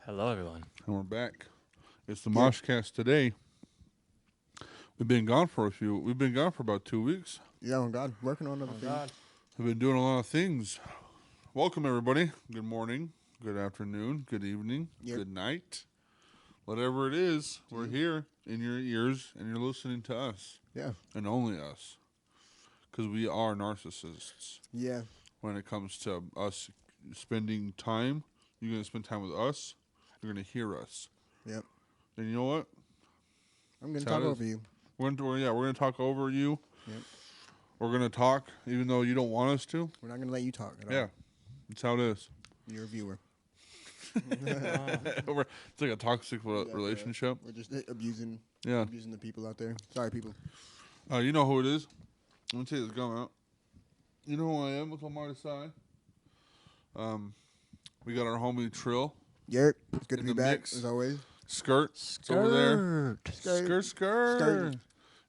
Hello, everyone. And we're back. It's the MOSHCAST today. We've been gone for about 2 weeks. Yeah, on God, working on other things. We've been doing a lot of things. Welcome, everybody. Good morning, good afternoon, good evening, good night. Whatever it is, we're here in your ears, and you're listening to us. Yeah. And only us. Because we are narcissists. Yeah. When it comes to us spending time, you're going to spend time with us. You're going to hear us. Yep. And you know what? I'm going to talk over you. We're going to talk over you. Yep. We're going to talk even though you don't want us to. We're not going to let you talk at all. Yeah. That's how it is. You're a viewer. It's like a toxic relationship. We're just abusing the people out there. Sorry, people. You know who it is? Let me take this gum out. You know who I am with Omar Desai? We got our homie TRILL. Yerp. It's good to be back, mix. as always. Skirt. It's over there. Skirt.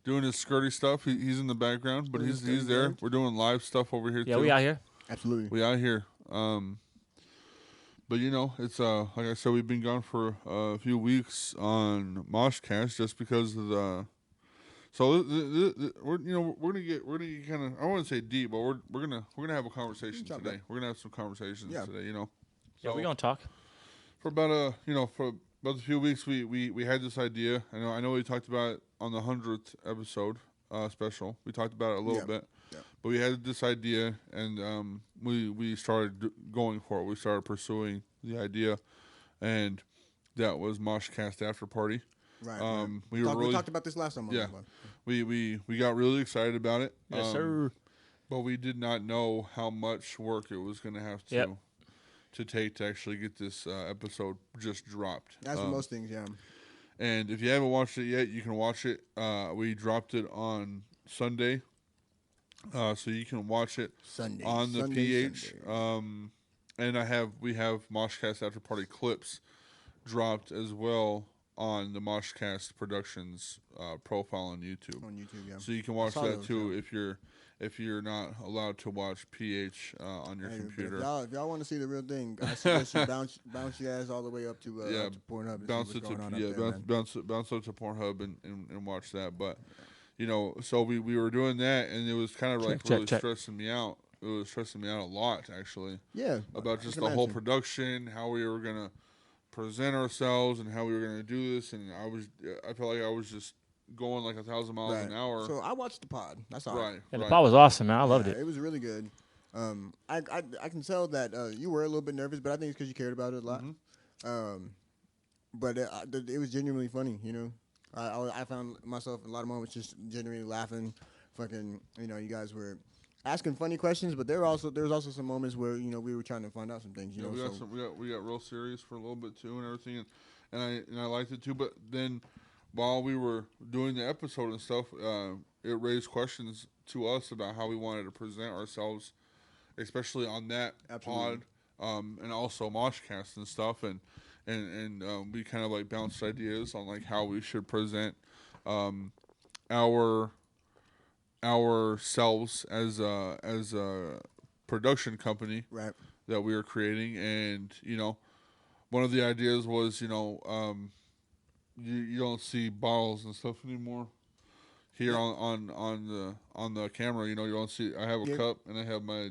Doing his skirty stuff. He's in the background, but he's there. We're doing live stuff over here, too. Yeah, we out here. Absolutely. We out here. But, you know, it's like I said, we've been gone for a few weeks on MOSHCAST just because of the... So we're gonna get kind of, I don't want to say deep, but we're gonna have a conversation today. We're gonna have some conversations today, you know. So, yeah, we're gonna talk for about a few weeks. We had this idea. I know we talked about it on the 100th episode special. We talked about it a little bit, but we had this idea, and we started going for it. We started pursuing the idea, and that was MOSHCAST After Party. Right. We talked about this last time. Yeah. We got really excited about it. Yes, sir. But we did not know how much work it was going to have to take to actually get this episode just dropped. That's for most things, yeah. And if you haven't watched it yet, you can watch it. We dropped it on Sunday, so you can watch it on the PH. Sunday. And we have MOSHCAST After Party clips dropped as well on the MOSHCAST Productions profile on YouTube. Yeah. So you can watch that too if you're not allowed to watch PH on your computer. If y'all want to see the real thing, I suggest you bounce your ass all the way up to Pornhub. And bounce up to Pornhub and watch that. But so we were doing that, and it was kind of like really stressing me out. It was stressing me out a lot, actually. Yeah. About just the whole production, how we were gonna present ourselves and how we were going to do this, and I felt like I was just going like 1,000 miles an hour. So I watched the pod. That's all. Right. And the pod was awesome, man. I loved it. It was really good. I can tell that you were a little bit nervous, but I think it's because you cared about it a lot. Mm-hmm. But it was genuinely funny. I found myself in a lot of moments just genuinely laughing. Fucking, you guys were asking funny questions, but there was also some moments where we were trying to find out some things. We got real serious for a little bit too, and everything, and I liked it too. But then, while we were doing the episode and stuff, it raised questions to us about how we wanted to present ourselves, especially on that pod, and also MOSHCAST and stuff, and we kind of like bounced ideas on like how we should present ourselves as a production company that we were creating. And one of the ideas was you don't see bottles and stuff anymore here on the camera. You don't see. I have a cup and I have my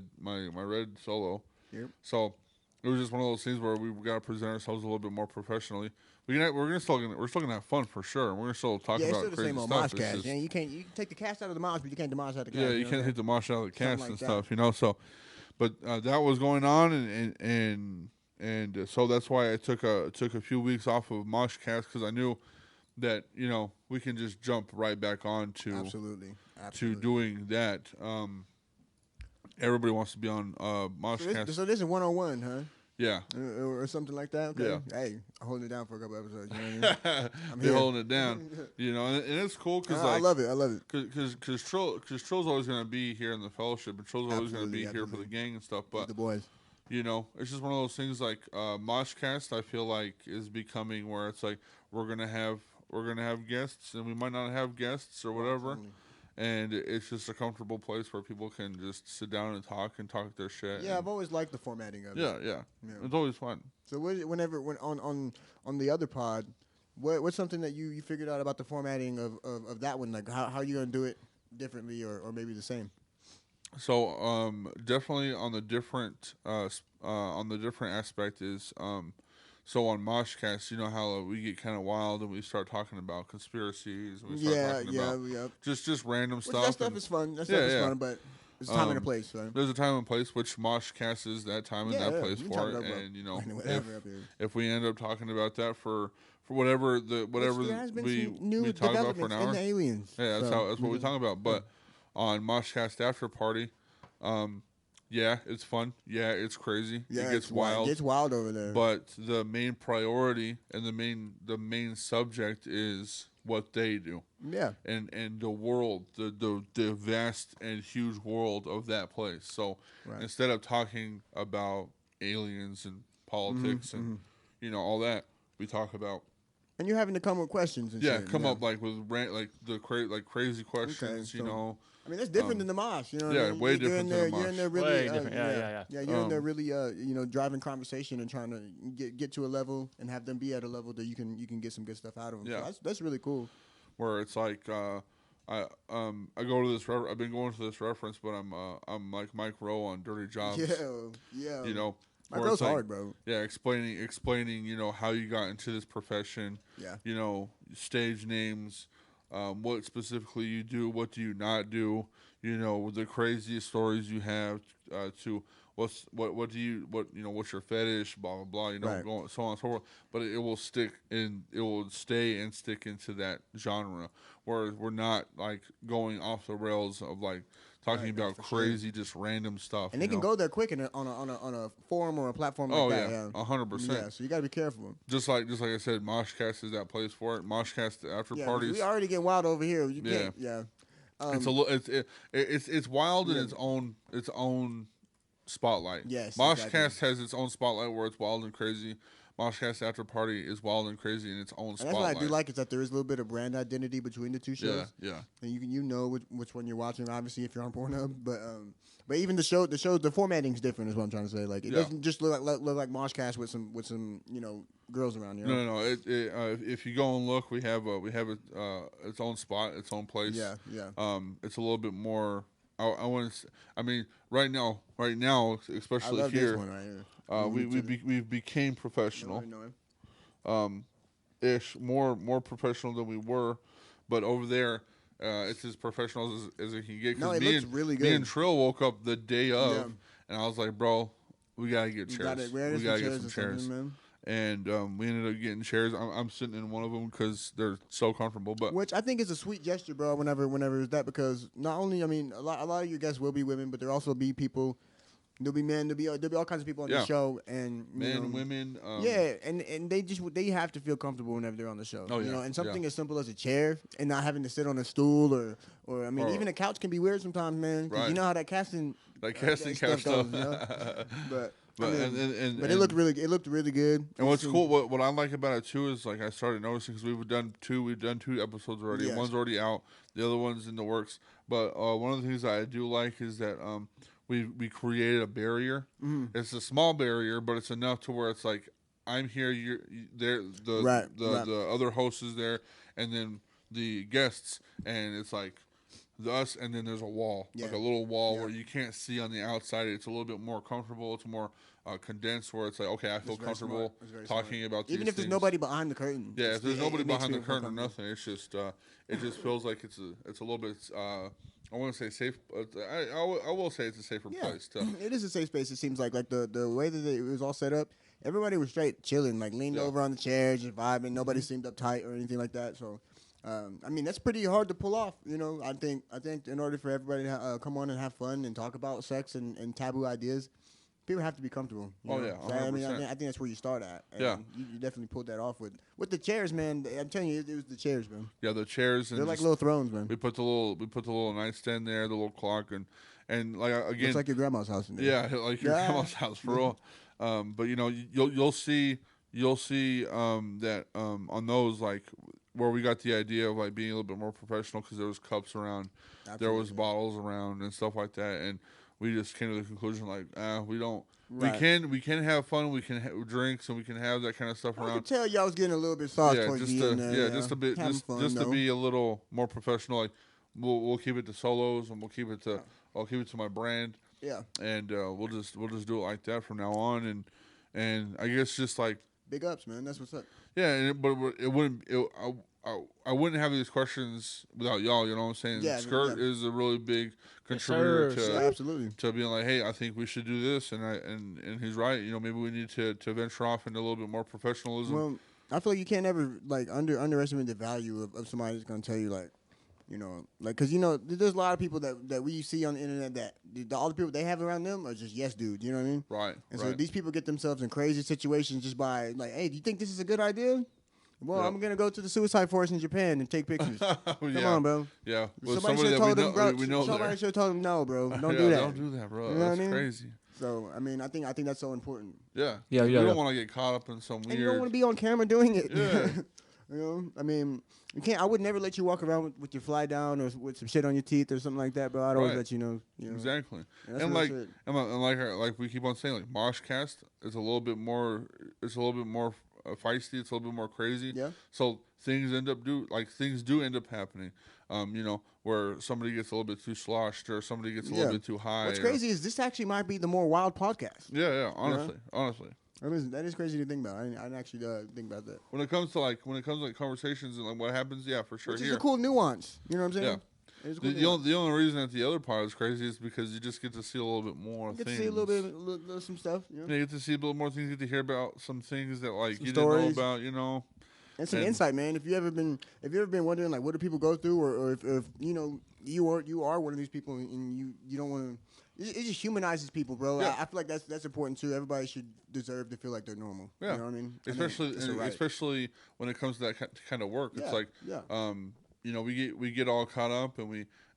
red Solo. So it was just one of those things where we got to present ourselves a little bit more professionally. We're still gonna have fun for sure. We're gonna still talk about crazy stuff. MOSHCAST. You can take the cast out of the mosh, but you can't demolish out the cast. Yeah, you can't hit the mosh out of the cast and stuff. So, but that was going on, and so that's why I took a few weeks off of MOSHCAST, because I knew that we can just jump right back on to absolutely to doing that. Everybody wants to be on MOSHCAST. So this is 101, huh? Yeah. Or something like that. Okay. Yeah. Hey, I'm holding it down for a couple episodes. You know what I mean? They're holding it down. And it's cool because I love it. Because Trill's always going to be here in the fellowship, and Trill's always going to be here for the gang and stuff. But the boys. It's just one of those things like MOSHCAST. I feel like is becoming where it's like we're gonna have guests, and we might not have guests or whatever. and it's just a comfortable place where people can just sit down and talk their shit. Yeah, I've always liked the formatting of it. Yeah. It's always fun. So when on the other pod, what's something that you figured out about the formatting of that one? Like how are you gonna do it differently or maybe the same? So definitely on the different aspect is so on MOSHCAST, you know how we get kind of wild and we start talking about conspiracies and we start talking about just random stuff. That stuff is fun. That stuff is fun, but there's a time and a place. Right? There's a time and place, which MOSHCAST is that time and that place for it. And you know, if we end up talking about that for whatever we talk about for an hour, aliens. Yeah, that's what we talk about. But on MOSHCAST After Party, yeah, it's fun. Yeah, it's crazy. Yeah, it gets wild. It gets wild over there. But the main priority and the main subject is what they do. Yeah. And the world, the vast and huge world of that place. So instead of talking about aliens and politics and you know all that, we talk about. And you're having to come with questions and shit. Come up like with crazy questions, so, you know. I mean, that's different than the Mosh, you know. Yeah, I mean? way different than the Mosh. You're in there really, way different. Yeah. You're in there really, you know, driving conversation and trying to get to a level and have them be at a level that you can get some good stuff out of them. Yeah, so that's really cool. Where it's like, I go to this. I've been going to this reference, but I'm like Mike Rowe on Dirty Jobs. Yeah. You know, Mike Rowe's hard, bro. Yeah, explaining, you know, how you got into this profession. Yeah. You know, stage names. What specifically you do, what do you not do, you know, the craziest stories you have, to what's your fetish, blah blah blah, you know, going so on and so forth. But it will stay and stick into that genre where we're not like going off the rails of like talking about crazy, just random stuff. And they can go there quick on a forum or a platform like that. Yeah, 100%. Yeah, so you got to be careful. Just like I said, MOSHCAST is that place for it. MOSHCAST After Parties. We already get wild over here. You can't. Yeah. It's wild in its own spotlight. Yes. MOSHCAST has its own spotlight where it's wild and crazy. MOSHCAST After Party is wild and crazy in its own spotlight. And that's what I do like is that there is a little bit of brand identity between the two shows. Yeah. And you know which one you're watching. Obviously, if you're on Pornhub, but even the formatting's different. Is what I'm trying to say. Like it doesn't just look like MOSHCAST with some you know girls around. You know? No. If you go and look, we have its own spot, its own place. Yeah. It's a little bit more. I want to. I mean, right now, especially I love here. This one right here. We became professional, ish, more professional than we were, but over there, it's as professional as it can get. No, it looks really good. Me and Trill woke up the day of, and I was like, bro, we gotta get chairs. We gotta get some chairs. And we ended up getting chairs. I'm sitting in one of them because they're so comfortable. But which I think is a sweet gesture, bro. Whenever it's that, because not only a lot of your guests will be women, but there also be people. There'll be men. There'll be all kinds of people on the show, and men, women. And they have to feel comfortable whenever they're on the show. You know, and something as simple as a chair and not having to sit on a stool or even a couch can be weird sometimes, man. Right. You know how that casting couch stuff goes, you know? But it looked really good. And what's cool, what I like about it too is like I started noticing because we've done two episodes already. Yes. One's already out, the other one's in the works. But one of the things that I do like is that we created a barrier. Mm-hmm. It's a small barrier, but it's enough to where it's like I'm here, you're there. The other host is there, and then the guests, and it's like us, and then there's a wall, like a little wall where you can't see on the outside. It's a little bit more comfortable. It's more condensed, where it's like, okay, I feel comfortable talking about these even if there's nobody behind the curtain. Yeah, if there's nobody behind the curtain or nothing, it's just it just feels like it's a little bit. I want to say safe. I will say it's a safer place. It is a safe space. It seems like the way that it was all set up, everybody was straight chilling, like leaned over on the chairs, just vibing. Nobody seemed uptight or anything like that. So. I mean, that's pretty hard to pull off, you know. I think in order for everybody to come on and have fun and talk about sex and taboo ideas, people have to be comfortable. You know? Yeah, 100%. So, I mean, I think that's where you start at. And you definitely pulled that off with the chairs, man. I'm telling you, it was the chairs, man. Yeah, the chairs. They're like little thrones, man. We put the little nightstand there, the little clock, and like again, it's like your grandma's house in there. Yeah, like your grandma's house for real. But you know, you'll see that on those like. where we got the idea of like being a little bit more professional because there was cups around, there was Absolutely. bottles around and stuff like that, and we just came to the conclusion like, we don't. Right. We can have fun. We can drinks and we can have that kind of stuff I around. could tell y'all was getting a little bit soft Yeah, towards just the to end there. just a bit, Having fun, just to though. be a little more professional. Like we'll keep it to solos and we'll keep it to I'll keep it to my brand. Yeah. And we'll just do it like that from now on. And I guess just like Big ups, man. That's what's up. yeah, but it wouldn't. I wouldn't have these questions without y'all. You know what I'm saying? Yeah, Skirt yeah. is a really big contributor sir. Yeah, to absolutely. being like, hey, I think we should do this, and he's right. You know, maybe we need to venture off into a little bit more professionalism. Well, I feel like you can't ever like underestimate the value of somebody that's gonna tell you like, because there's a lot of people that we see on the internet that all the people they have around them are just yes dudes. You know what I mean? Right. And so right. these people get themselves in crazy situations just by like, hey, do you think this is a good idea? Well, Yep. I'm gonna go to the suicide forest in Japan and take pictures. Come yeah. on, bro. Yeah. With Somebody should that have told him, bro. we know Somebody there. should have told him, no, bro. Don't Yeah, do that. Don't do that, bro. You know what That's I mean? crazy. So I mean, I think that's so important. Yeah. Yeah, We yeah, don't yeah. want to get caught up in some weird. And you don't want to be on camera doing it. Yeah. I mean, you can't. I would never let you walk around with your fly down or with some shit on your teeth or something like that, bro. I'd always Right. let you know. Exactly. And that's And real like, shit. like we keep on saying, like MOSHCAST is a little bit more. It's a little bit more feisty. It's a little bit more crazy. Yeah. So things do end up happening. Where somebody gets a little bit too sloshed or somebody gets a little bit too high. What's crazy is this actually might be the more wild podcast. Yeah. Honestly. That is crazy to think about. I didn't actually think about that. When it comes to conversations and like what happens, yeah, for sure. Which is here. a cool nuance. You know what I'm saying? Yeah. It is a cool The nuance. only reason that the other part is crazy is because you just get to see a little bit more You get things. to see a little bit, some stuff. You get to see a little more things. You get to hear about some things that like Some you stories. didn't know about. And some And- insight, man. If you ever been wondering like what do people go through, or if you are one of these people and you don't want to, it just humanizes people, bro. Yeah. I feel like that's important too. Everybody should deserve to feel like they're normal. Yeah. You know what I mean? I think it's a right. Especially when it comes to that kind of work. It's Yeah, like, yeah. we get all caught up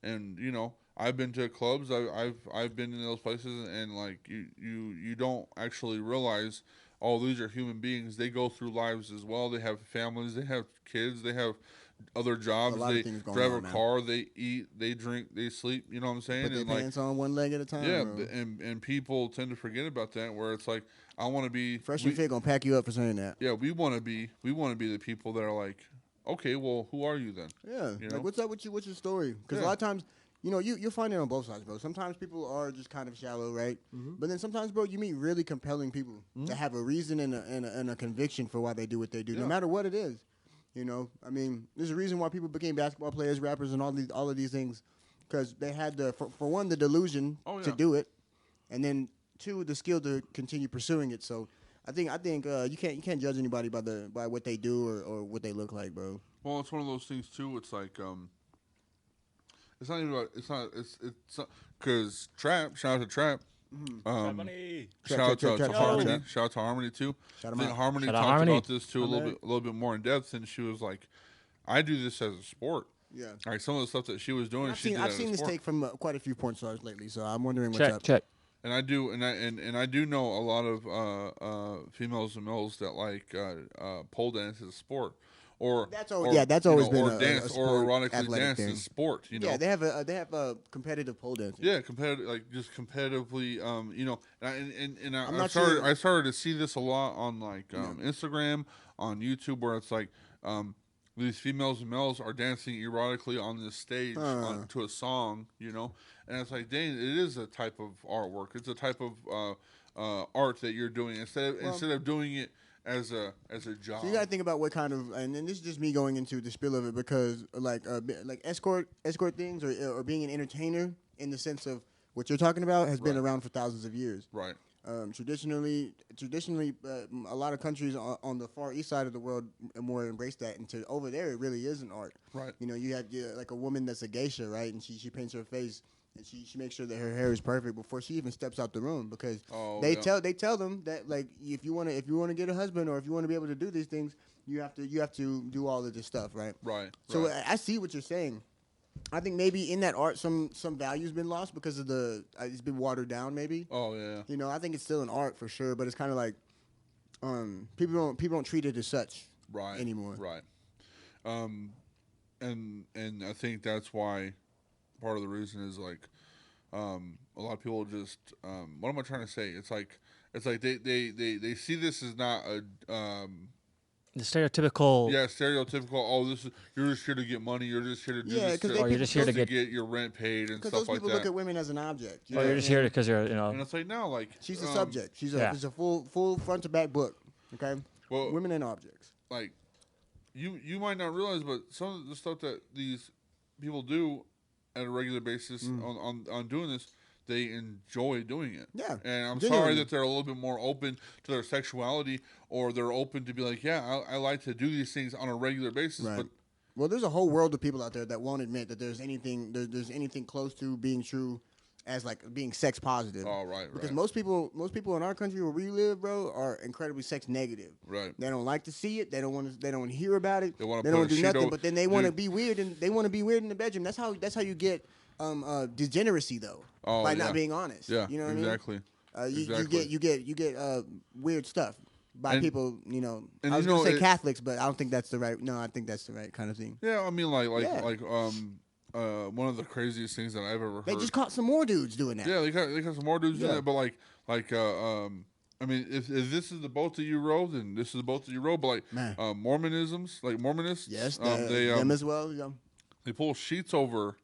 and I've been to clubs. I've been in those places and like you don't actually realize. Oh, these are human beings. They go through lives as well. They have families. They have kids. They have other jobs. A lot of They things going drive on, a man. car. They eat. They drink. They sleep. You know what I'm saying? Put their And like, pants on one leg at a time. yeah, bro. and people tend to forget about that. Where it's like, I want to be Freshman Fit gonna pack you up for saying that. Yeah, we want to be the people that are like, okay, well, who are you then? Yeah. You Like, know? what's up with you? What's your story? Because a Yeah. lot of times, you'll find it on both sides, bro. Sometimes people are just kind of shallow, right? But then sometimes, bro, you meet really compelling people that have a reason and a conviction for why they do what they do, no Yeah. matter what it is. I mean, there's a reason why people became basketball players, rappers, and all of these things, because they had for one the delusion to do it, and then two the skill to continue pursuing it. So I think you can't judge anybody by what they do or what they look like, bro. Well, it's one of those things too. It's like, it's not even about. It's not because Trap. Shout out to Trap. Money. Shout out to Trap, Harmony. Trap. Shout out to Harmony too. Shout I 'em think out. Harmony Shout out talked Harmony. about this too a My little bit more in depth, and she was like, "I do this as a sport." Yeah. Like some of the stuff that she was doing, I've she seen did I've as seen a this sport. take from quite a few porn stars lately, so I'm wondering what's up. Check. And I do, and I do know a lot of females and males that like pole dance as a sport, or That's always been or a dance sport, or erotically athletic dance thing. as sport. Yeah, they have a competitive pole dancing. Yeah, competitive, like just competitively, and I'm I not started sure- I started to see this a lot on like Instagram, on YouTube, where it's like these females and males are dancing erotically on this stage to a song, and it's like, dang, it is a type of artwork. It's a type of art that you're doing instead of doing it as a job. So you got to think about what kind of, and this is just me going into the spill of it, because like escort things or being an entertainer in the sense of what you're talking about has been around for thousands of years. Right. Traditionally, a lot of countries on the far east side of the world more embrace that, and over there it really is an art. Right. You have like a woman that's a geisha, right, and she paints her face and she makes sure that her hair is perfect before she even steps out the room, because they tell them that like if you want to get a husband or if you want to be able to do these things, you have to do all of this stuff, right? Right. So right. I see what you're saying. I think maybe in that art some value's been lost because of it's been watered down maybe. Oh yeah. I think it's still an art for sure, but it's kind of like people don't treat it as such Right. anymore. Right. And I think that's why part of the reason is like a lot of people just what am I trying to say? It's like they see this as not a The stereotypical. yeah, stereotypical. Oh, this is you're just here to get money. You're just here to do Yeah, this. 'cause Or you're just here to get. get your rent paid and Because stuff those like people that. look at women as an object. Or you're just here because you're, you know. And it's like no, like She's the subject. She's a yeah. it's a full front to back book. Okay, well, women and objects. like you might not realize, but some of the stuff that these people do at a regular basis on doing this, they enjoy doing it. Yeah, And I'm genuinely. sorry that they're a little bit more open to their sexuality, or they're open to be like, yeah, I like to do these things on a regular basis. Right. But Well, there's a whole world of people out there that won't admit that there's anything close to being true as like being sex positive. oh, right, Because right, most people in our country where we live, bro, are incredibly sex negative. right. They don't like to see it. They don't want to. They don't want to hear about it. They wanna They put don't a want to do sheet nothing. over- But then they want to Dude. be weird, and they want to be weird in the bedroom. That's how you get degeneracy though. Oh, by yeah. not being honest. Yeah, You know what exactly. I mean? Exactly. You get weird stuff by And- people. You know, and I was you gonna know, say it- Catholics, but I don't think that's the right. No, I think that's the right kind of thing. Yeah, I mean, like Yeah. one of the craziest things that I've ever heard. They just caught some more dudes doing that. Yeah, they got some more dudes doing Yeah. that, but I mean, if this is the boat that you row, then this is the boat that you row. But like Man. Mormonists, like Mormonists, Yes, them as well. Yeah. they pull sheets over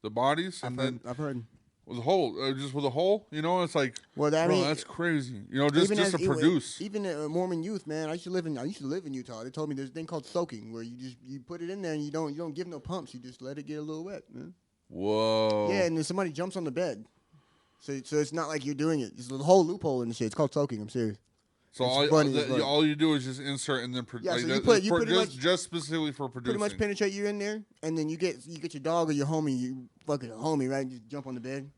the bodies, and then I've heard. with a hole, just with a hole, you know, it's like, Well, I bro, mean, that's crazy, you know, just to produce. Even Mormon youth, man. I used to live in Utah. They told me there's a thing called soaking, where you put it in there and you don't give no pumps. You just let it get a little wet, man. Whoa. Yeah, and then somebody jumps on the bed. So it's not like you're doing it. It's a whole loophole in the shit. It's called soaking. I'm serious. So it's funny as fuck. all you do is just insert and then Yeah, like so that- you put- it's you for pretty much- just specifically for producing. Pretty much penetrate you in there, and then you get your dog or your homie. You fucking a homie, right? You just jump on the bed.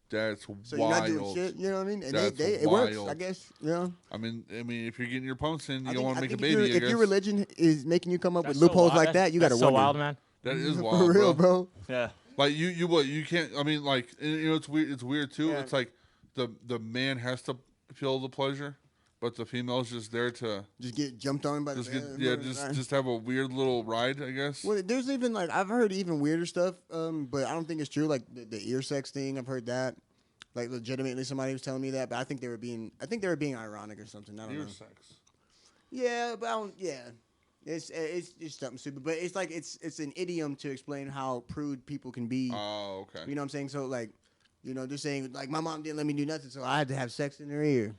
That's So wild. you're not doing shit. You know what I mean? And That's it works, wild. I guess. Yeah. I mean, if you're getting your pumps in, I you think- want I to make a think baby. I If guess. your religion is making you come up That's with so loopholes wild. like that, you got to That's wonder. so wild, man. That is For wild, real, bro. Yeah. Like you can't. I mean, like you know, it's weird. It's weird too. Yeah. It's like the man has to feel the pleasure, but the female's just there to Just get jumped on by the just get man. just have a weird little ride, I guess. Well, there's even like I've heard even weirder stuff, but I don't think it's true. Like the ear sex thing, I've heard that. Like legitimately, somebody was telling me that, but I think they were being ironic or something. I don't Ear know. sex. Yeah, but I don't. Yeah, it's something stupid. But it's like it's an idiom to explain how prude people can be. Oh, okay. You know what I'm saying? So like, you know, they're saying like my mom didn't let me do nothing, so I had to have sex in her ear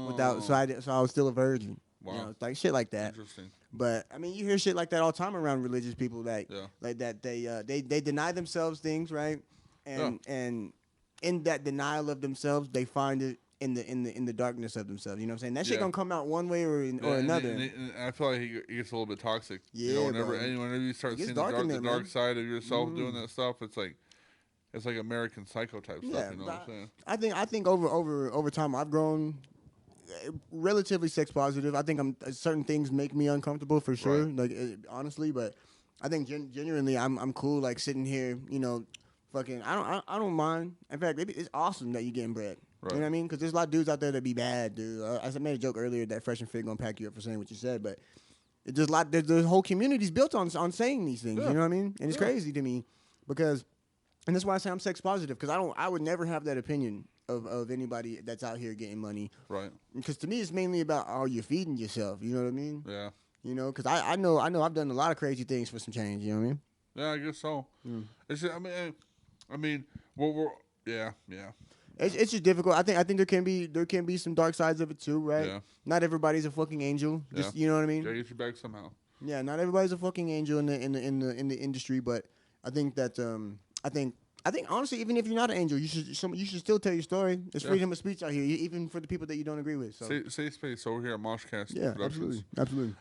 without. So I was still a virgin. Wow. You know, like shit like that. Interesting. But I mean, you hear shit like that all the time around religious people. Like, Yeah. like that they deny themselves things, right? And in that denial of themselves, they find it in the darkness of themselves. You know what I'm saying? That shit Yeah. gonna come out one way or And- another. and I feel like it gets a little bit toxic. Yeah, You know, whenever bro. whenever you start It gets seeing dark in there, the dark man. side of yourself doing that stuff, it's like American Psycho type Yeah, stuff. You know what I'm but saying? I think over time I've grown relatively sex positive. I think certain things make me uncomfortable for sure. Right. Like honestly, but I think genuinely I'm cool. Like sitting here, you know, fucking. I don't mind. In fact, it's awesome that you're getting bread. Right. You know what I mean? Because there's a lot of dudes out there that be bad, dude. I made a joke earlier that Fresh and Fit gonna pack you up for saying what you said, but there's a lot. There's whole communities built on saying these things. Yeah. You know what I mean? And it's Yeah. crazy to me because. And that's why I say I'm sex positive, because I would never have that opinion of anybody that's out here getting money. Right. Because to me, it's mainly about you're feeding yourself. You know what I mean? Yeah. You know, because I know I've done a lot of crazy things for some change. You know what I mean? Yeah, I guess so. Mm. It's just, I mean, we're yeah. It's just difficult. I think there can be some dark sides of it too, right? Yeah. Not everybody's a fucking angel. Just Yeah. you know what I mean? Gotta get you back somehow. Yeah, not everybody's a fucking angel in the industry, but I think that I think honestly, even if you're not an angel, you should still tell your story. There's Yeah. freedom of speech out here, even for the people that you don't agree with. So Safe space over here at MOSHCAST yeah, Productions. absolutely.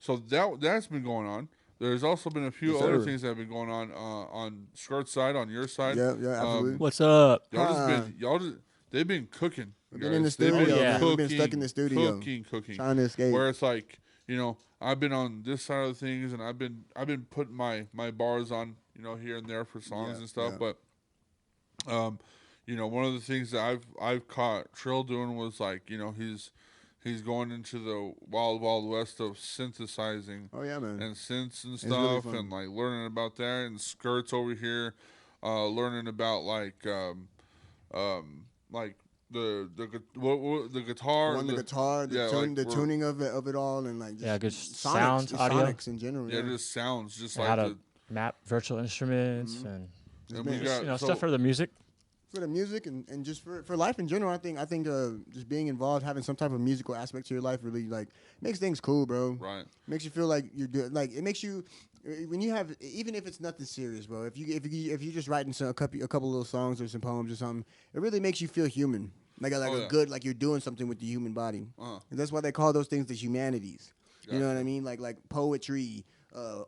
So that's been going on. There's also been a few Yes, other sir. things that have been going on Skirt's side, on your side. Yeah, absolutely. What's up? They've been cooking. We've been in the guys. They've studio, Oh, yeah. man. We've been stuck cooking, in the studio, cooking. trying to escape. Where it's like, you know, I've been on this side of things, and I've been putting my bars on, you know, here and there for songs Yeah, and stuff. yeah. But, you know, one of the things that I've caught Trill doing was like, you know, he's he's going into the wild, wild west of synthesizing Oh yeah, man. and synths and It's really stuff, fun. and like learning about that, and skirts over here, learning about like the guitar, On the guitar, yeah, like the tuning of it all, and like just Yeah, good sonics, sounds, just audio. sonics in general. yeah, Yeah, just sounds just And like how to map virtual instruments Mm-hmm. and and been- we just, got stuff for the music. for the music and just for life in general. I think just being involved, having some type of musical aspect to your life, really like makes things cool, bro. right. Makes you feel like you're doing, like it makes you when you have, even if it's nothing serious, bro. If you're just writing a couple little songs or some poems or something, it really makes you feel human. Like Oh, a yeah. good, like you're doing something with the human body. And that's why they call those things the humanities. You know what I Gotcha. mean? Like poetry,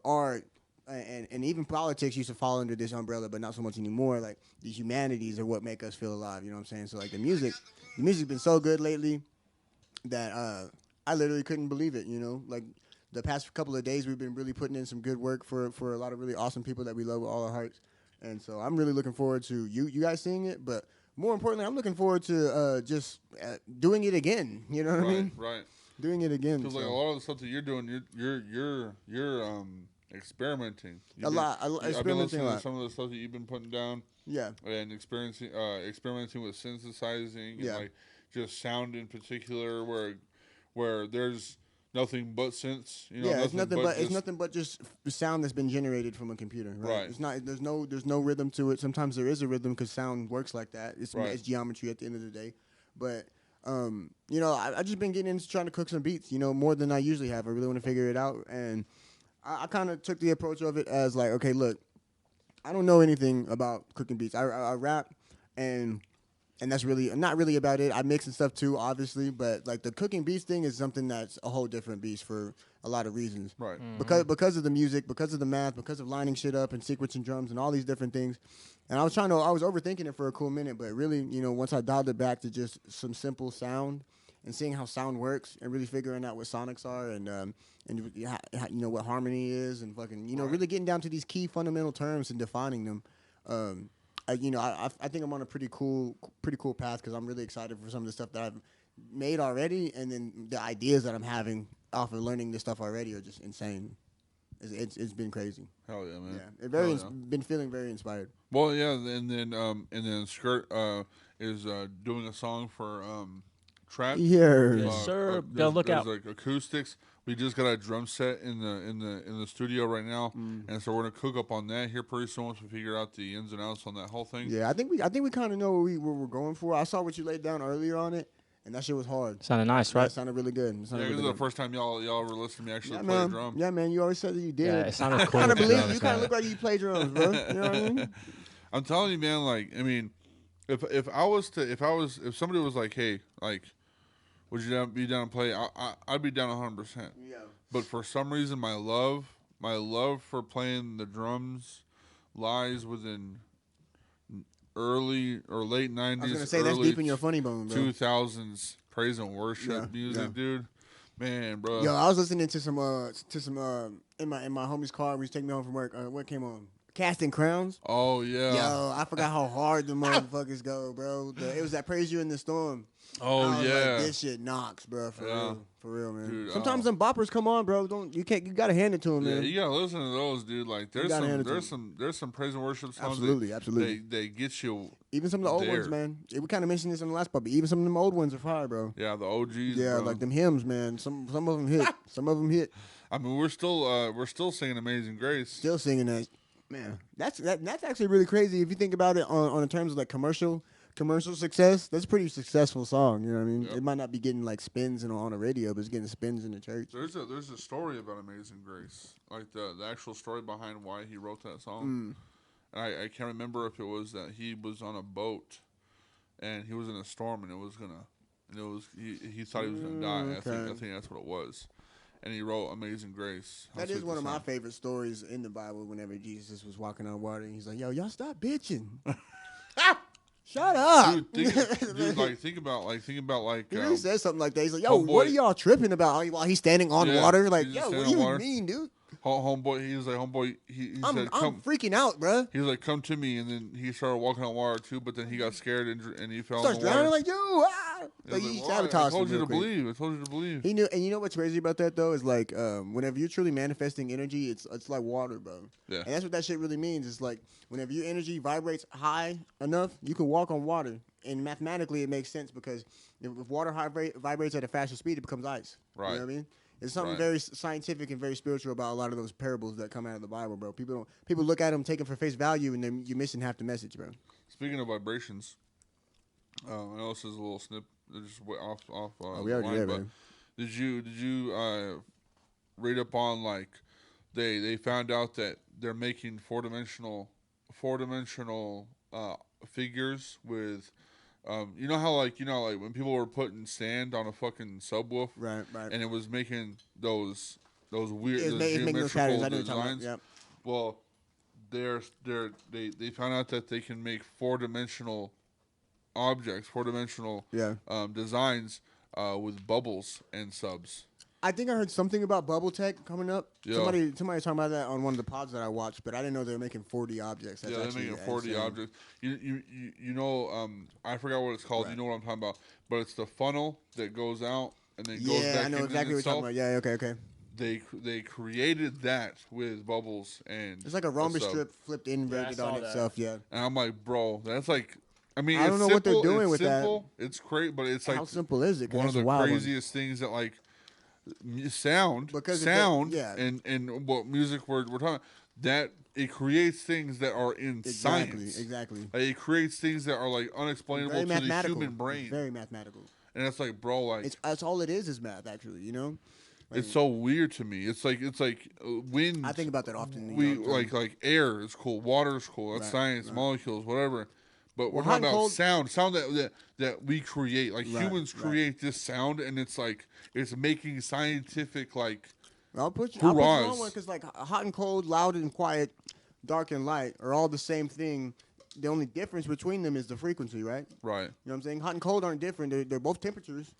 art, and even politics used to fall under this umbrella, but not so much anymore. Like the humanities are what make us feel alive. You know what I'm saying? So like the music's been so good lately that I literally couldn't believe it. You know, like the past couple of days we've been really putting in some good work for a lot of really awesome people that we love with all our hearts. And so I'm really looking forward to you guys seeing it, but more importantly, I'm looking forward to just doing it again. You know what I mean? Right. Doing it again. Because like a lot of the stuff that you're doing, you're experimenting. I've been experimenting listening a lot. to some of the stuff that you've been putting down, Yeah. and experimenting with synthesizing Yeah. and like just sound in particular, where there's nothing but synths. You know, Yeah, it's nothing but just, nothing but just sound that's been generated from a computer. Right. Right. It's not. There's no rhythm to it. Sometimes there is a rhythm because sound works like that. It's Right. it's geometry at the end of the day. But I just been getting into trying to cook some beats. More than I usually have. I really want to figure it out, and I kind of took the approach of it as like, okay, look, I don't know anything about cooking beats. I rap, and that's really not really about it. I mix and stuff too, obviously, but like the cooking beats thing is something that's a whole different beast for a lot of reasons. right. Because of the music, because of the math, because of lining shit up and sequencing drums and all these different things. And I was overthinking it for a cool minute, but really, once I dialed it back to just some simple sound and seeing how sound works and really figuring out what sonics are and what harmony is and fucking Right. really getting down to these key fundamental terms and defining them. I think I'm on a pretty cool path because I'm really excited for some of the stuff that I've made already, and then the ideas that I'm having off of learning this stuff already are just insane. It's been crazy. Hell yeah, man. Yeah, Hell yeah. been feeling very inspired. Well, yeah, and then Skirt is doing a song for Trap. Yeah. Yes, sir. There's, Gotta look there's out. like acoustics. We just got a drum set in the studio right now, and so we're gonna cook up on that here pretty soon once we figure out the ins and outs on that whole thing. Yeah, I think we kind of know what we're going for. I saw what you laid down earlier on it, and that shit was hard. Sounded nice, Yeah, right? it sounded really good. It sounded Yeah, this really is the good. first time y'all ever listened to me actually Yeah, play man. drum. Yeah, man. You always said that you did. Yeah, it sounded I cool. kind of with the believe you. drums, You kind of man. look like you play drums, bro. You know what I mean? I'm telling you, man. Like, I mean, if somebody was like, hey, like, would you be down to play? I'd be down 100%. Yeah. But for some reason, my love for playing the drums lies within early or late 90s. I was gonna say that's early deep in your funny bone, bro. 2000s praise and worship Yeah, music, yeah. dude. Man, bro. Yo, I was listening to some in my homie's car. We was taking me home from work. What came on? Casting Crowns. Oh yeah. Yo, I forgot how hard the motherfuckers go, bro. It was that Praise You in the Storm. Oh I was yeah. like, this shit knocks, bro. For real, man. Dude, Sometimes them boppers come on, bro. You gotta hand it to them, Yeah, man. you gotta listen to those, dude. Like, there's gotta hand it to some praise and worship songs. Absolutely. They get you. Even some of the old there. ones, man. We kind of mentioned this in the last part, but even some of them old ones are fire, bro. Yeah, the OGs. Yeah, bro. like them hymns, man. Some of them hit. Some of them hit. I mean, we're still singing Amazing Grace. Still singing that, man. That's actually really crazy if you think about it on the terms of like commercial success. That's a pretty successful song. You know what I mean? Yep. It might not be getting like spins on a radio, but it's getting spins in the church. There's a story about Amazing Grace, like the actual story behind why he wrote that song. And I can't remember if it was that he was on a boat and he was in a storm and he thought he was gonna die. Okay. I think that's what it was. And he wrote Amazing Grace. How That is sweet one the of my sound. favorite stories in the Bible. Whenever Jesus was walking on water, and he's like, "Yo, y'all stop bitching." Shut up, Dude, think about He really says something like that. He's like, "Yo, Homeboy- what are y'all tripping about?" While he's standing on Yeah, water, like, he's "Yo, just what do standing you on water. mean, dude?" Homeboy, he was like, homeboy, he I'm said, come. freaking out, bruh. He was like, come to me, and then he started walking on water too. But then he got scared and he fell Starts in the water. drowning like, yo, ah! He Like, was he like, well, I sabotaged told him you real to quick. believe. I told you to believe. He knew, and you know what's crazy about that though is like, whenever you're truly manifesting energy, it's like water, bro. Yeah. And that's what that shit really means. It's like whenever your energy vibrates high enough, you can walk on water. And mathematically, it makes sense because if water vibrates at a faster speed, it becomes ice. Right. You know what I mean? There's something very scientific and very spiritual about a lot of those parables that come out of the Bible, bro. People look at them, take them for face value, and then you're missing half the message, bro. Speaking of vibrations, I know this is a little snip, just way off. We already there, but man. did you read up on like they found out that they're making four-dimensional figures with. You know how like when people were putting sand on a fucking subwoofer, Right. and it was making those weird It's making those geometrical patterns. I know what you're talking about. designs. Yep. Well, they found out that they can make four-dimensional objects, four-dimensional designs with bubbles and subs. I think I heard something about bubble tech coming up. Yeah. Somebody talking about that on one of the pods that I watched, but I didn't know they were making 4D objects. That's They're making 4D objects. You know, I forgot what it's called. Right. You know what I'm talking about. But it's the funnel that goes out and then goes Yeah, back I know in exactly what itself. you're talking about. Yeah, okay. They created that with bubbles and It's like a rhombus sub. strip flipped inverted saw on that. itself. Yeah. And I'm like, bro, that's like, I mean, I it's don't know simple, what they're doing it's with that. simple, It's great, but it's like How simple is it? 'Cause one of that's the a wild one. craziest things that like sound Because and what music we're talking about, that it creates things that are in science. Exactly. Like, it creates things that are like unexplainable Very to the mathematical. human brain. Very mathematical. And it's like, bro, like That's all it is math. Actually, you know. Like, it's so weird to me. It's like wind. I think about that often. We like air is cool, water is cool. That's Right, science, right. molecules, whatever. But we're hot talking and about cold- sound that we create. Like Right, humans right. create this sound, and it's like it's making scientific like. I'll put you on Hoorahs. one because like hot and cold, loud and quiet, dark and light are all the same thing. The only difference between them is the frequency, right? Right. You know what I'm saying? Hot and cold aren't different. They're both temperatures.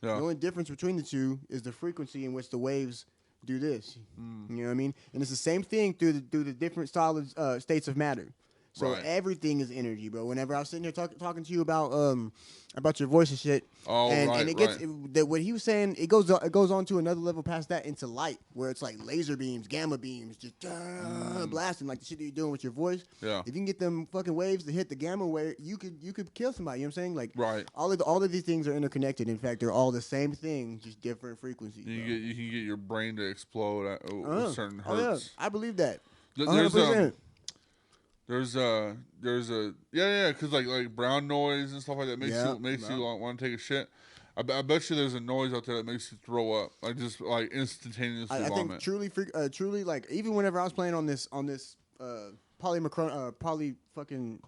Yeah. The only difference between the two is the frequency in which the waves do this. You know what I mean? And it's the same thing through the different solid states of matter. So Right. everything is energy, bro. Whenever I was sitting here talking to you about your voice and shit, and it gets what he was saying, it goes on to another level past that into light, where it's like laser beams, gamma beams, just blasting like the shit that you're doing with your voice. Yeah. If you can get them fucking waves to hit the gamma wave, you could kill somebody. You know what I'm saying? Like Right. all of these things are interconnected. In fact, they're all the same thing, just different frequencies. You bro. can get your brain to explode at certain hertz. Oh yeah, I believe that. There's 100%. There's a because like brown noise and stuff like that makes you want to take a shit. I bet you there's a noise out there that makes you throw up, like just like instantaneously I vomit. think truly, like even whenever I was playing on this poly fucking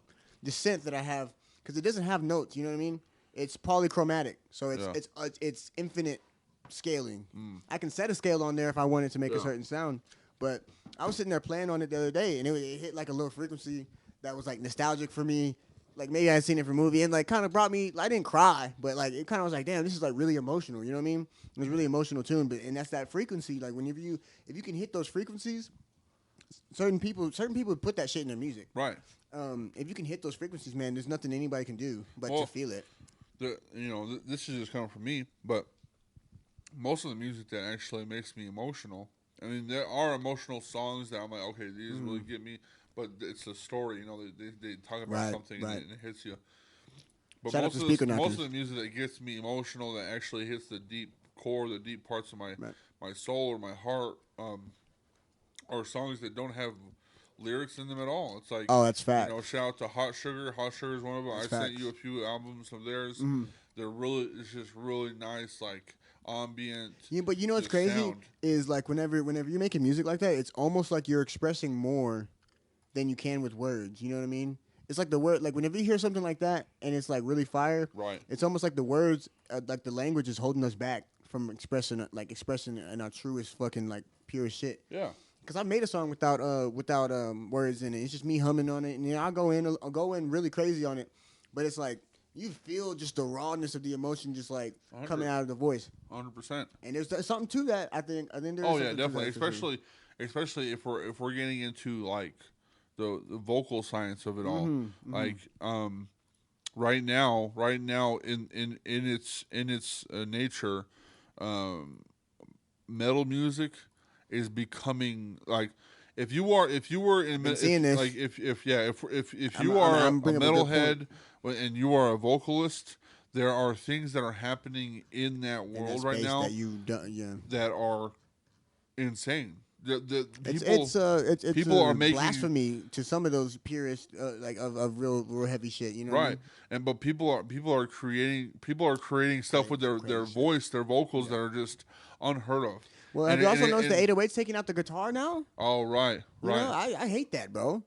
descent that I have, because it doesn't have notes. You know what I mean? It's polychromatic, so it's infinite scaling. I can set a scale on there if I wanted to make a certain sound. But I was sitting there playing on it the other day, and it hit like a low frequency that was like nostalgic for me. Like maybe I had seen it from a movie, and like kind of brought me. I didn't cry, but like it kind of was like, damn, this is like really emotional. You know what I mean? It was a really emotional tune, and that's that frequency. Like if you can hit those frequencies, certain people put that shit in their music. Right. If you can hit those frequencies, man, there's nothing anybody can do but to feel it. This is just coming from me, but most of the music that actually makes me emotional. I mean, there are emotional songs that I'm like, okay, these really get me, but it's a story. You know, they talk about something and it hits you. But Shout out most to of Speaker most Knockers. of the music that gets me emotional, that actually hits the deep core, the deep parts of my soul or my heart, are songs that don't have lyrics in them at all. It's like, oh, that's fact. You know, shout out to Hot Sugar. Hot Sugar is one of them. That's sent you a few albums of theirs. They're really, it's just really nice, like ambient. Yeah, but you know what's crazy sound. is like whenever you're making music like that, it's almost like you're expressing more than you can with words. You know what I mean? It's like the word, like whenever you hear something like that and it's like really fire, Right. It's almost like the words, like the language is holding us back from expressing in our truest fucking like purest shit. Yeah. Cause I made a song without words in it. It's just me humming on it, and then I'll go in really crazy on it. But it's like you feel just the rawness of the emotion, just like coming out of the voice. 100%. And there's something to that. I think. Oh yeah, definitely. especially if we're getting into like the vocal science of it all. Like right now in its nature, um, metal music is becoming like if you were in Been seeing this. like if you I'm are a bringing up a good metalhead and you are a vocalist, there are things that are happening in that in that world right space now that you done, yeah. that are insane. The It's people are making blasphemy to some of those purists like of real heavy shit. You know what I right, mean? and but people are creating stuff with their Crazy shit. voice, their vocals that are just unheard of. Well, And have you also and noticed the 808s taking out the guitar now? oh right, You know, right. I hate that, bro.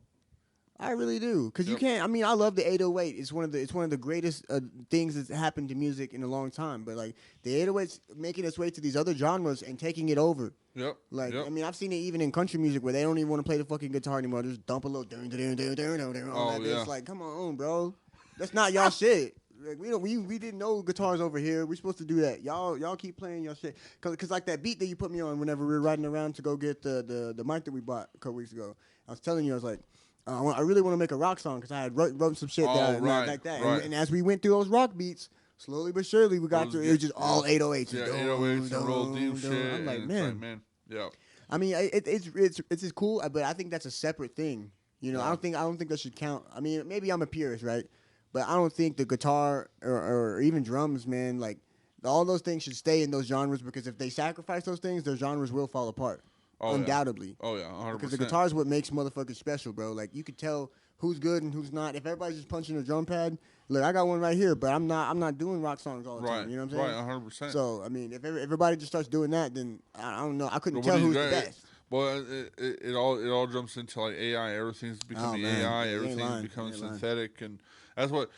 I really do, because you Yep. can't. I mean, I love the 808. It's one of the greatest things that's happened to music in a long time. But like the 808s making its way to these other genres and taking it over. Yep. Like yep. I mean, I've seen it even in country music where they don't even want to play the fucking guitar anymore. Just dump a little dun dun dun dun dun dun on that. yeah. It's like, come on, bro. That's not y'all shit. Like we didn't know guitars over here. We're supposed to do that. Y'all keep playing your shit. Cause like that beat that you put me on whenever we were riding around to go get the mic that we bought a couple weeks ago. I was telling you, I was like, I really want to make a rock song because I had wrote some shit like that. Right. And as we went through those rock beats, slowly but surely we got to it was just all 808s. Yeah, 808s and real deep shit. I'm like, and man. it's like, man, yeah. I mean, it's cool, but I think that's a separate thing. You know, Yeah. I don't think that should count. I mean, maybe I'm a purist, right? But I don't think the guitar or even drums, man, like all those things should stay in those genres because if they sacrifice those things, their genres will fall apart. Oh, undoubtedly. Yeah. Oh yeah, 100%. Because the guitar is what makes motherfuckers special, bro. Like you could tell who's good and who's not. If everybody's just punching a drum pad, look, I got one right here, but I'm not doing rock songs all the time. You know what I'm saying? Right, 100%. So I mean, if everybody just starts doing that, then I don't know. I couldn't But tell what do you who's the got? best. Well, it all jumps into like AI. Everything's becoming man. AI. Yeah, you ain't Everything's lying. becoming You ain't lying. synthetic, and that's what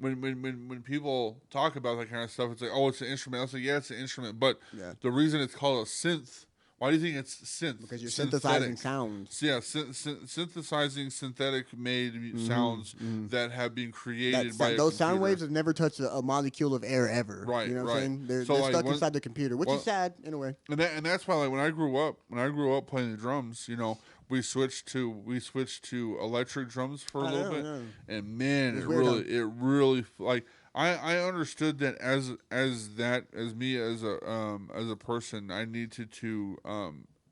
when people talk about that kind of stuff, it's like, oh, it's an instrument. I was like, yeah, it's an instrument, but Yeah. the reason it's called a synth. Why do you think it's synth? Because you're Synthetic. synthesizing sounds. So, yeah, synthesizing synthetic made sounds that have been created by Those a sound computer. waves have never touched a molecule of air ever. Right, You know what right. I'm saying? They're So, like, stuck when- inside the computer, which is sad in a way. And that's why, like, when I grew up playing the drums, we switched to electric drums for a I little know, bit, I know. and man, It's it weird, really like I understood that as me as a person, I needed to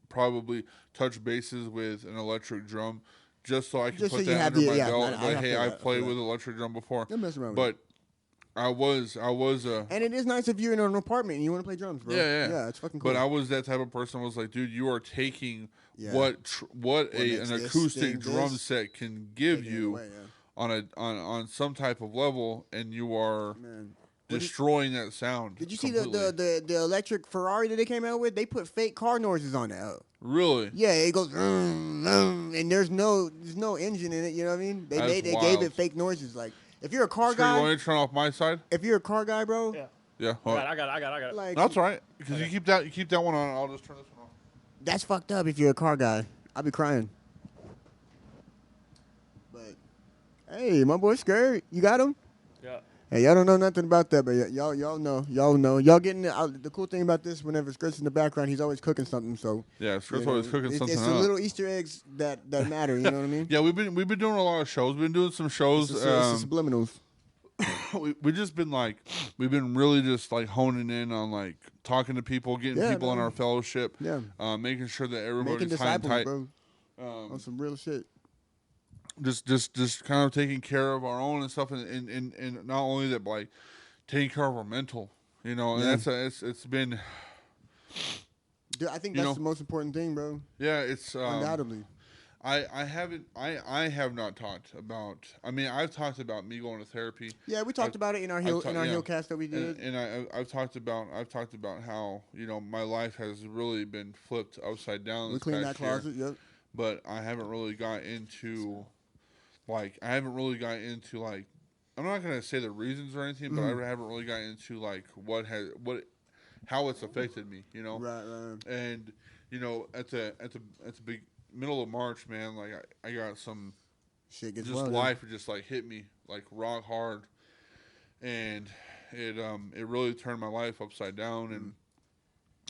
probably touch bases with an electric drum just so I could Just so put you that have under the- my yeah, belt. I And like, hey, feel I that, I played feel with that. electric drum before, Don't mess around with but I was And it is nice if you're in an apartment and you want to play drums, bro. Yeah. Yeah, it's fucking cool. But I was that type of person. Was like, dude, you are taking Yeah. what makes an this acoustic thing drum this, set can give taking it you away, yeah. on some type of level, and you are Man. destroying that sound. Did you see completely. the electric Ferrari that they came out with? They put fake car noises on that. Really? Yeah, it goes vroom, vroom, and there's no engine in it. You know what I mean? They That's gave wild. it fake noises. Like if you're a car Screw, you want guy, me to turn off my side? if you're a car guy, bro, Yeah. Yeah. I got it. like That's all right. Because you keep that one on. I'll just turn this one off. that's fucked up. If you're a car guy, I'd be crying. But hey, my boy, scared. You got him? Yeah. Hey, y'all don't know nothing about that, but y'all know. Y'all getting the cool thing about this. Whenever Skirt's in the background, he's always cooking something. So Yeah, Script's always cooking something It's up. the little Easter eggs that matter. You know what I mean? Yeah, we've been doing a lot of shows. We've been doing some shows. It's the subliminals. we just been like we've been really just like honing in on like talking to people, getting Yeah, people in man. our fellowship, Yeah. making sure that Making everybody's high and disciples, tight. bro. On some real shit. Just kind of taking care of our own and stuff, and not only that, but like taking care of our mental, and Yeah. it's been Dude, I think You that's know, the most important thing, bro. it's Undoubtedly. I have not talked about. I mean, I've talked about me going to therapy. Yeah, we talked about it in our yeah. Hillcast that we did. And I've talked about how my life has really been flipped upside down. We This cleaned that past year, closet. Yep. but I haven't really got into like I'm not gonna say the reasons or anything, but I haven't really gotten into like how it's affected me. Right. And at the big middle of March, man, like I got some Shit gets just wild. life just like hit me like rock hard, and it really turned my life upside down.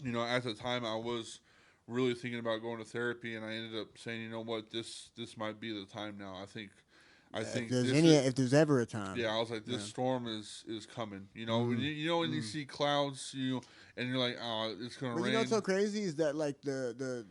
And at the time I was really thinking about going to therapy, and I ended up saying, you know what, this might be the time now. I think If there's ever a time. yeah, I was like, this Yeah. storm is coming. You know, when you see clouds, and you're like, oh, it's gonna But rain. you know what's so crazy is that like the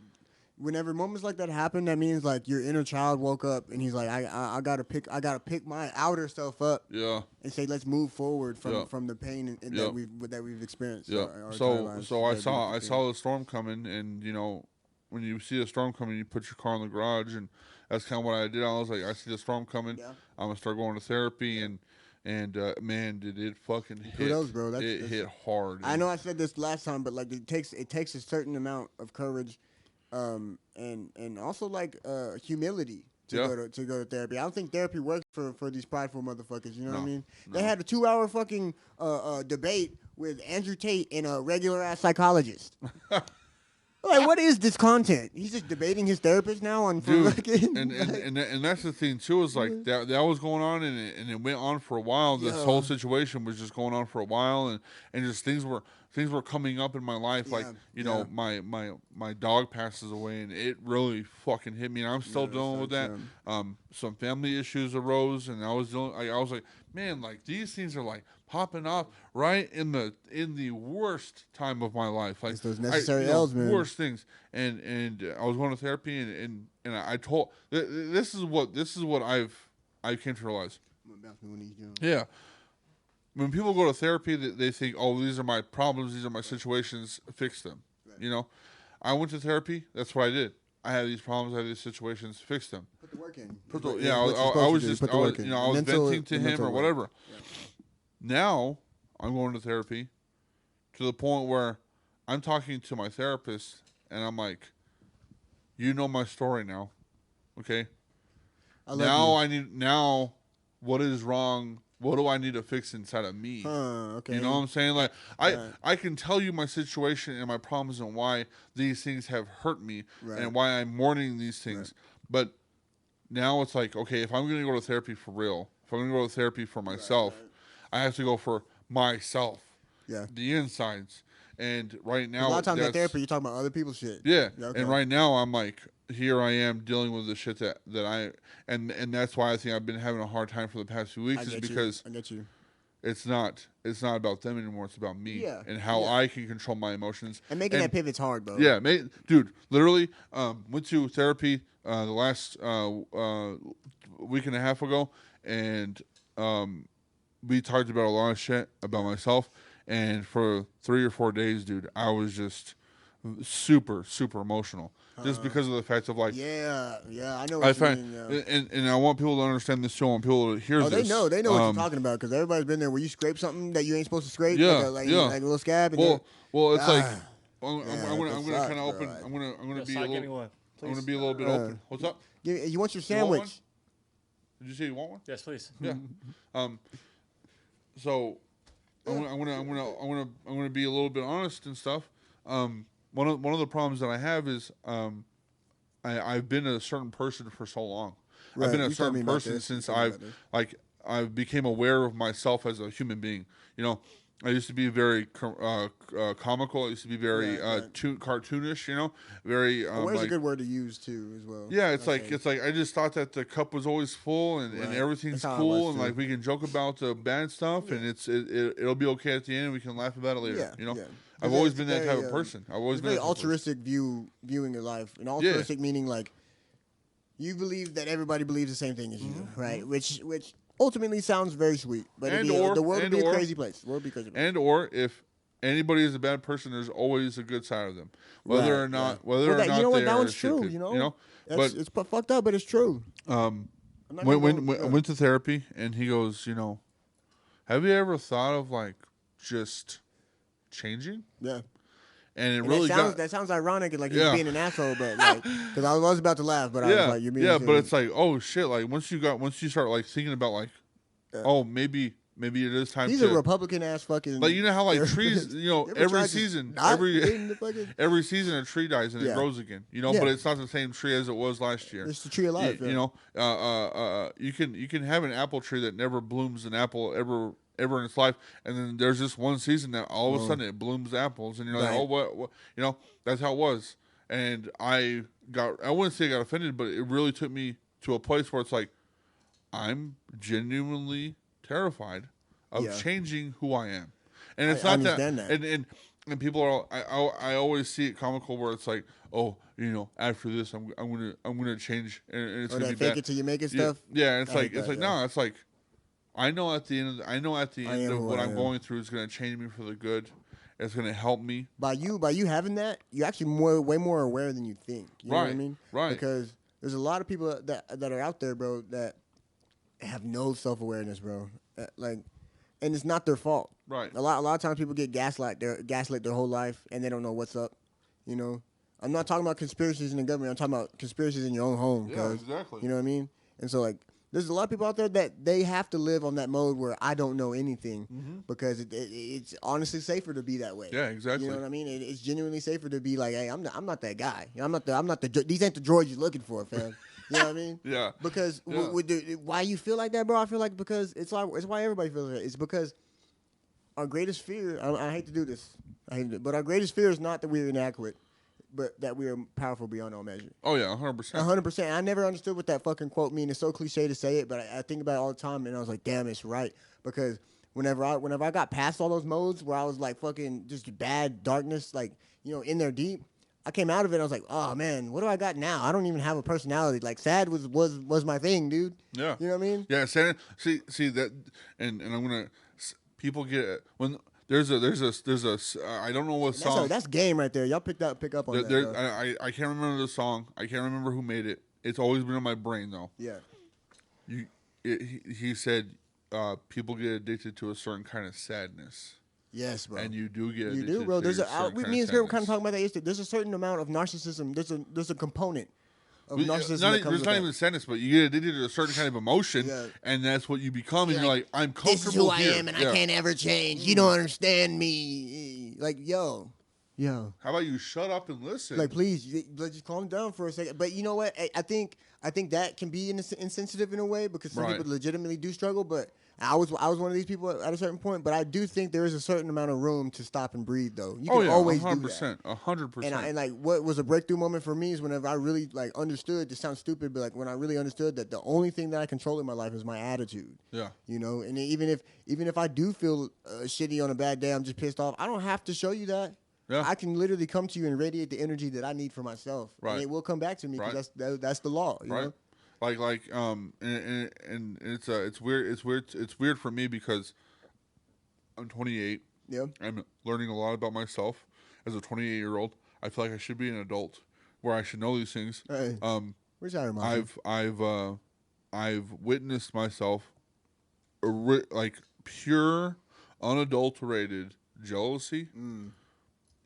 whenever moments like that happen, that means like your inner child woke up and he's like, I gotta pick my outer self up Yeah, and say let's move forward Yeah. from the pain Yeah. that we've experienced. yeah. Our entire So lives. so I Gotta do saw what you the storm coming, and when you see a storm coming, you put your car in the garage, and that's kind of what I did. I was like, I see the storm coming. Yeah. I'm gonna start going to therapy, and man, did it fucking hit? Kudos, bro. It hit hard. I know I said this last time, but like it takes a certain amount of courage, and also like humility to Yeah. go to therapy. I don't think therapy works for these prideful motherfuckers. You know what I No, mean? no. They had a 2-hour fucking debate with Andrew Tate and a regular ass psychologist. Like, what is this content? He's just debating his therapist now on Dude, fucking. and that's the thing too, is like that was going on, and it went on for a while. This Yeah. whole situation was just going on for a while, and just things were coming up in my life, like Yeah. my dog passes away, and it really fucking hit me, and I'm still Yeah, that dealing with that. sucks, Some family issues arose, and I was like, man, like these things are like popping off right in the worst time of my life, like It's those necessary Ls, man. worst things, and I was going to therapy, and I told this is what I came to realize. Yeah, when people go to therapy, they think, oh, these are my problems, these are my situations, fix them. Right. I went to therapy. That's what I did. I had these problems, I had these situations, fix them. Put the work in. I was venting to him or whatever. Yeah. Now I'm going to therapy to the point where I'm talking to my therapist, and I'm like, you know my story now, okay? Now what is wrong? What do I need to fix inside of me? Okay. You know what I'm saying? Like I can tell you my situation and my problems and why these things have hurt me and why I'm mourning these things. But now it's like, okay, if I'm going to go to therapy for real, if I'm going to go to therapy for myself, I have to go for myself. Yeah. The insides. And right now, a lot of times in therapy, you're talking about other people's shit. Yeah. Okay. And right now, I'm like, here I am dealing with the shit that and that's why I think I've been having a hard time for the past few weeks, is because I get you. it's not about them anymore. It's about me and how Yeah. I can control my emotions. And making that pivot's hard, bro. Yeah, dude, literally, went to therapy the last week and a half ago, and we talked about a lot of shit about myself. And for 3 or 4 days, dude, I was just super, super emotional, just because of the fact of like, yeah, I know what you mean. Yeah. And I want people to understand this too. I want people to hear this. They know what you're talking about, because everybody's been there where you scrape something that you ain't supposed to scrape, like a little scab. And well, it's like I'm that gonna sucks, kind of bro. open. I'm gonna be Give me one, I'm gonna please. be a little bit open. What's up? You want your You want one? sandwich? Did you say you want one? Yes, please. Yeah. So I'm gonna be a little bit honest and stuff. One of the problems that I have is I've been a certain person for so long. I've been a certain person since I became aware of myself as a human being. I used to be very comical. I used to be very cartoonish. Very. Where's a good word to use too, as well? Yeah, it's like I just thought that the cup was always full and everything's cool, and like we can joke about the bad stuff, and it'll be okay at the end. We can laugh about it later. Yeah. I've always been that type of person. I've always been very that type of person. altruistic viewing your life, and altruistic meaning like you believe that everybody believes the same thing as you, right? Which ultimately sounds very sweet, but the world would be a crazy place. The world would be a crazy place. And or if anybody is a bad person, there's always a good side of them, whether or not that one's true. But it's fucked up, but it's true. When I went to therapy, and he goes, have you ever thought of like just changing? Yeah. And that sounds ironic and like he's being an asshole, but like, because I was about to laugh, but I was like, you're being silly. but it's like, oh shit, like once you start like thinking about like, oh maybe it is time. He's a Republican ass fucking. Like, you know how like trees, every season a tree dies and it grows again. But it's not the same tree as it was last year. It's the tree of life. You can have an apple tree that never blooms an apple ever in its life, and then there's this one season that all of a sudden it blooms apples, and you're like, oh, what? That's how it was. and I wouldn't say I got offended, but it really took me to a place where it's like, I'm genuinely terrified of Yeah. changing who I am. And it's I not that, understand that. and people are, I always see it comical where it's like, oh, after this, I'm gonna change, and it's Or gonna that be fake bad. it till you make it Yeah, stuff. yeah. It's I like, hate that, yeah. no, it's like, I know at the I end am of who what I I'm am. going through is gonna change me for the good. It's gonna help me. By you having that, you're actually way more aware than you think. You know what I Right, mean? right. Because there's a lot of people that are out there, bro, that have no self awareness, bro. And it's not their fault. Right. A lot of times people get gaslit their whole life, and they don't know what's up. You know, I'm not talking about conspiracies in the government. I'm talking about conspiracies in your own home. Yeah, exactly. You know what I mean? And so like, there's a lot of people out there that they have to live on that mode where I don't know anything because it's honestly safer to be that way. Yeah, exactly. You know what I mean? It's genuinely safer to be like, hey, I'm not that guy. I'm not the these ain't the droids you're looking for, fam. You know what I mean? Yeah. Because Yeah. why you feel like that, bro? I feel like because it's why everybody feels like that. It's because our greatest fear. I hate to do this. But our greatest fear is not that we're inadequate, but that we are powerful beyond all measure. Oh yeah, 100%. 100%. I never understood what that fucking quote means. It's so cliche to say it, but I think about it all the time, and I was like, damn, it's right. Because whenever I got past all those modes where I was like fucking just bad darkness, like in there deep, I came out of it. And I was like, oh man, what do I got now? I don't even have a personality. Like sad was my thing, dude. Yeah. You know what I mean? Yeah, see that, and I'm gonna, people get when there's a I don't know what song. That's game right there. Y'all pick up on that. Bro. I can't remember the song. I can't remember who made it. It's always been in my brain though. Yeah. He said, people get addicted to a certain kind of sadness. Yes, bro. And you do get addicted. You do, bro. To Me and Spirit were kind of talking about that yesterday. There's a certain amount of narcissism. There's a component of narcissism that comes there's with not that. even sadness, but you get addicted to a certain kind of emotion, and that's what you become. And you're like, I'm comfortable This is who here. I am, and I can't ever change. You don't understand me. Like, yo. How about you shut up and listen? Like, please, let's just calm down for a second. But you know what? I think that can be insensitive in a way because some people legitimately do struggle. But I was one of these people at a certain point. But I do think there is a certain amount of room to stop and breathe, though. You can always 100%, do that. 100%. And like, what was a breakthrough moment for me is whenever I really like understood. This sounds stupid, but like when I really understood that the only thing that I control in my life is my attitude. Yeah. And even if I do feel shitty on a bad day, I'm just pissed off. I don't have to show you that. Yeah. I can literally come to you and radiate the energy that I need for myself, and it will come back to me because that's the law, you know? And it's weird for me because I'm 28. Yeah, I'm learning a lot about myself as a 28-year-old. I feel like I should be an adult where I should know these things. Hey, where's that remind I've witnessed myself like pure, unadulterated jealousy.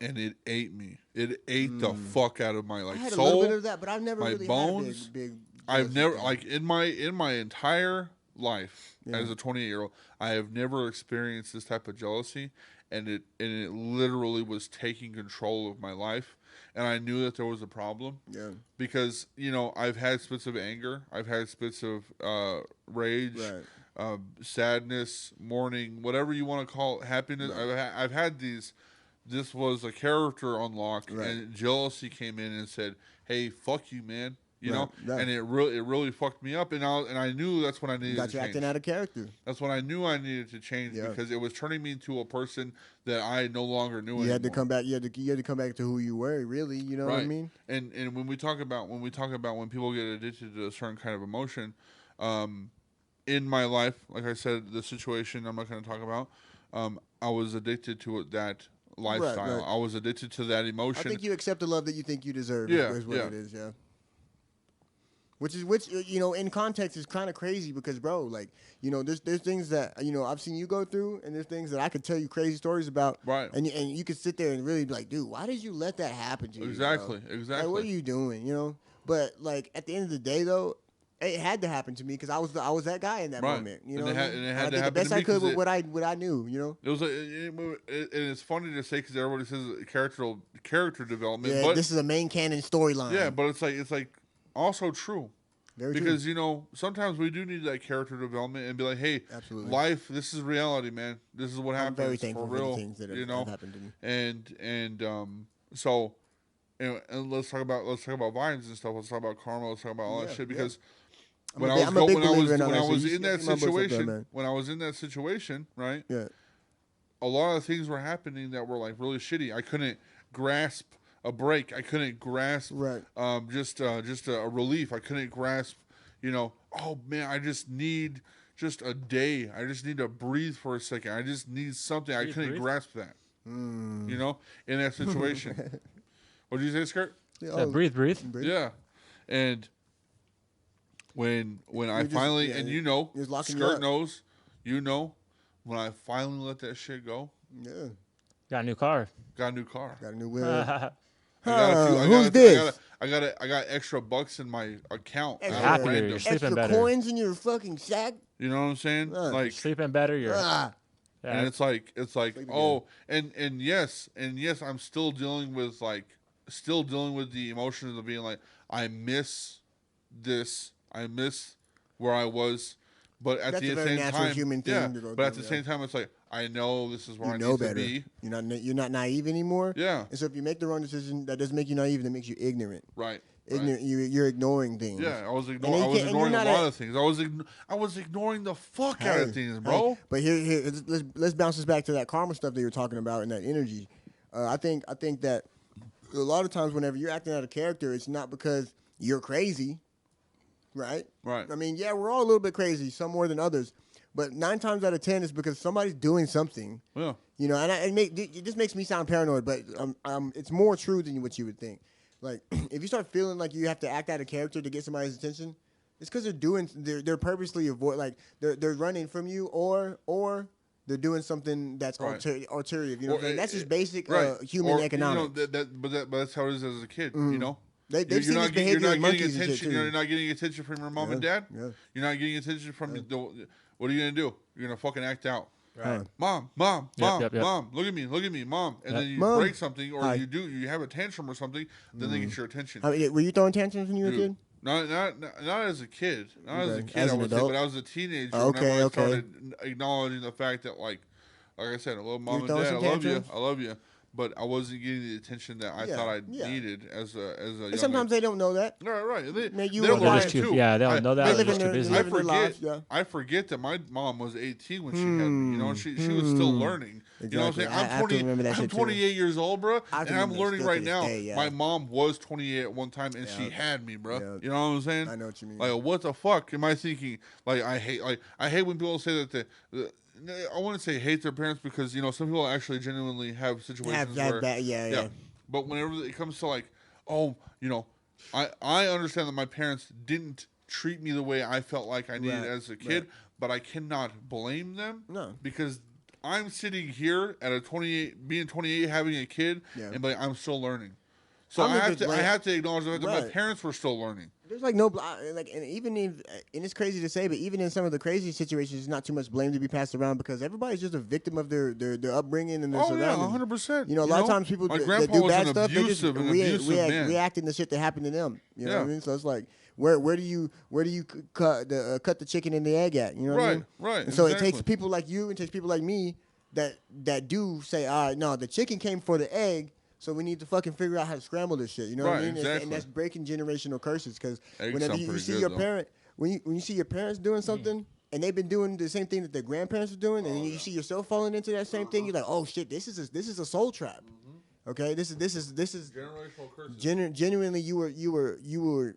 And it ate me. It ate the fuck out of my I had soul. a little bit of that, but I've never my really bones. had big. I've never in my entire life Yeah. as a 28-year-old, I have never experienced this type of jealousy, and it literally was taking control of my life, and I knew that there was a problem. Yeah. Because I've had spits of anger, I've had spits of rage. Right. Sadness, mourning, whatever you want to call it, happiness. Right. I've had these. This was a character unlock, Right. and jealousy came in and said, "Hey, fuck you, man." You know, right. and it really fucked me up, and I knew that's when I needed to change. Got you acting out of character. That's when I knew I needed to change because it was turning me into a person that I no longer knew. You had to come back. You had to come back to who you were. Really, you know what I mean? And when we talk about when people get addicted to a certain kind of emotion, in my life, like I said, the situation I'm not going to talk about. I was addicted to that lifestyle. Right. I was addicted to that emotion. I think you accept the love that you think you deserve. Yeah, is what it is. Yeah. Which in context is kind of crazy because, bro, like, there's things that I've seen you go through, and there's things that I could tell you crazy stories about. Right. And you could sit there and really be like, dude, why did you let that happen to you? Exactly. Bro? Exactly. Like, what are you doing? But like at the end of the day, though. It had to happen to me because I was that guy in that moment. You know, and it had to did happen the best to me I could with 'cause what I knew. You know, it was and it's funny to say because everybody says character development. Yeah, but this is a main canon storyline. Yeah, but it's like also true. Very because true. sometimes we do need that character development and be like, hey, Absolutely. life, this is reality, man. This is what happens. I'm very thankful for real, for the things that have happened to me. And so and let's talk about vines and stuff. Let's talk about karma. Let's talk about all that shit because I'm a big believer in all when that I shit. was You in see that my books up there, situation, man. when I was in that situation, right? Yeah. A lot of things were happening that were like really shitty. I couldn't grasp a break. I couldn't grasp just a relief. I couldn't grasp, oh man, I just need just a day. I just need to breathe for a second. I just need something. I couldn't grasp that. In that situation. What did you say, Skirt? Yeah, breathe. Yeah. And when I finally Skirt knows, when I finally let that shit go. Yeah. Got a new car. Got a new car. Got a new whip. I got extra bucks in my account. Happier. You're sleeping extra better. coins in your fucking sack. You know what I'm saying? You're sleeping better. You're. And it's like and yes, I'm still dealing with the emotions of being like, I miss this. I miss where I was. But at the same time, human thing to go but at through, the same time, it's like, I know this is where I know need better. to be. You're not naive anymore. Yeah. And so if you make the wrong decision, that doesn't make you naive. That makes you ignorant. Right. Ignorant. You're ignoring things. Yeah, I was ignoring a lot of things. I was ignoring the fuck out of things, bro. Hey, but here, let's bounce this back to that karma stuff that you were talking about and that energy. I think that a lot of times whenever you're acting out of character, it's not because you're crazy, right? Right. I mean, yeah, we're all a little bit crazy, some more than others. But 9 times out of 10 is because somebody's doing something. Yeah. And it just makes me sound paranoid, but it's more true than what you would think. Like, if you start feeling like you have to act out of character to get somebody's attention, it's because they're purposely they're running from you, or they're doing something that's ulterior. You know what I'm saying? That's just basic human economics. But that's how it is as a kid. They've seen this behavior in monkeys and shit too. You're not getting attention from your mom and dad. Yeah. You're not getting attention from what are you gonna do? You're gonna fucking act out. Right. Mom, Yep. look at me, mom. And then you break something, or you have a tantrum or something. Then they get your attention. Were you throwing tantrums when you were a kid? Not as a kid. Not as a kid. As an adult? But I was a teenager. Whenever I started acknowledging the fact that, like I said, I love mom and dad. I love you. But I wasn't getting the attention that I thought I needed as a young. Sometimes they don't know that. Right. They're learning too. Yeah, they don't know that. They They're just too busy. I forget that my mom was 18 when she had me. She was still learning. Exactly. You know what I'm saying? I'm 28 years old, bro, and I'm learning right now. My mom was 28 at one time, and she had me, bro. Yeah. You know what I'm saying? I know what you mean. Like, what the fuck am I thinking? Like, I hate when people say that I wouldn't say hate their parents because some people actually genuinely have situations where But whenever it comes to like, I understand that my parents didn't treat me the way I felt like I needed as a kid, but I cannot blame them. No, because I'm sitting here at being 28, having a kid, and I'm still learning. So I have to acknowledge the fact that my parents were still learning. There's like and even and it's crazy to say, but even in some of the crazy situations, there's not too much blame to be passed around because everybody's just a victim of their upbringing and their surroundings. 100%. A lot of times people that do bad stuff, they just react in the shit that happened to them. You know what I mean? So it's like, where do you cut the chicken and the egg at? You know what I mean? Right. And so it takes people like you and takes people like me that do say, all right, no, the chicken came for the egg. So we need to fucking figure out how to scramble this shit. You know what I mean? Exactly. And that's breaking generational curses. Because whenever you see your parent, when you see your parents doing something, and they've been doing the same thing that their grandparents are doing, and then you see yourself falling into that same thing, you're like, oh shit, this is a soul trap. Okay, this is generational curses. Genuinely, you were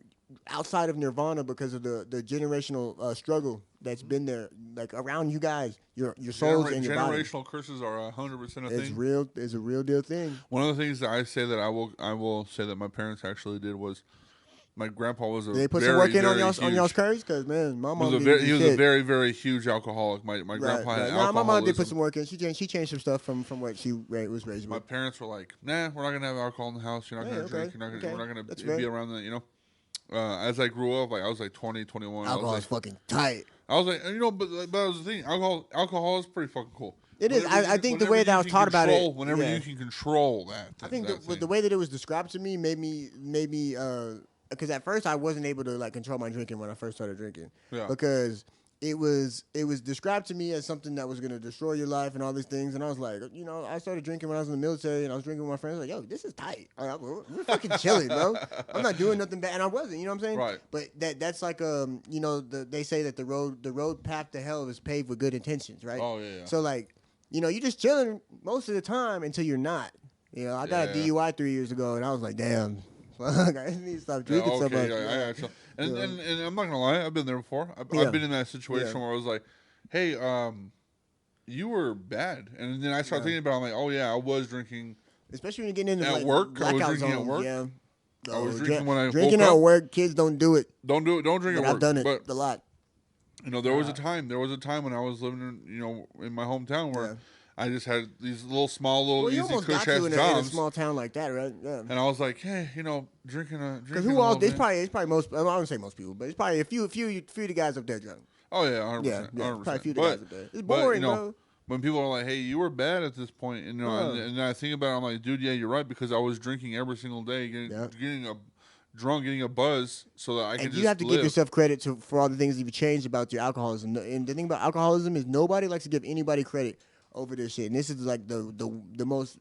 outside of nirvana because of the generational struggle that's been there, like around you guys, your souls and your body. Generational curses are 100% a thing. It's real. It's a real deal thing. One of the things that I say that I will say that my parents actually did was my grandpa was they put some work in on y'all's curries because man, my mom he was a very very huge alcoholic. My grandpa had alcoholism. My mom did put some work in. She changed some stuff from what she was raised with. My parents were like, nah, we're not gonna have alcohol in the house. You're not gonna drink. We're not gonna be around that. As I grew up, I was like 20, 21. Alcohol is fucking tight. I was like, but that was the thing. Alcohol is pretty fucking cool. It is. I think the way that I was taught about it, whenever you can control that. I think the way that it was described to me made me because at first I wasn't able to control my drinking when I first started drinking. Yeah. Because it was described to me as something that was going to destroy your life and all these things. And I was like, I started drinking when I was in the military, and I was drinking with my friends. Like, yo, this is tight. We're fucking chilling, bro. I'm not doing nothing bad, and I wasn't. You know what I'm saying? Right. But that's like they say that the road path to hell is paved with good intentions, right? Oh yeah. So like, you're just chilling most of the time until you're not. I got a DUI 3 years ago, and I was like, damn. Fuck, I need to stop drinking so much. Yeah, and I'm not gonna lie, I've been there before. I've been in that situation where I was like, "Hey, you were bad," and then I started thinking about it. I'm like, "Oh yeah, I was drinking." Especially when you're getting into at work. I was drinking zones. at work. Yeah, I was drinking when I drinking woke at up. work. Kids don't do it. Don't do it. Don't drink But at work. I've done it but, a lot. There was a time. There was a time when I was living in my hometown where. I just had these small, easy, cush ass in a small town like that, right? Yeah. And I was like, hey, drinking. Because who else? It's probably most. I don't say most people, but it's probably a few of the guys up there drunk. Oh yeah, 100%. Yeah, 100%. Probably a few of the guys up there. It's boring, bro. When people are like, hey, you were bad at this point, and I think about it, I'm like, dude, yeah, you're right, because I was drinking every single day, getting a buzz, so that I could just you have to live. give yourself credit for all the things you've changed about your alcoholism. And the thing about alcoholism is nobody likes to give anybody credit over this shit. And this is like the most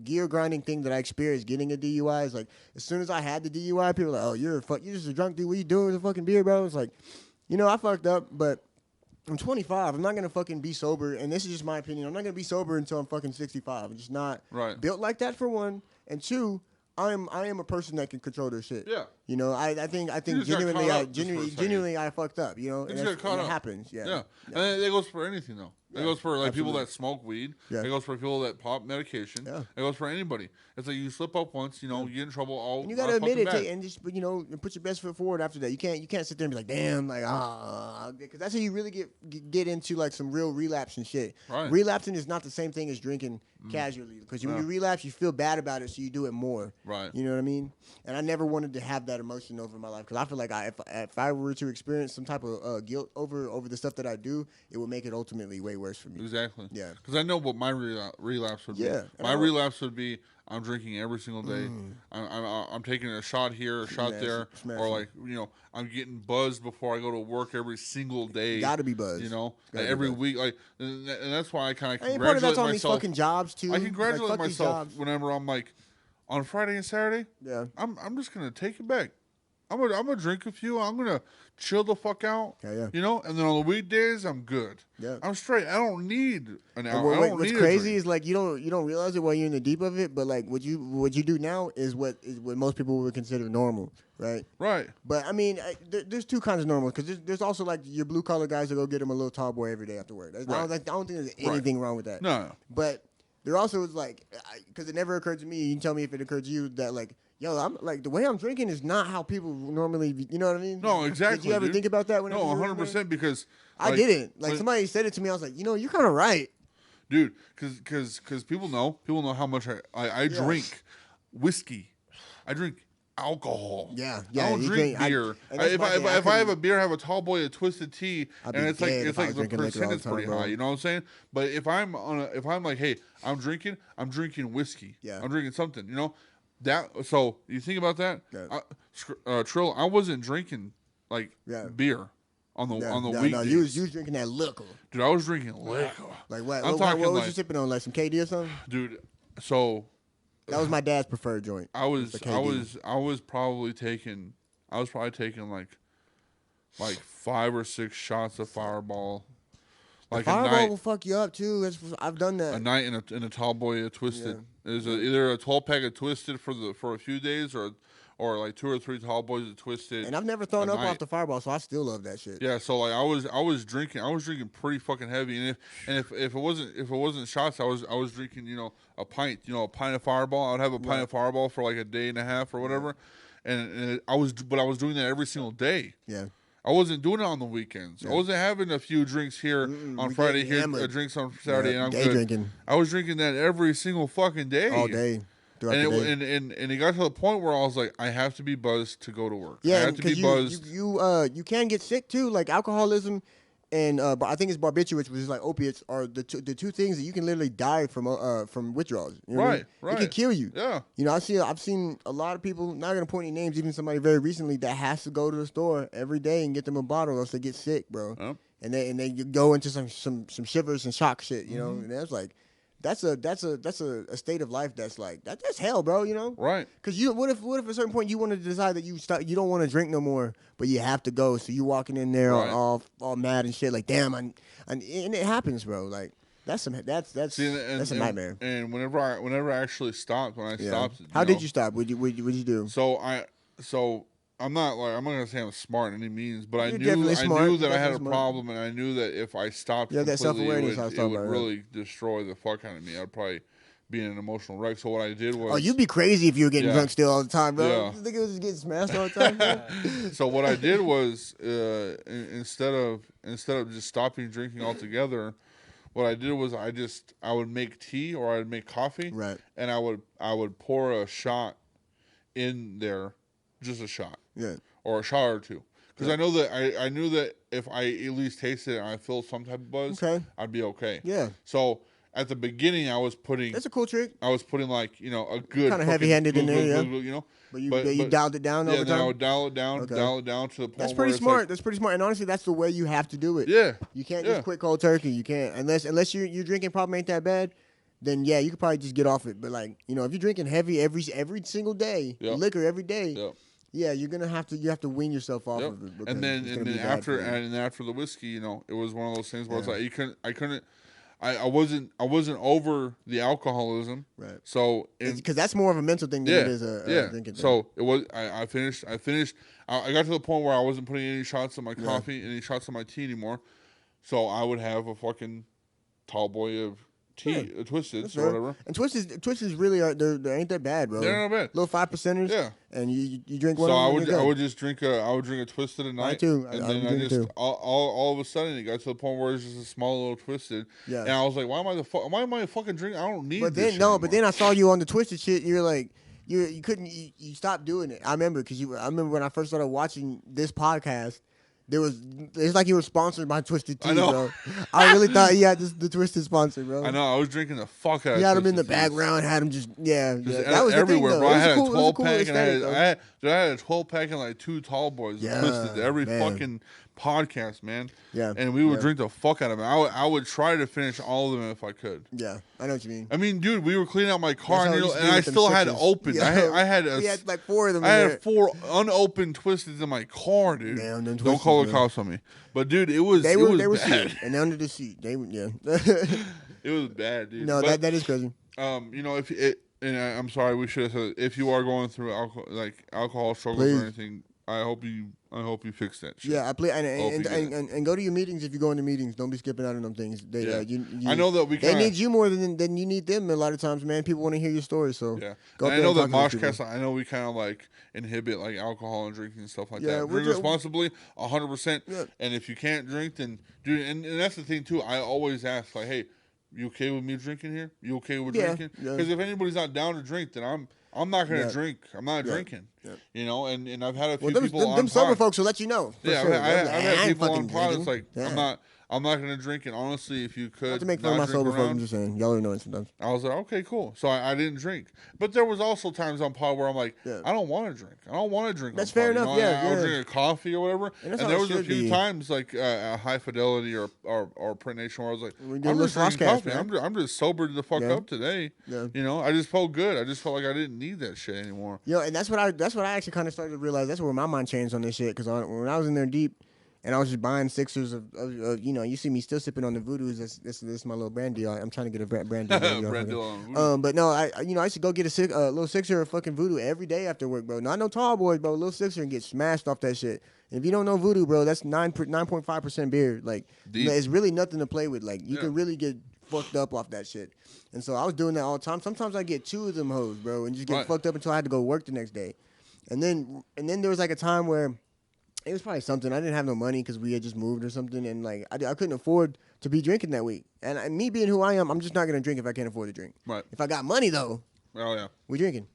gear grinding thing that I experienced getting a DUI. Is like, as soon as I had the DUI, people were like, oh, you're just a drunk dude. What you doing with a fucking beer, bro? It's like, I fucked up, but I'm 25. I'm not going to fucking be sober. And this is just my opinion. I'm not going to be sober until I'm fucking 65. I'm just not built like that, for one. And two, I am a person that can control their shit. Yeah. I think genuinely I fucked up, and it happens. Yeah. And it goes for anything though. It goes for people that smoke weed. Yeah. It goes for people that pop medication. Yeah. It goes for anybody. It's like you slip up once, you get in trouble all. And you gotta admit it, and just and put your best foot forward after that. You can't sit there and be like, damn, like because that's how you really get into like some real relapse and shit. Right. Relapsing is not the same thing as drinking casually, because when you relapse, you feel bad about it, so you do it more. Right. You know what I mean? And I never wanted to have that emotion over my life, because I feel like if I were to experience some type of guilt over the stuff that I do, it would make it ultimately way worse for me. Exactly. Yeah. Because I know what my relapse would be. Yeah. My relapse would be I'm drinking every single day. I'm taking a shot here, a shot there, or like I'm getting buzzed before I go to work every single day. You gotta be buzzed. Every week, and that's why I kind of congratulate part of that's on myself. these fucking jobs too. I congratulate myself whenever I'm like on Friday and Saturday. Yeah. I'm just gonna take it back. I'm gonna drink a few. I'm gonna chill the fuck out. Yeah. And then on the weekdays, I'm good. Yeah. I'm straight. I don't need an hour. What's crazy is like you don't realize it while you're in the deep of it, but like what you do now is what most people would consider normal, right? Right. But I mean, there's two kinds of normal, because there's also like your blue collar guys that go get them a little tall boy every day after work. I don't think there's anything wrong with that. No. But there also is like, because it never occurred to me. You can tell me if it occurred to you that like, yo, I'm like, the way I'm drinking is not how people normally, you know what I mean? No, exactly. Did you ever think about that? No, 100%, because I didn't. Like, somebody said it to me. I was like, you're kind of right, dude. Because people know how much I drink whiskey. I drink alcohol. Yeah. I don't drink beer. If I have a beer, I have a tall boy, a twisted tea, and it's like the percentage pretty high. You know what I'm saying? But if I'm like, hey, I'm drinking whiskey. Yeah. I'm drinking something. So you think about that? Yeah. Trill, I wasn't drinking beer on the weekdays. No, you was drinking that liquor. Dude, I was drinking liquor. Like what? What was you sipping on? Like some KD or something? Dude, so that was my dad's preferred joint. I was probably taking like 5 or 6 shots of Fireball. Like Fireball will fuck you up too. I've done that. A night in a tall boy of Twisted. Yeah. It was either a 12-pack of Twisted for a few days, or like 2 or 3 tall boys of Twisted. And I've never thrown up off the Fireball, so I still love that shit. Yeah, so like I was drinking pretty fucking heavy, and if it wasn't shots, I was drinking a pint of Fireball. I would have a pint of Fireball for like a day and a half or whatever, and I was doing that every single day. Yeah. I wasn't doing it on the weekends. Yeah. I wasn't having a few drinks here on Friday, drinks on Saturday, and I'm good. Drinking. I was drinking that every single fucking day. All day. And it got to the point where I was like, I have to be buzzed to go to work. Yeah, I have to be buzzed. You can get sick too. Like alcoholism, and but I think it's barbiturates, which is like opiates, are the two things that you can literally die from withdrawals. You know what I mean? Right. It can kill you. Yeah. You know, I've seen a lot of people. Not gonna point any names. Even somebody very recently that has to go to the store every day and get them a bottle, else they get sick, bro. Yep. And they go into some shivers and shock shit. You know, and that's like. That's a state of life that's like that's hell, bro. You know, Right? Because what if at a certain point you want to decide that you don't want to drink no more, but you have to go, so you walking in there Right. all mad and shit, like damn, and it happens, bro. Like that's See, a nightmare. And whenever I actually stopped, stopped, How did you stop? What'd you do? So I'm not gonna say I'm smart in any means, but I You're knew definitely smart. that I had a Definitely smart. problem, and I knew that if I stopped Yeah, that completely, self-awareness I was it talking would about, really destroy the fuck out of me. I'd probably be in an emotional wreck. So what I did was, Oh, you'd be crazy if you were getting Yeah. drunk still all the time, bro. Yeah. You think it was just getting smashed all the time, bro? so what I did was instead of just stopping drinking altogether, what I did was I would make tea or I'd make coffee, Right. and I would pour a shot in there, just a shot. Yeah. Or a shot or two, because I know that I knew that if I at least tasted it and I felt some type of buzz, Okay. I'd be okay. Yeah. So at the beginning, I was putting That's a cool trick. like a good Kinda heavy-handed in there, yeah. you know. But you dialed it down Yeah, over then I time. would dial it down Okay. to the point That's where pretty it's smart. like, That's pretty smart. And honestly, that's the way you have to do it. yeah, You can't Yeah. just quit cold turkey. You can't unless your drinking problem ain't that bad. Then yeah, you could probably just get off it. But like if you're drinking heavy every single day, Yep. liquor every day, Yep. yeah, you're gonna have to wean yourself off Yep. of it. because And then it's gonna be bad for you. after the whiskey, it was one of those things where it's Yeah. like I wasn't over the alcoholism, Right. So Because that's more of a mental thing than it is a drinking thing. So it was. I finished. I got to the point where I wasn't putting any shots in my coffee, any shots in my tea anymore. So I would have a fucking tall boy of tea, Twisted That's or fair. whatever. And Twisteds really are they ain't that bad, bro. They're not bad. Little 5%ers. Yeah. And you drink one. So of I them would and you're I good. would just drink a Twisted a night, too. and I then would I drink it just too. all of a sudden it got to the point where it's just a small little Twisted, Yeah. and I was like, why am I fucking drinking? I don't need. But this then shit no, anymore. but then I saw you on the Twisted shit. You're like, you couldn't. You stopped doing it. I remember I remember when I first started watching this podcast. It's like you were sponsored by Twisted Tea, I know. bro. I really thought he had the Twisted sponsor, bro. I know I was drinking the fuck out. He of had him in the Twisted Teas. background, had him just Just That was everywhere, the thing, bro. though. I had a It was 12 cool pack, and I aesthetic, had a 12 pack and like 2 tall boys. Yeah, Twisted every man. fucking podcast, man. Yeah, and we would yeah. drink the fuck out of them. I would try to finish all of them if I could. Yeah, I know what you mean. I mean, dude, we were cleaning out my car, That's how and, it used to be I with them still had it sixes. open. Yeah. I had We had like 4 of them. I in had there. 4 unopened Twisteds in my car, dude. Damn, them Don't call the Twisted, man. cops on me. But dude, they were were bad. sealed and under the seat. They were It was bad, dude. No, But, that is crazy. if it, and I'm sorry, we should have said it. If you are going through alcohol struggles Please. or anything, I hope you fix that shit. Yeah, I play Hope you get and go to your meetings if you go into meetings. Don't be skipping out on them things. They, Yeah. I know that we they kinda, need you more than you need them. A lot of times, man, people want to hear your story. So Yeah, go and up I know there that and talk to those MOSHCAST. I know we kind of inhibit alcohol and drinking and stuff like Yeah, that. we're Drink just- responsibly, 100%. Yeah. And if you can't drink, then dude, and that's the thing too. I always ask hey, you okay with me drinking here? You okay with Yeah, drinking? yeah. Because if anybody's not down to drink, then I'm not gonna Yeah. drink. I'm not Yeah. drinking. Yeah. And I've had a few Well, people on them sober pod- folks will let you know. For Yeah, sure. I've They'll be had "I ain't people on fucking pod. It's drinking." like Yeah. I'm not gonna drink. And honestly, if you could Not to make fun of my not drink sober folks, I'm around, just saying. Y'all already know it sometimes. I was like, okay, cool. So I didn't drink. But there was also times on pod where I'm like, Yeah. I don't want to drink. I don't want to drink. That's on fair pod, enough, You know? yeah, I was yeah. drinking coffee or whatever. And that's And how there it was a should few be. times High Fidelity or Print Nation where I was like, We do I'm a just little drinking MOSHCAST, coffee. man. I'm just sobered the fuck Yeah. up today. Yeah. I just felt good. I just felt like I didn't need that shit anymore. And that's what I actually kind of started to realize. That's where my mind changed on this shit. Because when I was in there deep, and I was just buying sixers of you see me still sipping on the Voodoos. This is my little brand deal. I'm trying to get a brand deal. Brand deal on Voodoo. But no, I used to go get a little sixer of fucking Voodoo every day after work, bro. Not no tall boys, bro. A little sixer and get smashed off that shit. And if you don't know Voodoo, bro, that's 9.5% beer. Like Deep. it's really nothing to play with. Like you Yeah. can really get fucked up off that shit. And so I was doing that all the time. Sometimes I get 2 of them hoes, bro, and just get Right. fucked up until I had to go work the next day. And then there was a time where it was probably something. I didn't have no money because we had just moved or something, and I couldn't afford to be drinking that week. And me being who I am, I'm just not gonna drink if I can't afford to drink. Right. If I got money though, Oh yeah. we drinking.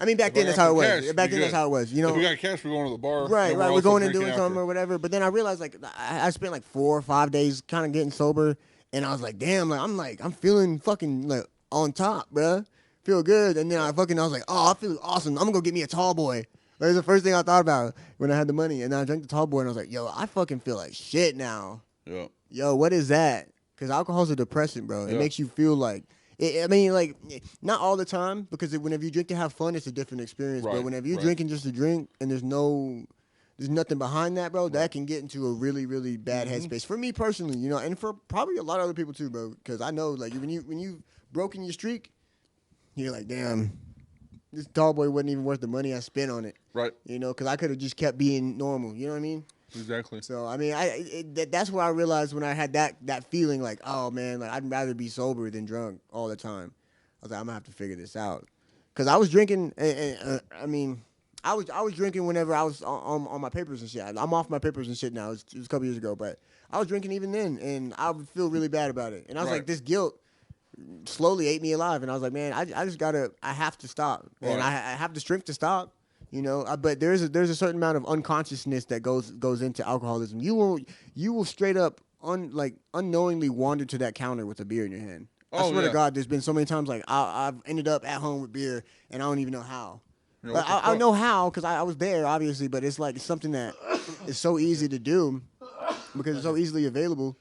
I mean, back If then I that's got how it some was. cash, Back we then that's good. how it was. You know, if we got cash, we're going to the bar. right. and we're We're also going and drinking doing something after. or whatever. But then I realized like I spent like 4 or 5 days kind of getting sober, and I was like, damn, I'm feeling fucking like on top, bruh. Feel good. And then I was like, oh, I feel awesome. I'm gonna go get me a tall boy. That was the first thing I thought about when I had the money. And I drank the tall boy, and I was like, yo, I fucking feel like shit now. Yeah. Yo, what is that? Because alcohol's a depressant, bro. It Yeah. makes you feel like. I mean, like, not all the time, because whenever you drink to have fun, it's a different experience. But Right, whenever you're right. drinking just to drink and there's nothing behind that, bro, that can get into a really, really bad headspace. For me personally, you know, and for probably a lot of other people too, bro. Because I know, like, when you broken your streak, you're like, damn, this tall boy wasn't even worth the money I spent on it. Right. You know, because I could have just kept being normal. You know what I mean? Exactly. So I mean, that's where I realized when I had that feeling like, oh man, like I'd rather be sober than drunk all the time. I was like, I'm gonna have to figure this out, because I was drinking. I mean, I was drinking whenever I was on my papers and shit. I'm off my papers and shit now. It was a couple years ago, but I was drinking even then, and I would feel really bad about it. And I was Right. like, this guilt slowly ate me alive, and I was like, man, I have to stop, and Right. I have the strength to stop. You know, but there's a certain amount of unconsciousness that goes into alcoholism. You will straight up unknowingly wander to that counter with a beer in your hand. I Oh, swear to yeah. God, there's been so many times like I've ended up at home with beer and I don't even know how. You know, But what the I fuck? know how because I was there obviously. But it's like something that is so easy to do because it's so easily available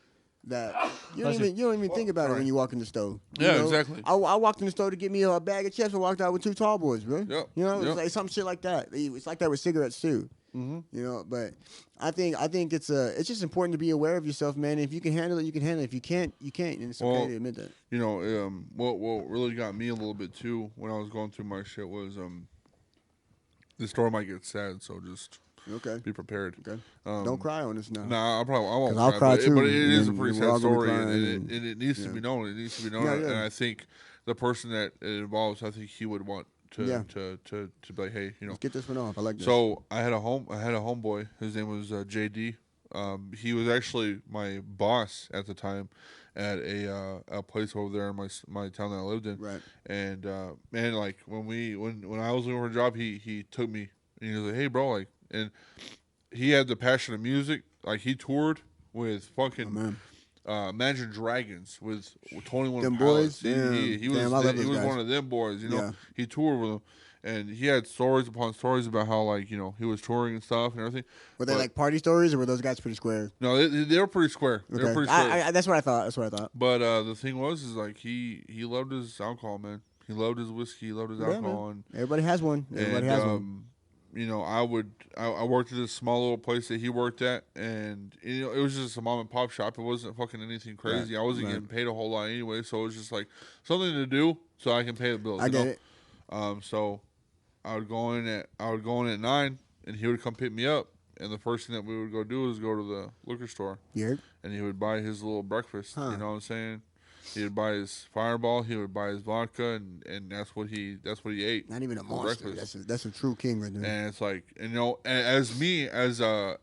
that you don't even think about it when you walk in the store. You Yeah, know? exactly. I walked in the store to get me a bag of chips. I walked out with 2 tall boys, bro. Yep, You know, yep. it's like some shit like that. It's like that with cigarettes too. Mm-hmm. You know, but I think it's just important to be aware of yourself, man. If you can handle it, you can handle it. If you can't, you can't, and it's okay to admit that. You know, what really got me a little bit too when I was going through my shit was the story might get sad, so just Okay. be prepared. Okay. Don't cry on us now. Nah, I won't 'Cause I'll cry too, but it and is a then pretty we're all sad gonna be story, crying, and it needs to be known. It needs to be known, Yeah, yeah. and I think the person that it involves, I think he would want to Yeah. to be like, hey, you know. Let's get this one off. I like this. So I had a homeboy. His name was JD. He was actually my boss at the time at a place over there in my town that I lived in. Right. And man, like when I was looking for a job, he took me and he was like, hey, bro, like, and he had the passion of music. Like he toured with fucking man. Imagine Dragons with 21 Them Pilots. boys? Damn. He Damn, was I love he those was guys. one of them boys. You know, Yeah. he toured with them, and he had stories upon stories about how like you know he was touring and stuff and everything. Were they But- like party stories, or were those guys pretty square? No, they were pretty square. They were Okay. pretty square. That's what I thought. That's what I thought. But the thing was, is like he loved his alcohol, man. He loved his whiskey. He loved his Yeah, alcohol, man. Everybody has one. Everybody and has one. you know, I worked at this small little place that he worked at, and you know, it was just a mom and pop shop. It wasn't fucking anything crazy. Right, I wasn't right. getting paid a whole lot anyway, so it was just like something to do so I can pay the bills. I you get know? it. So I would go in at 9, and he would come pick me up, and the first thing that we would go do is go to the liquor store, You heard? and he would buy his little breakfast. Huh. You know what I'm saying? He would buy his Fireball. He would buy his vodka, and that's what he ate. Not even a for monster. breakfast. That's a true king right there. And it's like, you know, as me, as a,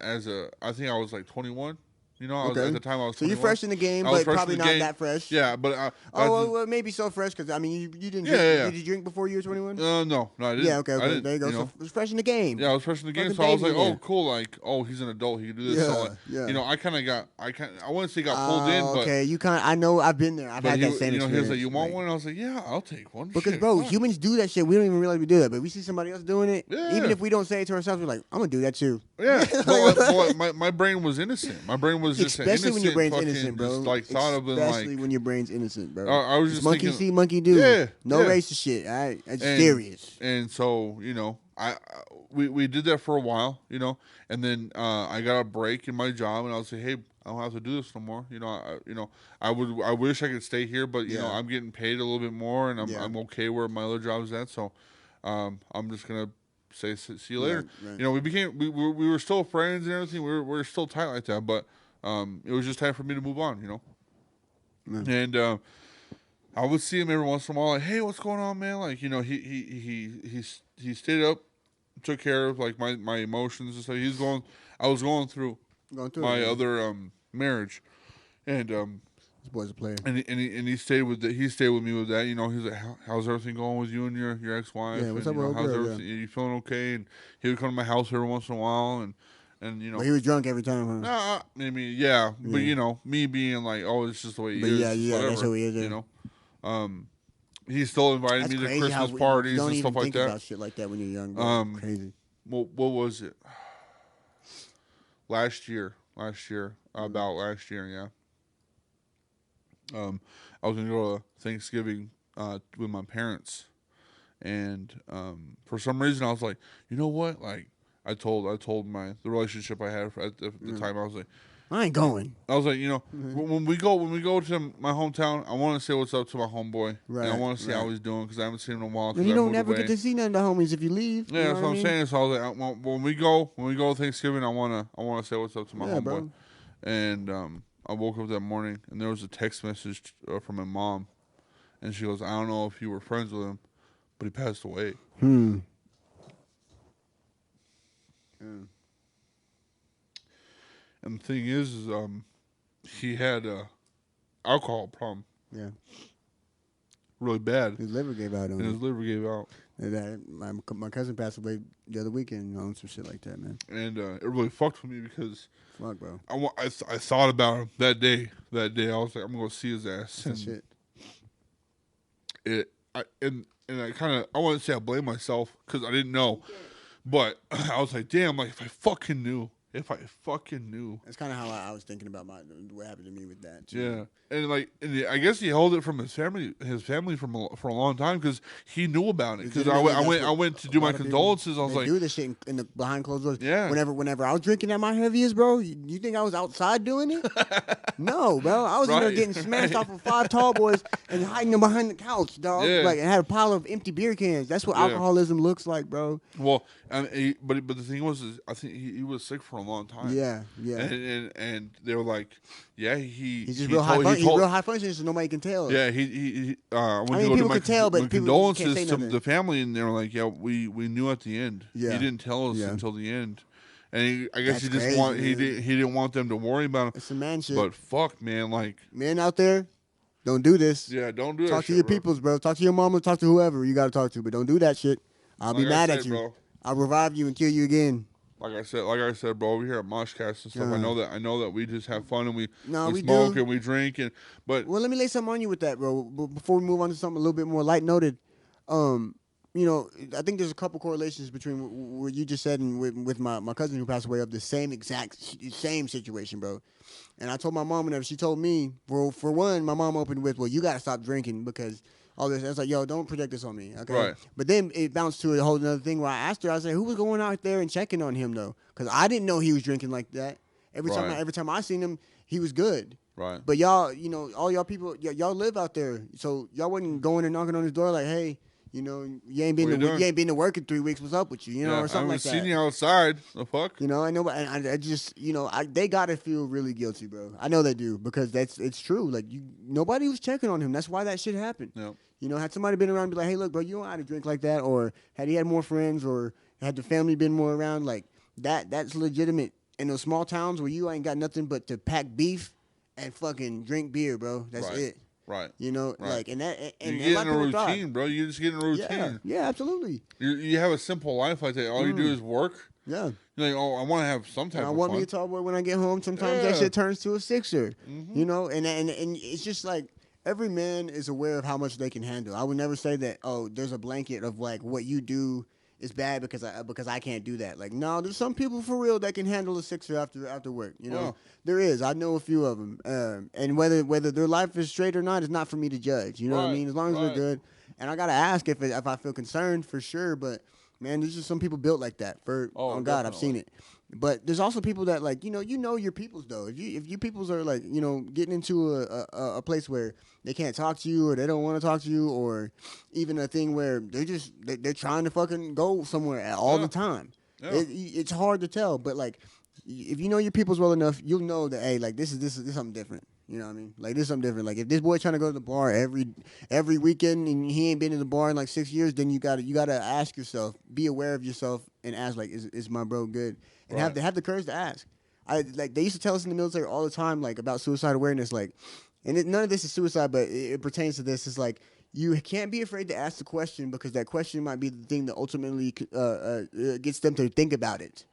I think I was like 21. You know, Okay. at the time I was So you're 21. fresh in the game, I was but fresh in probably the not game. that fresh. Yeah, but Well, maybe so fresh because I mean, you didn't. Yeah, Drink, yeah, yeah. Did you drink before you were 21? no, I didn't. Yeah. Okay. I didn't, There you go. You So know? it was fresh in the game. Yeah, I was fresh in the game, Fucking so I was baby like, in oh, there. cool, like, oh, he's an adult, he can do this. Yeah, So, like, yeah. you know, I wouldn't say got pulled in, but Okay. You kind. I know. I've been there. I've but had he, that same you know, he experience. was like, you want Like, one? I was like, yeah, I'll take one. Because, Shit, bro, fuck. humans do that shit. We don't even realize we do that, but we see somebody else doing it. Yeah. Even if we don't say it to ourselves, we're like, I'm gonna do that too. Yeah, but my brain was innocent. My brain was just Especially an when your brain's fucking, innocent, bro. Just, like thought of them Especially like when your brain's innocent, bro. I was It's just monkey thinking, see, monkey do. Yeah, No yeah. racist shit. All right, it's And- serious. And so, you know, we did that for a while, you know, and then I got a break in my job, and I was like, hey, I don't have to do this no more. You know, I wish I could stay here, but you know, Yeah. I'm getting paid a little bit more, and Yeah. I'm okay where my other job's at. So, I'm just gonna say see you later. Right. You know, we were still friends and everything. We were still tight like that, but it was just time for me to move on. You know, and I would see him every once in a while, like, hey, what's going on, man? Like, you know, he stayed up, took care of like my emotions and stuff. I was going through Going through my it, man. other marriage, and This boy's a player. And he stayed with he stayed with me with that. You know, he's like, how's everything going with you and your ex-wife? Yeah, what's and, up, you know, bro? how's Good, everything? You feeling okay? And he would come to my house every once in a while, and you know. But he was drunk every time, huh? Nah, I mean, yeah, but you know, me being like, oh, it's just the way he is. Yeah, whatever, that's who he is. Yeah. You know, he still invited That's me to crazy Christmas how parties you don't and even stuff like think that. about shit like that when you're young. Bro. Crazy. What was it? Last year, about last year, yeah. I was gonna go to Thanksgiving with my parents, and for some reason I was like, you know what? Like I told the relationship I had at the time. I was like, I ain't going. I was like, you know, when we go to my hometown, I want to say what's up to my homeboy, and I want to see how he's doing because I haven't seen him in a while. And you I don't moved never away. get to see none of the homies if you leave. Yeah, you know that's what I'm saying. So I was like, when we go to Thanksgiving, I wanna say what's up to my homeboy. Bro. And I woke up that morning and there was a text message from my mom, and she goes, I don't know if you were friends with him, but he passed away. Yeah. And the thing is he had a alcohol problem. Yeah. Really bad. His liver gave out on And him. his liver gave out. My cousin passed away the other weekend on some shit like that, man. And it really fucked with me because Fuck, bro. I thought about him that day. I was like, I'm going to see his ass. That's shit. I wouldn't say I blame myself because I didn't know. But I was like, damn, like if I fucking knew. That's kind of how I was thinking about what happened to me with that, too. Yeah. And I guess he held it from his family for a long time because he knew about it. Because I went to do my condolences. I was like, do this shit in the behind closed doors. Yeah. Whenever I was drinking at my heaviest, bro, you think I was outside doing it? No, bro. I was in there getting smashed off of 5 tall boys and hiding them behind the couch, dog. Yeah. Like, and had a pile of empty beer cans. That's what alcoholism looks like, bro. Well, but the thing was, I think he was sick for a long time. Yeah. And they were like, yeah, he's just real high functioning, so nobody can tell. Yeah, he people could tell, but people condolences can't say to nothing. the family, and they were like, yeah, we knew at the end. Yeah. He didn't tell us until the end, and I guess That's crazy, he didn't want them to worry about him. It's some man shit. But fuck, man, like men out there, don't do this. Yeah, don't do that. Talk to your peoples, bro. Talk to your mama. Talk to whoever you got to talk to, but don't do that shit. I'll be mad at you. Bro. I'll revive you and kill you again. Like I said, bro, over here at MOSHCAST and stuff, I know that we just have fun and we we smoke do. and we drink but well, let me lay something on you with that, bro. Before we move on to something a little bit more light noted, you know, I think there's a couple correlations between what you just said and with my cousin who passed away of the same situation, bro. And I told my mom whenever she told me, for one, my mom opened with, well, you got to stop drinking because all this. I was like, yo, don't project this on me, okay? Right. But then it bounced to a whole other thing where I asked her, I said, who was going out there and checking on him, though? Because I didn't know he was drinking like that. Every time I seen him, he was good. Right. But y'all, you know, all y'all people, y'all live out there. So y'all wasn't going and knocking on his door like, hey, you know, you ain't been to work in 3 weeks. What's up with you? You know, or something like that. I haven't seen you outside. The fuck? You know, I know, but I just, you know, they gotta feel really guilty, bro. I know they do because it's true. Like nobody was checking on him. That's why that shit happened. Yeah. You know, had somebody been around and be like, hey, look, bro, you don't have to drink like that, or had he had more friends, or had the family been more around, like that's legitimate. In those small towns where you ain't got nothing but to pack beef and fucking drink beer, bro. That's it. Right. You know, right. like, and you get in a routine, bro. You just get in a routine. Yeah, absolutely. You have a simple life like that. All you do is work. Yeah. You're like, oh, I want to have some type of fun. I want me a tall boy when I get home. Sometimes that shit turns to a sixer. Mm-hmm. You know, and it's just like every man is aware of how much they can handle. I would never say that, oh, there's a blanket of like what you do is bad because I can't do that. Like, no, there's some people for real that can handle a sixer after work. You know, there is. I know a few of them. And whether their life is straight or not is not for me to judge. You know what I mean? As long as they're good. And I gotta ask if I feel concerned for sure. But man, there's just some people built like that. Oh God, I've seen it. But there's also people that like you know your peoples though. If you peoples are like getting into a place where they can't talk to you or they don't want to talk to you or even a thing where they're trying to fucking go somewhere all the time. Yeah. It's hard to tell, but like if you know your peoples well enough, you'll know that hey, like this is something different. You know what I mean? Like this is something different. Like if this boy trying to go to the bar every weekend and he ain't been to the bar in like 6 years, then you gotta ask yourself, be aware of yourself and ask like, is my bro good? And have the courage to ask. They used to tell us in the military all the time like about suicide awareness. Like and none of this is suicide, but it pertains to this. It's like you can't be afraid to ask the question because that question might be the thing that ultimately gets them to think about it.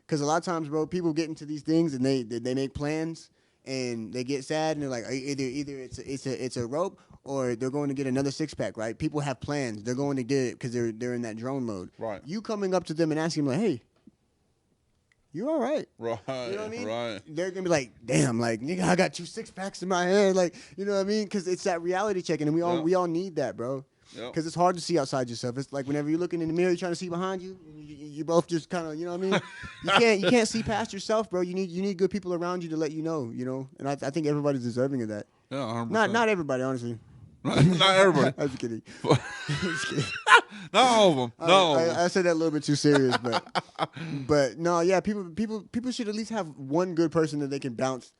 Because a lot of times, bro, people get into these things and they make plans and they get sad and they're like, either it's a rope or they're going to get another 6-pack, right? People have plans. They're going to get it because they're in that drone mode. Right. You coming up to them and asking them like, hey, you all right? Right. You know what I mean? Right. They're gonna be like, damn, like nigga, I got 2 6-packs in my hand, like you know what I mean? Because it's that reality check, and we all need that, bro. Because it's hard to see outside yourself. It's like whenever you're looking in the mirror, you're trying to see behind you. You both just kind of, you know what I mean? You can't see past yourself, bro. You need good people around you to let you know, And I think everybody's deserving of that. Yeah, 100%. Not everybody, honestly. Not everybody. I'm just kidding. Just kidding. Not all of them. I said that a little bit too serious, but no, yeah. People should at least have one good person that they can bounce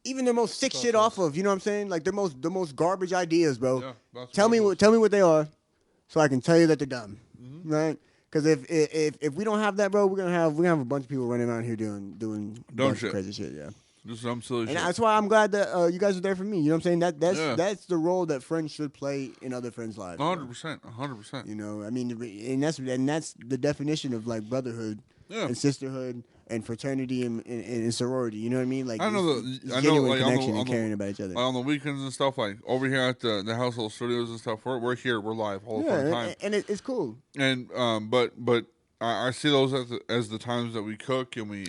even their most sick shit off of. You know what I'm saying? Like the most garbage ideas, bro. Yeah, tell me what they are, so I can tell you that they're dumb, right? Because if we don't have that, bro, we're gonna have a bunch of people running around here doing dumb shit, crazy shit, yeah. Just some silly shit. And that's why I'm glad that you guys are there for me. You know what I'm saying? That's the role that friends should play in other friends' lives. 100%, 100%. You know, I mean, and that's the definition of like brotherhood and sisterhood and fraternity and sorority. You know what I mean? Like I know genuine like connection and caring about each other. On the weekends and stuff, like over here at the household studios and stuff, we're here, we're live all the time, and it's cool. And but I see those as the times that we cook and we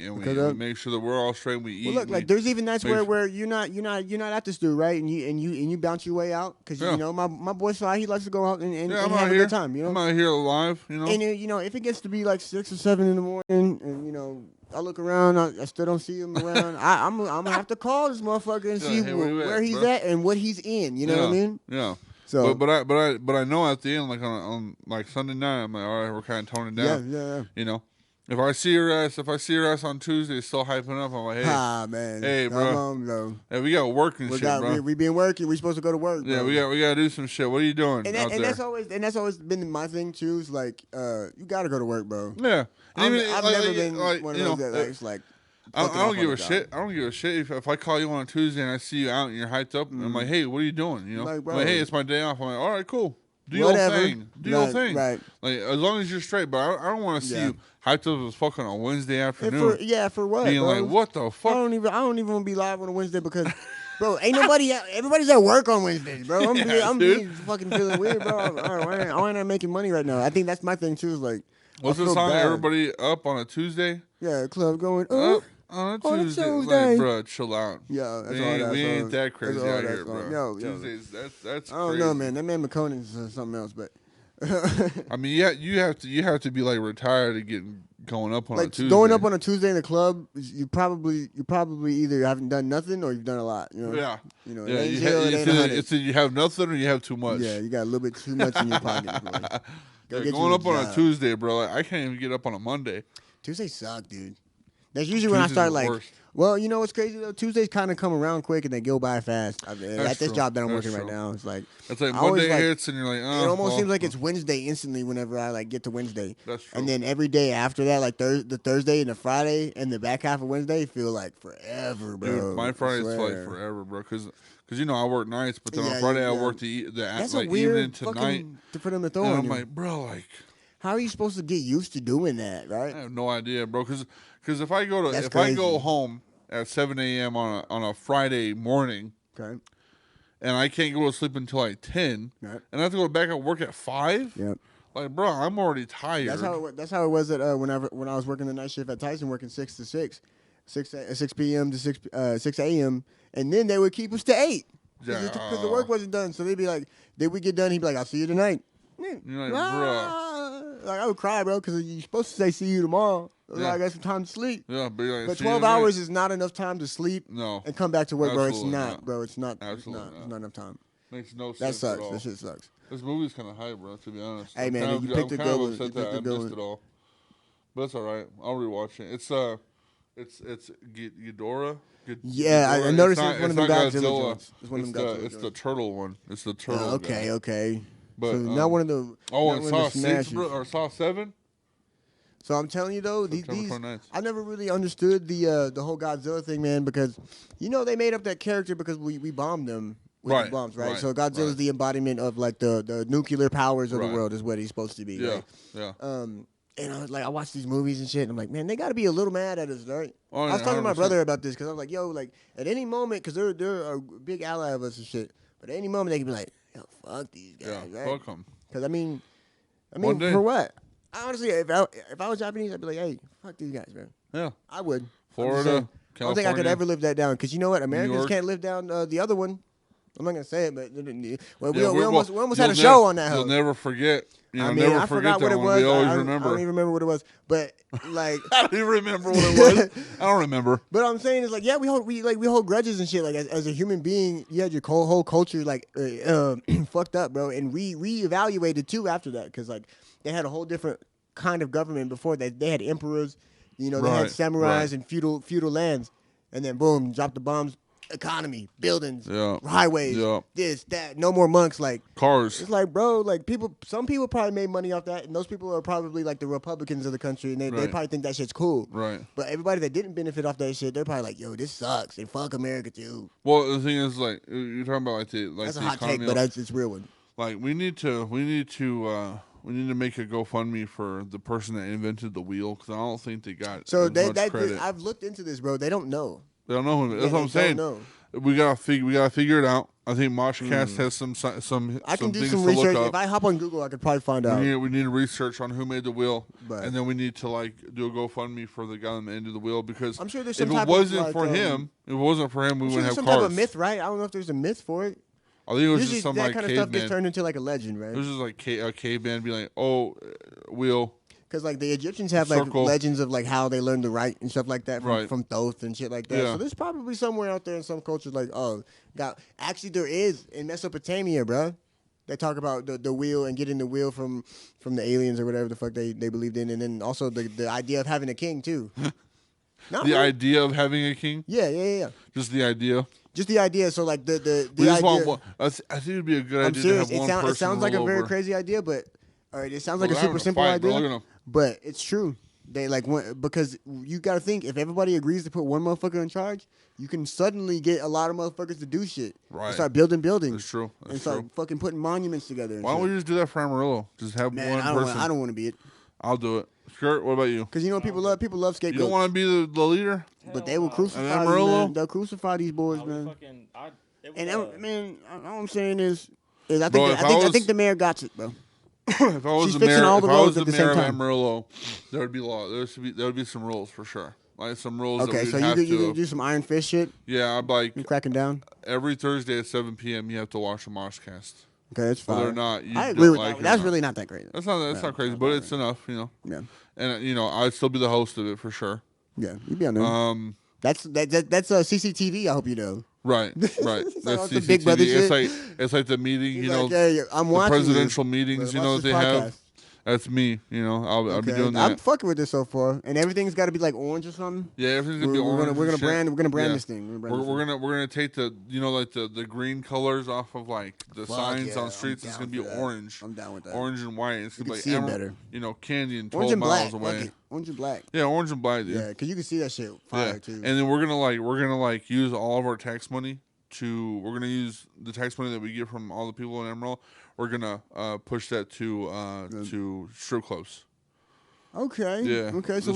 make sure that we're all straight. And we eat. Well, look, like there's even nights where you're not at this dude, right? And you bounce your way out because you know my boy Sly, he likes to go out and have a good time. You know, I'm out here alive. You know, and you know if it gets to be like 6 or 7 in the morning, and you know I look around, I still don't see him around. I'm gonna have to call this motherfucker and see where he's at and what he's in. You know what I mean? Yeah. So, but I know at the end, like on like Sunday night, I'm like, all right, we're kind of toning down. Yeah. You know, if I see your ass on Tuesday, still hyping up, I'm like, hey, man, hey, bro, hey, we got work and shit, bro. We been working. We supposed to go to work. Bro. Yeah, we got to do some shit. What are you doing and out there? That's always been my thing too. Is like, you got to go to work, bro. Yeah, I've never been one of those that it's like. I don't give a shit. I don't give a shit if I call you on a Tuesday and I see you out and you're hyped up. And I'm like, hey, what are you doing? You know, like, I'm like, hey, it's my day off. I'm like, all right, cool. Do your thing. Do your thing. Right. Like as long as you're straight. But I don't want to see you hyped up as fuck on a Wednesday afternoon. For what? Being bro? like, what the fuck? I don't even want to be live on a Wednesday because. Bro, ain't nobody. Everybody's at work on Wednesdays, bro. I'm being fucking feeling weird, bro. I ain't making money right now. I think that's my thing too. Is like, what's the song? Bad. Everybody up on a Tuesday? Yeah, club going up on a Tuesday. Like, bro, chill out. Yeah, that's we ain't that crazy out here, bro. Yo, Tuesdays, that's. I don't know, man. That man McConaughey's something else, but. I mean, yeah, you have to be like retired to get going up on a Tuesday. Going up on a Tuesday in the club, you probably either haven't done nothing or you've done a lot. You know? Yeah. You know, it's either you have nothing or you have too much. Yeah, you got a little bit too much in your pocket. Going up on a Tuesday, bro. Like, I can't even get up on a Monday. Tuesdays suck, dude. That's usually when I start like. Worst. Well, you know what's crazy though? Tuesdays kind of come around quick and they go by fast. At this job that I'm working right now, it's like Monday hits and you're like, it almost seems like it's Wednesday instantly whenever I like get to Wednesday. That's true. And then every day after that, like the Thursday and the Friday and the back half of Wednesday feel like forever, bro. Dude, my Friday's like forever, bro. Because you know I work nights, but then on Friday I work That's like a weird evening to night. For them to throw and on I'm you. like, bro, like. How are you supposed to get used to doing that, right? I have no idea, bro. Because if I go home at 7 a.m. on a Friday morning, okay, and I can't go to sleep until like 10, right, and I have to go back at work at 5, yep. Like, bro, I'm already tired. That's how it was at when I was working the night shift at Tyson, working 6 to 6 p.m. to 6 a.m. and then they would keep us to 8 because the work wasn't done. So they'd be like, "Did we get done?" He'd be like, "I'll see you tonight." You're like, bro. Like I would cry, bro, because you're supposed to say "see you tomorrow." Yeah. I got some time to sleep. Yeah, but 12 hours is not enough time to sleep. No, and come back to work, bro. It's not, not, bro. It's not. Absolutely It's not enough time. Makes no sense. That sucks. At all. That shit sucks. This movie's kind of hype, bro. To be honest. Hey, man, you picked a good one. You picked a good one. It all. But it's all right. I'll rewatch it. It's Ghidorah. Yeah, I noticed it's one of them Godzilla joints. It's the turtle one. It's the turtle. Okay. But so not one of the. Oh, and Saw 6, bro, or Saw 7. So I'm telling you though, September these 29th. I never really understood the whole Godzilla thing, man, because they made up that character because we bombed them with the bombs, right? So Godzilla's the embodiment of like the nuclear powers of the world is what he's supposed to be, right? Yeah. And I watch these movies and shit, and I'm like, man, they got to be a little mad at us, right? Oh, I was talking to my 100%. brother about this because I was like, yo, like at any moment, because they're a big ally of us and shit, but at any moment they could be like, yo, fuck these guys, right? Fuck them. Because I mean, One day. for what? Honestly, if I was Japanese, I'd be like, hey, fuck these guys, man. Yeah. I would. Florida, I don't think I could ever live that down because you know what? Americans York. can't live down the other one. I'm not gonna say it, but we Yeah, almost had a show on that. You'll never forget. I mean, never I forget forgot what that it one. was. We always I remember. don't even remember what it was, but like I don't even remember what it was. I don't remember. But I'm saying is like, yeah, we hold grudges and shit. Like as a human being, you had your whole culture like fucked up, bro. And we reevaluated too after that because like they had a whole different kind of government before that. They had emperors, they had samurais and feudal lands, and then boom, dropped the bombs. Economy, buildings, highways, this, that, no more monks, like cars. It's like, bro, like some people probably made money off that, and those people are probably like the Republicans of the country, and they probably think that shit's cool. Right. But everybody that didn't benefit off that shit, they're probably like, yo, this sucks, and fuck America too. Well, the thing is, like, you're talking about that's the a hot economy. take, but it's a real one. Like, we need to make a GoFundMe for the person that invented the wheel because I don't think they got much credit. I've looked into this, bro. They don't know. They don't know. That's what I'm saying. We gotta figure it out. I think MOSHCAST has some. I can do things some to research. look up. If I hop on Google, I could probably find out. We need research on who made the wheel, But and then we need to like do a GoFundMe for the guy on the end of the wheel because I'm sure there's if some type it wasn't of, for him, we wouldn't have some cars. type of myth, right? I don't know if there's a myth for it. I think it was Usually just some that like kind of stuff gets caveman. turned into like a legend, right? It was just like a caveman being like, "Oh, wheel." Because like the Egyptians have like legends of like how they learned to write and stuff like that from Thoth and shit like that. So there's probably somewhere out there in some cultures like actually there is in Mesopotamia, bro. They talk about the wheel and getting the wheel from the aliens or whatever the fuck they believed in, and then also the idea of having a king too. Idea of having a king? Yeah. Just the idea. Just the idea. So like the idea. I think it'd be a good idea serious. to have one person. It sounds like a very crazy idea, but all right, it sounds like a super simple idea. But it's true. They because you got to think if everybody agrees to put one motherfucker in charge, you can suddenly get a lot of motherfuckers to do shit. Right. And start building buildings. That's true. And start fucking putting monuments together. Why don't we just do that for Amarillo? Just have one person. I don't want to be it. I'll do it. Skirt, what about you? Because people love scapegoats. You don't want to be the leader? But they will crucify Amarillo? these, man. They'll crucify these boys, man. Man, all I'm saying is I think the mayor got it, bro. If I was the mayor of Amarillo, there would be law. There would be some rules for sure. Like some rules. Okay, so you can do some Iron Fist shit. Yeah, I'm like you cracking down. Every Thursday at 7 p.m. you have to watch a MOSHCAST. Okay, that's fine. Whether or not you I agree with like that. That's really not that great. That's not crazy, but it's enough, Yeah. And I'd still be the host of it for sure. Yeah, you'd be on there. That's CCTV. I hope you know. Right. That's CCTV. Big Brother shit. It's like the meeting, I'm the watching presidential meetings, that they have. That's me, I'll be doing that. I'm fucking with this so far, and everything's got to be like orange or something. Yeah, everything's gonna be orange. We're gonna brand this thing. We're gonna take the the green colors off of like the signs on streets. It's gonna be orange. I'm down with that. Orange and white. It's gonna be like see it better. candy and 12 miles away. Orange and black. Yeah, orange and black, dude. Yeah, because you can see that shit fire too. And then we're gonna use all of our tax money we're gonna use the tax money that we get from all the people in Emerald. We're gonna push that to strip clubs. Okay. Yeah. Okay. So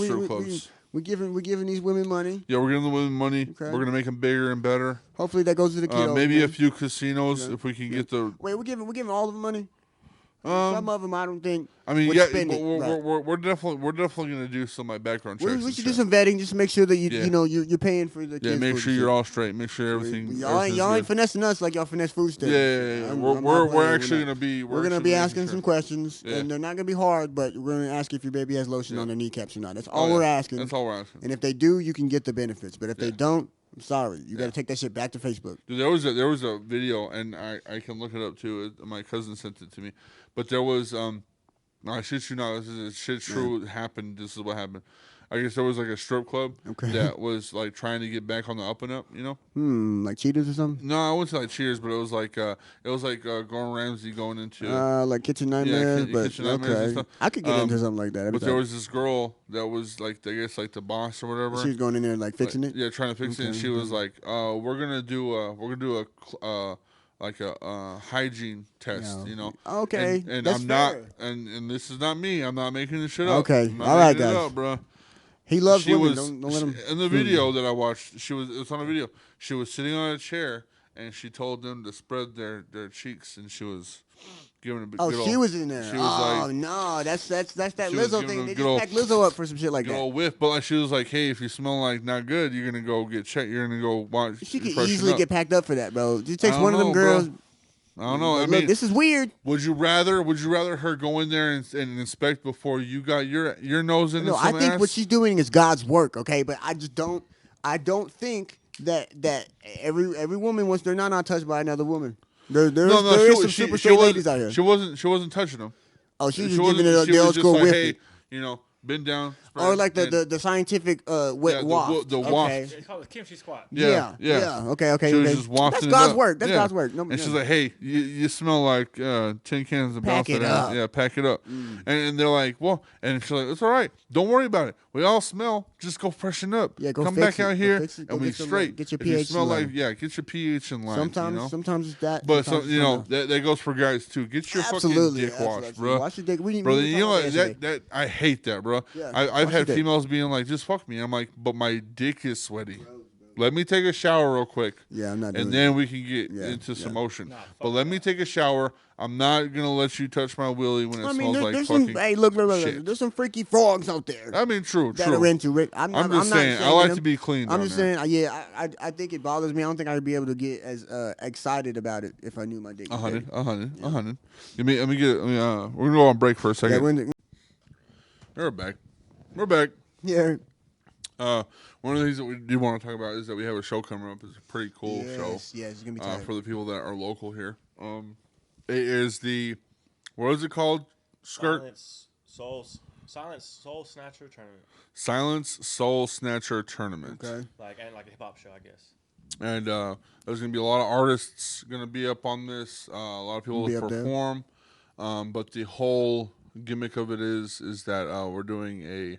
we're giving these women money. Yeah, we're giving the women money. Okay. We're gonna make them bigger and better. Hopefully that goes to the kids. Maybe a few casinos if we can get the. Wait, we're giving all of them money. Some of them I don't think. I mean, we're definitely gonna do some background checks. We should do some vetting just to make sure that you're paying for the kids. Yeah, make sure you're all straight. Make sure everything. Y'all ain't finessing us like y'all finesse food stamps. Yeah. We're actually gonna be. We're gonna be asking some questions, and they're not gonna be hard, but we're gonna ask if your baby has lotion on their kneecaps or not. That's all we're asking. That's all we're asking. And if they do, you can get the benefits. But if they don't, I'm sorry. You got to take that shit back to Facebook. Dude, there was a video, and I can look it up too. My cousin sent it to me, but there was I shit you not. This is shit true happened. This is what happened. I guess there was like a strip club Okay. that was like trying to get back on the up and up. You know? Like Cheetahs or something. No, I wouldn't say like Cheers, but it was like Gordon Ramsay going into Like Kitchen Nightmares, but Kitchen Nightmares and okay, stuff. I could get into something like that. But there was this girl that was like I guess like the boss or whatever. She was going in there like fixing it. Yeah, trying to fix it. And she was like, we're gonna do a hygiene test, you know. Okay, and that's I'm fair. not, and this is not me. I'm not making this shit up. Okay, I'm not all right, making it guys. up, bro. He loves She women. was Don't let him. in the video that I watched. It was on a video. She was sitting on a chair and she told them to spread their cheeks, and she was giving a big. Oh, good she old, was in there. She was No, that's that she was Lizzo giving thing. a They good just old- pack Lizzo up for some shit like good that. old whiff. But like she was like, hey, if you smell like not good, you're gonna go get checked. You're gonna go watch. She could freshen easily up. get packed up for that, bro. Just takes I don't one of them know, bro. girls. I don't know. Look, I mean, this is weird. would you rather her go in there and inspect before you got your nose in? No, some I think ass? what she's doing is God's work. Okay, but I just don't. I don't think that every woman they're not touched by another woman. There is some super straight ladies out here. She wasn't touching them. Oh, she was She just giving wasn't- it the old just school like, whiff. hey, you know, bend down. Or like and- the scientific wet waft. the waft. Okay. It's called the kimchi squat. Yeah. Okay. She was just wafting That's it God's up. work. That's Yeah. God's work. No, And she's like, hey, you smell like tin cans of Pack it up. Yeah, pack it up. And they're like, well, and she's like, it's all right. Don't worry about it. We all smell. Just go freshen up. Yeah, go come fix back it. out Go here fix it. Go and we get some, straight. get your If you pH smell in like line. get your pH in line. sometimes you know? sometimes it's that. But sometimes you it's know not. that goes for guys too. Get your Absolutely, fucking dick washed, absolutely. bro. Wash your dick. We Bro, talked you know about what? yesterday. That I hate that, bro. Yeah, I've wash your had dick. females being like, "Just fuck me." I'm like, "But my dick is sweaty. Let me take a shower real quick, Yeah, I'm not doing and then we can get Yeah, into some yeah. motion. Nah, But let me take a shower. I'm not gonna let you touch my willy when it I mean, smells like there's fucking some. Hey, look, shit. there's some freaky frogs out there I mean, true. that are into it. I'm I'm not just saying. I shaming like them. to be clean. I'm down just there. saying, yeah, I think it bothers me. I don't think I'd be able to get as excited about it if I knew my dick was dirty. 100. Let me get. We're gonna go on break for a second. Yeah, when We're back. We're back. yeah, One of the things that we do want to talk about is that we have a show coming up. It's a pretty cool show. yes, it's gonna be tight. For the people that are local here. It is what is it called? Silent Soul Snatcher tournament. Silence Soul Snatcher Tournament. Okay. Like a hip hop show, I guess. And there's going to be a lot of artists going to be up on this. A lot of people Be will up there. perform. But the whole gimmick of it is that we're doing a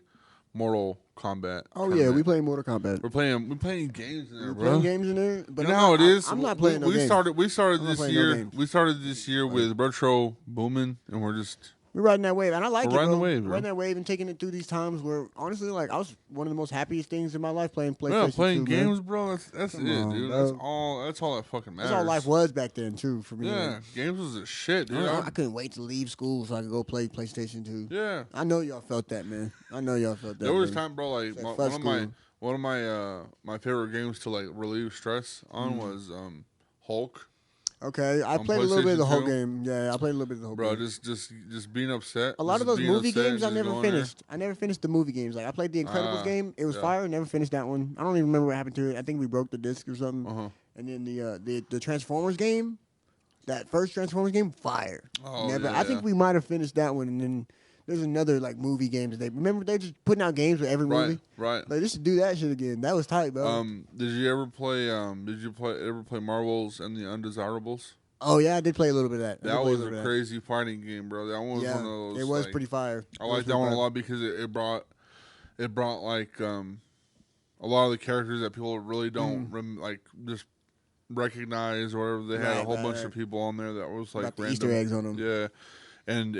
Mortal Kombat. Oh yeah, tournament. we playing Mortal Kombat. We're playing games in there, We're bro. playing games in there, but You know I'm how not, it is. I'm not playing no we games. started I'm not this playing no year. games. We started this year with retro booming, and we're just We're riding that wave, and I like We're it. riding bro. the wave, bro. Riding that wave and taking it through these times where, honestly, like I was one of the most happiest things in my life playing PlayStation. yeah, playing 2, man. games, bro. That's it, on, dude. bro. That's all that fucking matters. That's all life was back then, too, for me. Yeah, man. games was a shit, dude. I couldn't wait to leave school so I could go play PlayStation 2. Yeah, I know y'all felt that, man. I know y'all felt that. there was man. time, bro. Like It's one fuck of my school. one of my my favorite games to like relieve stress on was Hulk. Okay, I on played a little bit of the PlayStation whole 2. game. Yeah, I played a little bit of the whole Bro, game. just being upset. A lot of just those being movie upset, games I just never going there. finished. I never finished the movie games. Like I played the Incredibles game. It was yeah. fire. Never finished that one. I don't even remember what happened to it. I think we broke the disc or something. Uh-huh. And then the Transformers game, that first Transformers game, fire. Oh, Never. yeah. I think we might have finished that one. And then there's another like movie game that they remember they just putting out games with every movie. Right. Like they should do that shit again. That was tight, bro. Did you ever play? Ever play Marvels and the Undesirables? Oh yeah, I did play a little bit of that. That was a crazy fighting game, bro. That one was Yeah, one of those. it was like, pretty fire. I like that one a lot because it brought like a lot of the characters that people really don't like just recognize or whatever. They had a Right, whole right, bunch right. of people on there that was like Got the random Easter eggs on them. Yeah, and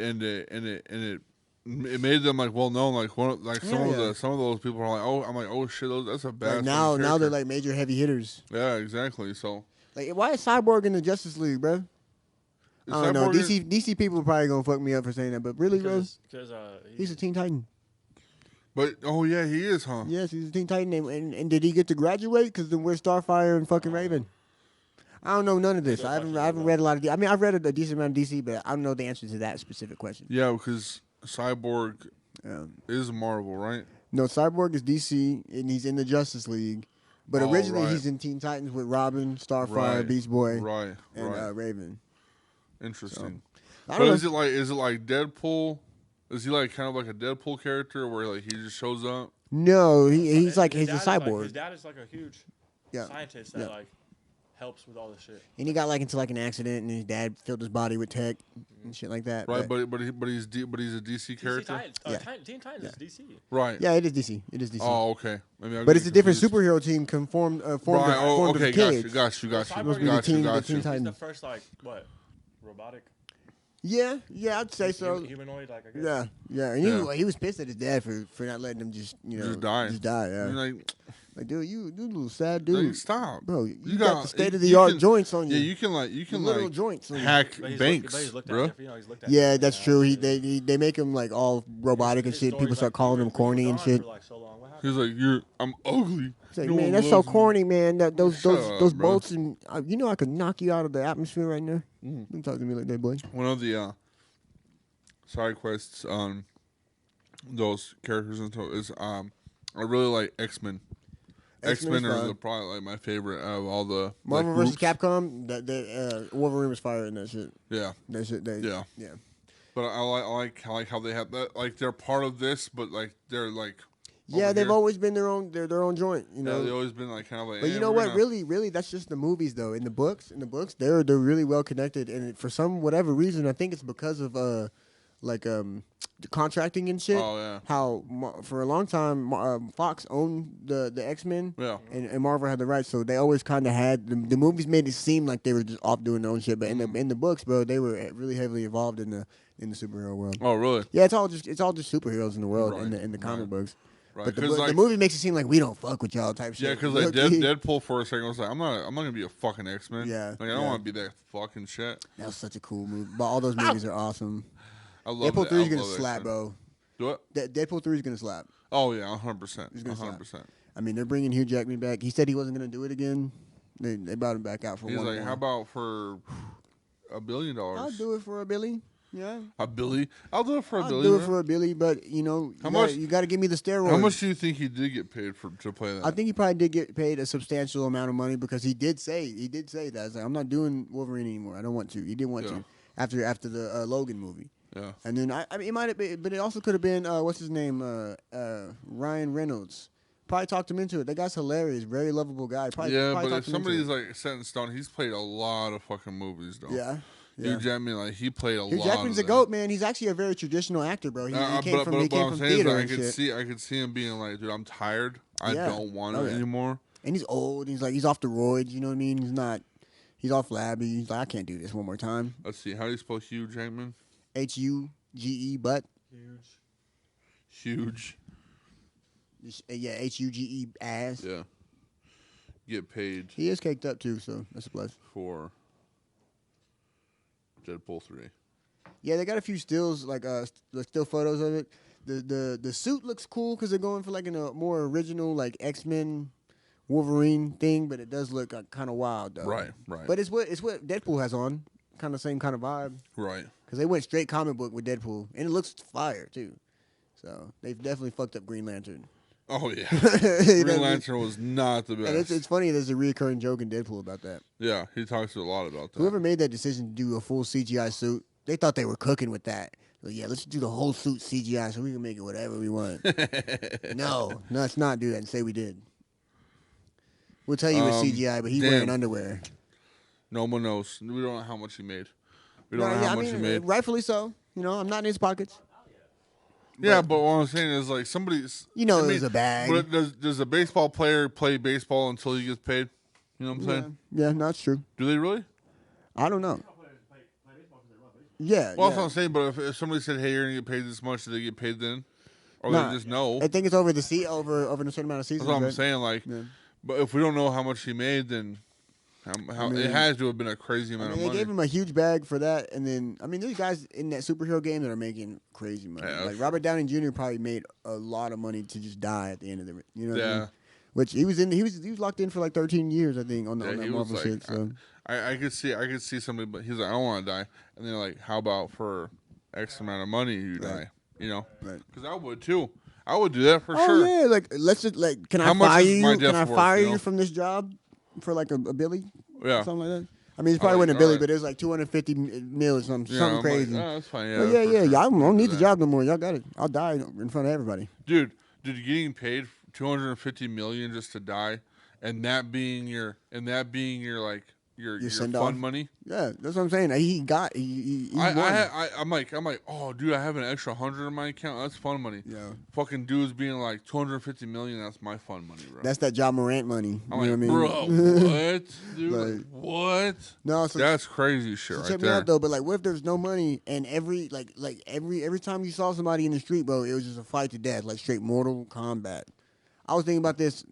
it made them like well known. Like some Yeah. of those people are like, oh, I'm like, oh shit, that's a bad. Like now they're like major heavy hitters. yeah, exactly. So Like why is Cyborg in the Justice League, bro? I don't know. DC people are probably gonna fuck me up for saying that, but really, bro, Because he's a Teen Titan. But oh yeah, he is, huh? Yes, he's a Teen Titan, and did he get to graduate? Because then where's Starfire and fucking Raven? I don't know none of this. I haven't read a lot of. I mean, I've read a decent amount of DC, but I don't know the answer to that specific question. Yeah, because Cyborg is Marvel, right? No, Cyborg is DC, and he's in the Justice League. But Oh, originally, right. he's in Teen Titans with Robin, Starfire, Right. Beast Boy, Right. and Raven. Interesting. I But don't is know. it like Deadpool? Is he like kind of like a Deadpool character where like he just shows up? No, he's like His he's a dad is, cyborg. his dad is like a huge scientist that like helps with all this shit. And he got like into like an accident, and his dad filled his body with tech and shit like that. Right, but he's a DC character. Teen Titans is DC. Right. Yeah, it is DC. It is DC. Oh, okay. Maybe But it's a different superhero team formed Right. formed Okay. of kids. Got you. Supposed to be the Teen He's Titans. the first like what robotic Yeah, I'd say so. humanoid, like I guess. Yeah, and he was pissed at his dad for not letting him just Just die. Yeah. Like, dude, you a little sad dude. Like, stop, bro. You got the state of the art joints on you. Yeah, you can literal joints on you. hack But he's banks, bro. Yeah, that's true. They make him like all robotic and shit. People start calling him corny and shit. He's like, I'm ugly. It's like, No one man, that's so loves me." corny, man. Those Shut up, bro. bolts and I could knock you out of the atmosphere right now. Don't talk to me like that, boy. One of the side quests on those characters and so is I really like X-Men. X-Men are probably like my favorite out of all the Marvel like, vs. Capcom. That Wolverine was firing that shit. Yeah, That shit. yeah. But I like how they have that. Like they're part of this, but like they're like. Yeah, they've here. always been their own joint. You know, they've always been like kind of like. But you know what? Really, that's just the movies though. In the books, they're really well connected, and for some whatever reason, I think it's because of the contracting and shit. Oh yeah. How for a long time Fox owned the X-Men. Yeah. And Marvel had the rights, so they always kind of had the movies made it seem like they were just off doing their own shit, but in the books, bro, they were really heavily involved in the superhero world. Oh really? Yeah, it's all just superheroes in the world in the comic books. Right. But the movie makes it seem like we don't fuck with y'all type shit. Yeah, because like Deadpool for a second was like, I'm not gonna be a fucking X-Men. Yeah, like I don't want to be that fucking shit. That was such a cool movie. But all those movies are awesome. I love Deadpool 3 is gonna love slap, X-Men. bro. Do it? Deadpool 3 is gonna slap. Oh yeah, 100%. He's gonna 100%. I mean, they're bringing Hugh Jackman back. He said he wasn't gonna do it again. They brought him back out for He's one like, more. how about for $1 billion? I'll do it for $1 billion. Yeah. $1 billion? I'll do it for $1 I'll billion. do it for $1 billion, but you got to give me the steroids. How much do you think he did get paid to play that? I think he probably did get paid a substantial amount of money because he did say that. It's like, I'm not doing Wolverine anymore. I don't want to. He didn't want to after the Logan movie. Yeah. And then I mean, it might have been, but it also could have been what's his name, Ryan Reynolds. Probably talked him into it. That guy's hilarious, very lovable guy. Probably but if talked him into somebody's it. like set in stone, he's played a lot of fucking movies, though. Yeah. Hugh Jackman, like he played a lot. Hugh Jackman's a goat, man. He's actually a very traditional actor, bro. He came from theater and shit. I could see him being like, dude, I'm tired. I don't want it anymore. And he's old. He's off the roids. You know what I mean? He's all flabby. He's like, I can't do this one more time. Let's see. How do you spell Hugh Jackman? Huge. butt. Huge. Yeah, Huge ass. Yeah. Get paid. He is caked up too, so that's a plus. For Deadpool 3. Yeah, they got a few stills, like still photos of it. The suit looks cool because they're going for like a more original like X-Men Wolverine thing, but it does look kind of wild though. Right. But it's what Deadpool has on, kind of same kind of vibe. Right. Because they went straight comic book with Deadpool, and it looks fire too. So they've definitely fucked up Green Lantern. Oh yeah, Green Lantern was not the best. And it's funny. There's a recurring joke in Deadpool about that. Yeah, he talks a lot about that. Whoever made that decision to do a full CGI suit, they thought they were cooking with that. Like, yeah, let's do the whole suit CGI so we can make it whatever we want. No, let's not do that and say we did. We'll tell you it's CGI, but he's wearing underwear. No one knows. We don't know how much he made. We don't know how much he made. Rightfully so. I'm not in his pockets. Yeah, but what I'm saying is like somebody's. It was a bag. But does a baseball player play baseball until he gets paid? You know what I'm saying? Yeah, that's true. Do they really? I don't know. Yeah. Well, that's what I'm saying. But if somebody said, "Hey, you're gonna get paid this much," do they get paid then, or they just know? I think it's over over a certain amount of seasons. That's what I'm saying. Like, but if we don't know how much he made, then it has to have been a crazy amount of money. They gave him a huge bag for that, and then there's guys in that superhero game that are making crazy money. Yeah, like Robert Downey Jr. probably made a lot of money to just die at the end of the. You know what I mean? Which he was locked in for like 13 years, I think, on that Marvel shit. So I could see somebody, but he's like, I don't want to die, and they're like, how about for X amount of money you die? You know, because I would too. I would do that for sure. Oh yeah, like let's just like, can I fire you? Can I fire you from this job for like a billy? Yeah, something like that. I mean, it's probably wasn't a billy, but it was like 250 mil or something crazy. Like, oh, that's fine. Yeah, I don't need the job no more. Y'all got it. I'll die in front of everybody. Dude, Dude, getting paid $250 million just to die, and that being your like your send fun off? money. Yeah, that's what I'm saying. He won. I'm like, oh, dude, I have an extra 100 in my account. That's fun money. Yeah. Fucking dudes being like $250 million. That's my fun money, bro. That's that Ja Morant money. I'm you like, know what I mean? bro, what, dude? Like, what? No, that's crazy shit so right check there. me out though. But like, what if there's no money and every time you saw somebody in the street, bro, it was just a fight to death, like straight Mortal Kombat. I was thinking about this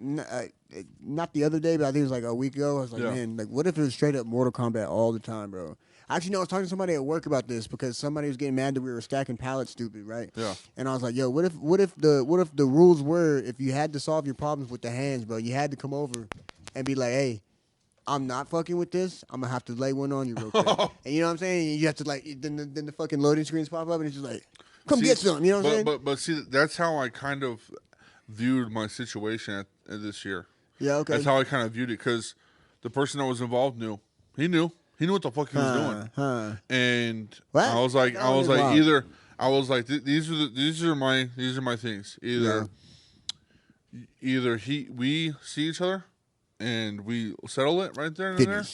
not the other day, but I think it was like a week ago. I was like, man, like, what if it was straight up Mortal Kombat all the time, bro? Actually, no, I was talking to somebody at work about this because somebody was getting mad that we were stacking pallets stupid, right? Yeah. And I was like, yo, what if the rules were if you had to solve your problems with the hands, bro, you had to come over and be like, hey, I'm not fucking with this. I'm gonna have to lay one on you real quick. And you know what I'm saying? And you have to like then the fucking loading screens pop up and it's just like, come get some. You know what I'm saying? But see, that's how I kind of viewed my situation at this year. Yeah, okay. That's how I kind of viewed it because the person that was involved knew. He knew what the fuck he was doing. And what? I was like, wild. these are my things. Either we see each other and we settle it right there and there.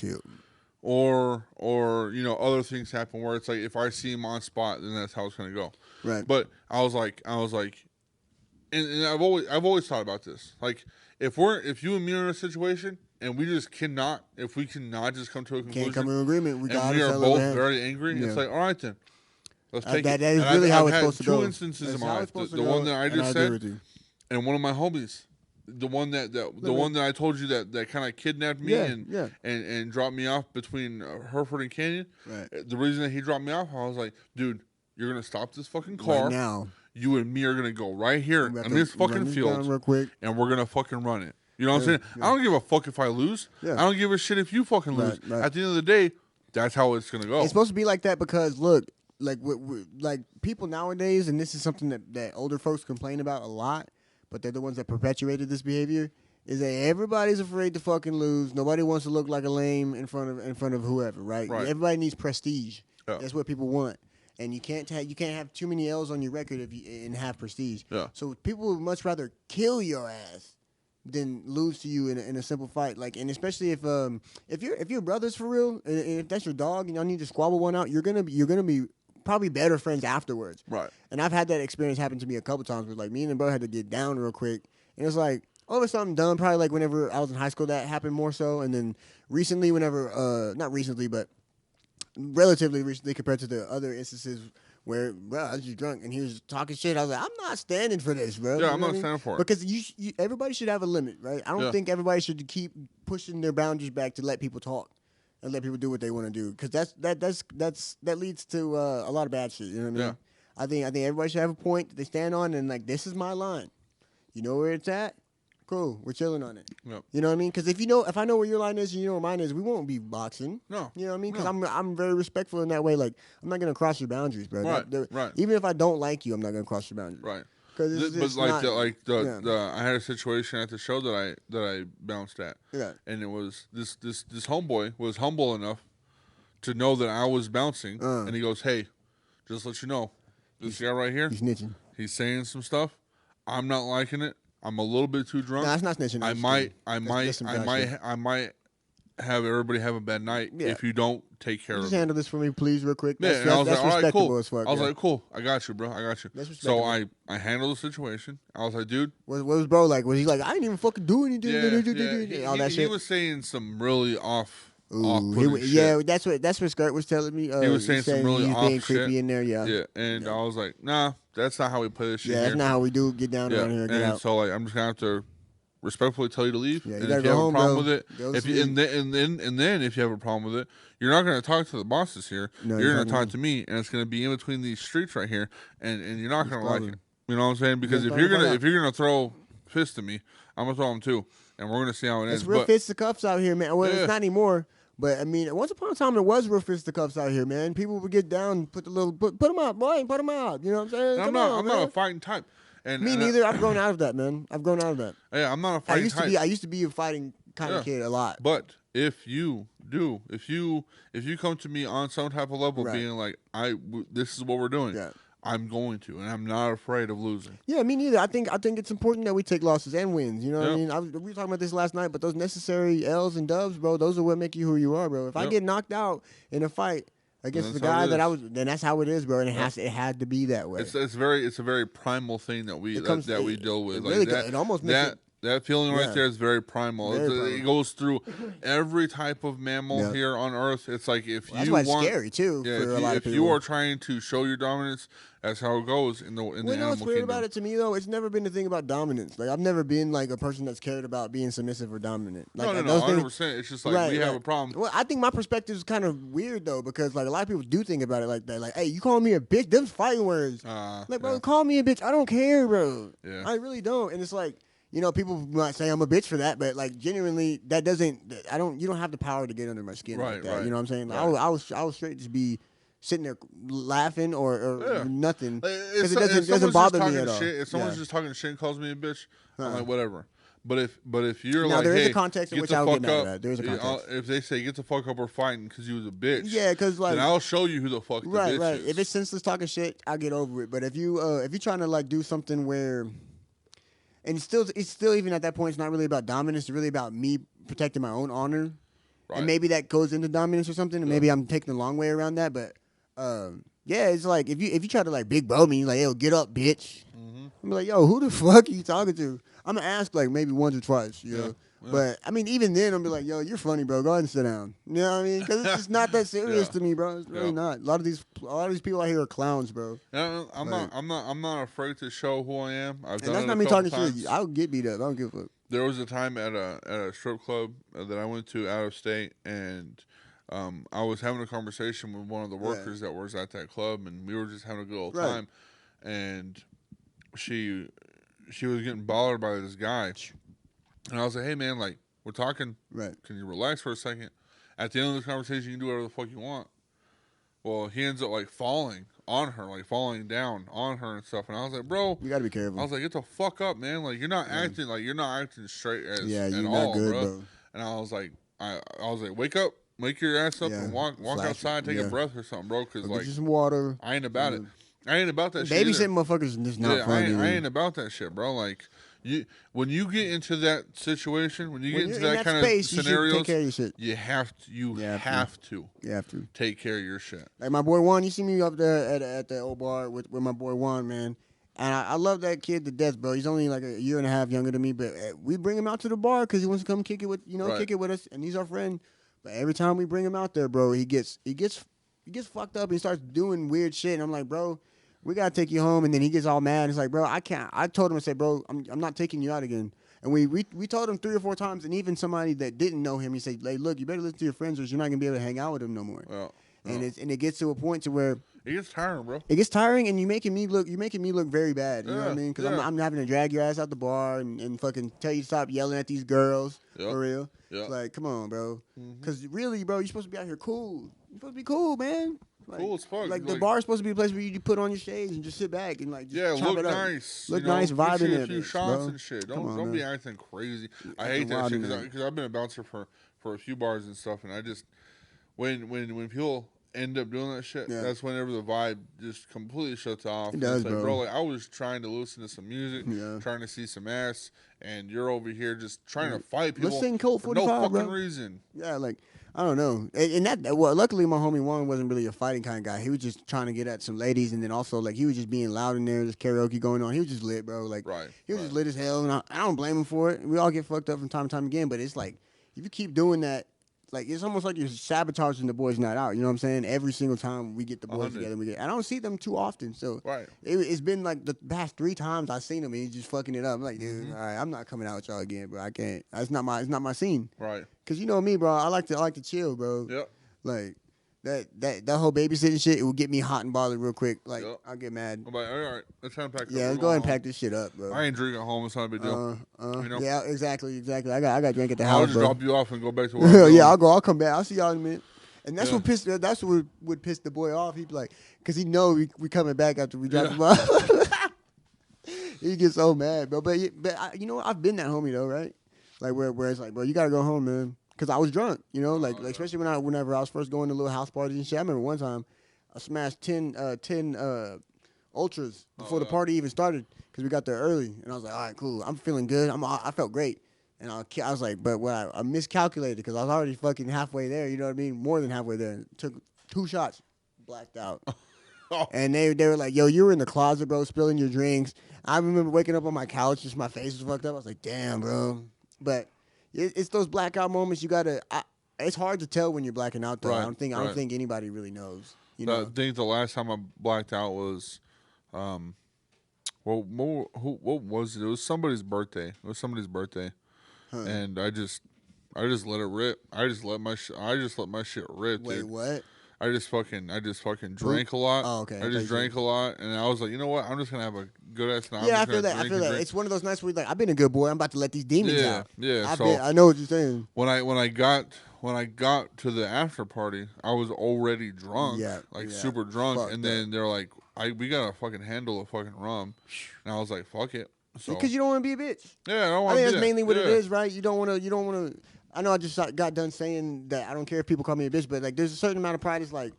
Or other things happen where it's like if I see him on spot, then that's how it's gonna go. Right. But I was like, and I've always thought about this. Like if you and me are in a situation and we cannot just come to a conclusion, can't come to an agreement. We are both very angry. Yeah. It's like, all right then, let's take it. That is really how it's supposed to go. I've had 2 instances in my life. The one that I just said, and one of my homies. The one that I told you that kind of kidnapped me and dropped me off between Hereford and Canyon. Right. The reason that he dropped me off, I was like, dude, you're gonna stop this fucking car right now. You and me are gonna go right here in this fucking field, real quick. and we're gonna fucking run it. You know what I'm saying? Yeah. I don't give a fuck if I lose. Yeah. I don't give a shit if you fucking lose. Right. At the end of the day, that's how it's gonna go. It's supposed to be like that because look, like people nowadays, and this is something that older folks complain about a lot. But they're the ones that perpetuated this behavior. Is that everybody's afraid to fucking lose. Nobody wants to look like a lame in front of whoever, right? Everybody needs prestige. Yeah. That's what people want, and you can't have too many L's on your record and have prestige. Yeah. So people would much rather kill your ass than lose to you in a simple fight. Like, and especially if your brothers for real, and if that's your dog, and y'all need to squabble one out, you're gonna be probably better friends afterwards. Right. And I've had that experience happen to me a couple times where like me and the bro had to get down real quick. And it's like over something dumb, probably like whenever I was in high school that happened more so. And then recently not recently, but relatively recently compared to the other instances where, bro, I was just drunk and he was talking shit. I was like, I'm not standing for this, bro. Yeah, I'm not standing for it. Because everybody should have a limit, right? I don't think everybody should keep pushing their boundaries back to let people talk. And let people do what they want to do, because that leads to a lot of bad shit. You know what I mean? Yeah. I think everybody should have a point that they stand on, and like this is my line. You know where it's at? Cool, we're chilling on it. Yep. You know what I mean? Because if I know where your line is and you know where mine is, we won't be boxing. No. You know what I mean? Because I'm very respectful in that way. Like I'm not gonna cross your boundaries, bro. Right. Even if I don't like you, I'm not gonna cross your boundaries. Right. But I had a situation at the show that I bounced at. Yeah. And it was this homeboy was humble enough to know that I was bouncing, and he goes, "Hey, just let you know, this guy right here, he's snitching. He's saying some stuff. I'm not liking it. I'm a little bit too drunk. No, that's not snitching. I might have everybody have a bad night if you don't take care of it. Just handle this for me, please, real quick. That's respectable as fuck. I was like, cool. I got you, bro. I got you. So I handled the situation. I was like, dude. What was bro like? Was he like, I didn't even fucking do anything? All that shit. He was saying some really off shit. That's what Skirt was telling me. He was saying some really off being creepy shit. In there, yeah. And I was like, nah, that's not how we play this shit. Yeah, that's not how we do get down around here. Get out. So like, I'm just gonna have to respectfully tell you to leave. Yeah, and if you have a problem with it, and then if you have a problem with it, you're not going to talk to the bosses here. No, you're going to talk to me, and it's going to be in between these streets right here, and you're not going to like it. You know what I'm saying? Because if you're gonna throw fists at me, I'm gonna throw them too, and we're gonna see how it ends. It's real fisticuffs out here, man. Well, it's not anymore. But I mean, once upon a time there was real fisticuffs out here, man. People would get down, put them out, boy, put them out. You know what I'm saying? I'm not a fighting type. Me neither. I've grown out of that, man. I've grown out of that. Yeah, I'm not a fighting type. I used to be a fighting kind of kid a lot. But if you come to me on some type of level, being like, this is what we're doing. Yeah. I'm going to, and I'm not afraid of losing. Yeah, me neither. I think it's important that we take losses and wins. You know what I Yep. mean? We were talking about this last night, but those necessary L's and dubs, bro, those are what make you who you are, bro. If I Yep. get knocked out in a fight against the that's how guy it that I is. was, then that's how it is, bro. And Yep. it had to be that way. It's a very primal thing that we we deal with. It Like really that, it almost makes it. that feeling Yeah. right there is very primal. Very It primal. goes through every type of mammal Yep. here on Earth. It's like if That's you why it's want, scary too yeah, for a lot of if people. you are trying to show your dominance, that's how it goes in the Well, animal what's weird kingdom. about it to me though? It's never been the thing about dominance. Like I've never been like a person that's cared about being submissive or dominant. Like, No, those things- 100%. It's just like we have a problem. Well, I think my perspective is kind of weird though, because like a lot of people do think about it like that. Like, hey, you calling me a bitch? Them's fighting words. Like, bro, Yeah. call me a bitch. I don't care, bro. Yeah. I really don't. And it's like, you know, people might say I'm a bitch for that, but like genuinely, that doesn't. You don't have the power to get under my skin like Right, that. right, You know what I'm saying? Like, right. I was straight just be sitting there laughing or Yeah. nothing Like, because if it doesn't someone's bother just me talking at all. shit, if someone's Yeah. just talking shit and calls me a bitch, I'm Uh-huh. like whatever. But if you're Now, like, there is a hey, context in get which the I will fuck get mad up, at that. There is a context. if they say get the fuck up, we're fighting because you was a bitch. Yeah, because like then I'll show you who the fuck the bitch right. is. If it's senseless talking shit, I'll get over it. But if you're trying to like do something where, and it's still even at that point, it's not really about dominance. It's really about me protecting my own honor, Right. and maybe that goes into dominance or something. And maybe I'm taking the long way around that. But yeah, it's like if you try to like big bro me, like yo, get up, bitch. Mm-hmm. I'm like, yo, who the fuck are you talking to? I'm gonna ask like maybe once or twice, you know. Yeah. But I mean, even then, I'm be like, yo, you're funny, bro. Go ahead and sit down. You know what I mean? Because it's just not that serious Yeah. to me, bro. It's really Yeah. not. A lot of these people out here are clowns, bro. And I'm Like- not afraid to show who I am. I've And done that's it not a me couple talking times. shit. I'll get beat up. I don't give a fuck. There was a time at a strip club that I went to out of state, and I was having a conversation with one of the workers that was at that club, and we were just having a good old Right. time. And she was getting bothered by this guy, and I was like, "Hey man, like we're talking. Right. Can you relax for a second? At the end of the conversation, you can do whatever the fuck you want." Well, he ends up like falling on her, like falling down on her and stuff. And I was like, "Bro, You gotta be careful. I was like, get the fuck up, man! Like you're not acting straight as yeah, at you're all, not good, bro." bro. And I was like, wake up, wake your ass up, Yeah, and walk flash it, outside, take yeah. a breath or something, bro. Because Go get like you some water. I ain't about it. Yeah. I ain't about that shit. Babysitting motherfuckers is just not fun. I ain't about that shit, bro. Like when you get into that situation, when you get into that kind space, of you should scenarios, take care of your shit. you have to You have to You have to. take care of your shit. Like my boy Juan, you see me up there at the old bar with my boy Juan, man. And I love that kid to death, bro. He's only like a year and a half younger than me, but we bring him out to the bar because he wants to come kick it with Right. kick it with us, and he's our friend. But every time we bring him out there, bro, he gets fucked up and he starts doing weird shit. And I'm like, bro, we gotta take you home. And then he gets all mad. He's like, bro, I can't. I told him, I said, bro, I'm not taking you out again. And we told him 3 or 4 times, and even somebody that didn't know him, he said, like, look, you better listen to your friends, or you're not gonna be able to hang out with him no more. Well, And it gets to a point to where it gets tiring, bro. it gets tiring, and you're making me look very bad. You know what I Yeah, mean? Because yeah. I'm having to drag your ass out the bar and fucking tell you to stop yelling at these girls Yep. for real. Yep. It's like, come on, bro. Mhm. Because really, bro, you're supposed to be out here cool. You're supposed to be cool, man. Like, Cool as fuck. Like the bar is supposed to be a place where you put on your shades and just sit back and like just chop look it up. nice. Look you know, nice, get vibe you in a there, few bitch, shots bro. and shit. Come on, Don't be man. acting crazy. I Acting hate that wild shit in there. because I've been a bouncer for a few bars and stuff, and I just when people end up doing that shit, Yeah. that's whenever the vibe just completely shuts off. It And does, it's like, bro. Like I was trying to listen to some music, Yeah. trying to see some ass, and you're over here just trying to fight people Let's sing Colt for no 45, fucking bro. reason. Yeah, like I don't know. And that well, luckily my homie Juan wasn't really a fighting kind of guy. He was just trying to get at some ladies, and then also like he was just being loud in there. There's karaoke going on. He was just lit, bro. Like Right. he was right. just lit as hell, and I don't blame him for it. We all get fucked up from time to time again, but it's like if you keep doing that, like it's almost like you're sabotaging the boys' night out. You know what I'm saying? Every single time we get the boys 100. together, I don't see them too often. So Right. it's been like the past 3 times I've seen him, and he's just fucking it up. I'm like, dude, Mm-hmm. all right, I'm not coming out with y'all again, bro. I can't. It's not my scene. Right. Cause you know me, bro. I like to chill, bro. Yep. Like that whole babysitting shit, it will get me hot and bothered real quick. Like Yep. I'll get mad. I'm like, all right, let's try and pack. Yeah, let's go ahead and pack this shit up, bro. I ain't drinking at home. It's not a big deal. You know? Yeah, exactly. I got drink at the I'll house, just bro. drop you off and go back to work. Yeah, I'll come back. I'll see y'all in a minute. And that's Yeah. what would piss the boy off. He'd be like, cause he know we coming back after we drop him off. He gets so mad, bro. But you know what? I've been that homie though, right? Like where it's like, bro, you gotta go home, man. Cause I was drunk, you know, like especially whenever I was first going to little house parties and shit. I remember one time I smashed 10 ultras before the party even started because we got there early. And I was like, all right, cool. I'm feeling good. I felt great. And I was like, but what I miscalculated because I was already fucking halfway there. You know what I mean? More than halfway there. Took 2 shots, blacked out. And they were like, yo, you were in the closet, bro, spilling your drinks. I remember waking up on my couch, just my face was fucked up. I was like, damn, bro. But it's those blackout moments you gotta. It's hard to tell when you're blacking out, though. Right, I don't think anybody really knows. You know? I think the last time I blacked out was, what was it? It was somebody's birthday. And I just let it rip. I just let my shit rip. Wait, dude. what? I just fucking drank a lot. Oh, okay. I just drank a lot, and I was like, you know what? I'm just gonna have a good ass night. Yeah, I feel that. It's one of those nights where you're like, I've been a good boy. I'm about to let these demons out. Yeah. I know what you're saying. When I got to the after party, I was already drunk, super drunk, Fuck and that. then they're like, we gotta fucking handle the fucking rum, and I was like, fuck it. So, Because you don't want to be a bitch. Yeah, I don't I want. think that's mainly what it is, right? You don't want to. I know I just got done saying that I don't care if people call me a bitch, but like, there's a certain amount of pride. It's like,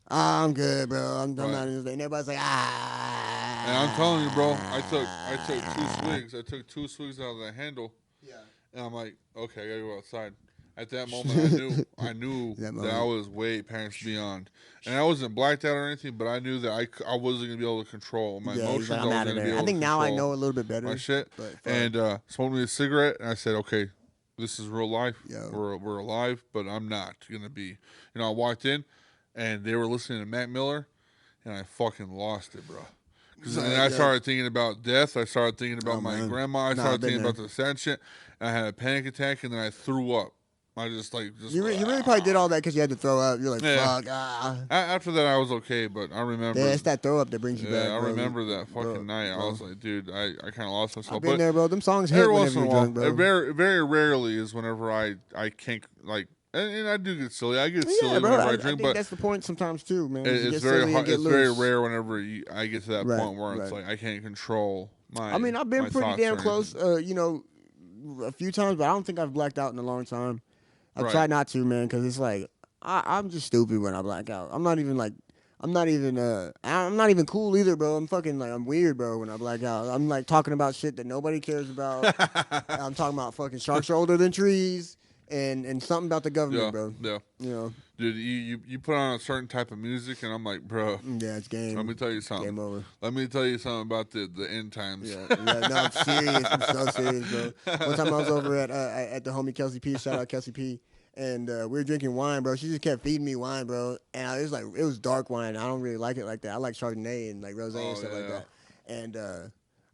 I'm good, bro. I'm not in this. And everybody's like, And I'm telling you, bro, I took 2 swigs. I took 2 swigs out of the handle. Yeah. And I'm like, okay, I gotta go outside. At that moment, I knew that I was way past beyond, and I wasn't blacked out or anything. But I knew that I wasn't gonna be able to control my emotions. Like, I'm out of there. I think now I know a little bit better. My shit. And smoked me a cigarette, and I said, okay, this is real life. Yeah. We're alive, but I'm not gonna be. You know, I walked in, and they were listening to Mac Miller, and I fucking lost it, bro. Because I started thinking about death. I started thinking about my grandma. I started thinking about the sad shit. And I had a panic attack, and then I threw up. I just you really probably did all that because you had to throw up. You're like, fuck. After that, I was okay, but I remember. Yeah, it's that throw up that brings you back. I remember that fucking night. I was like, dude, I kind of lost myself. I've been there, bro. Them songs hit whenever you're drunk, bro. Very, very rarely is whenever I can't like. And I do get silly. I get silly whenever I drink, but that's the point sometimes too, man. It's very hard. It's very rare whenever I get to that point where it's like I can't control my. I mean, I've been pretty damn close, you know, a few times, but I don't think I've blacked out in a long time. I've tried not to, man, because it's like I'm just stupid when I black out. I'm not even cool either, bro. I'm fucking like I'm weird, bro, when I black out. I'm like talking about shit that nobody cares about. I'm talking about fucking sharks are older than trees. And something about the government, bro. Yeah. You know. Dude, you put on a certain type of music, and I'm like, bro. Yeah, it's game. Let me tell you something. Game over. Let me tell you something about the end times. Yeah, no, I'm serious. I'm so serious, bro. One time I was over at the homie Kelsey P. Shout out Kelsey P. And we were drinking wine, bro. She just kept feeding me wine, bro. And it was dark wine. I don't really like it like that. I like Chardonnay and like rosé and stuff like that. And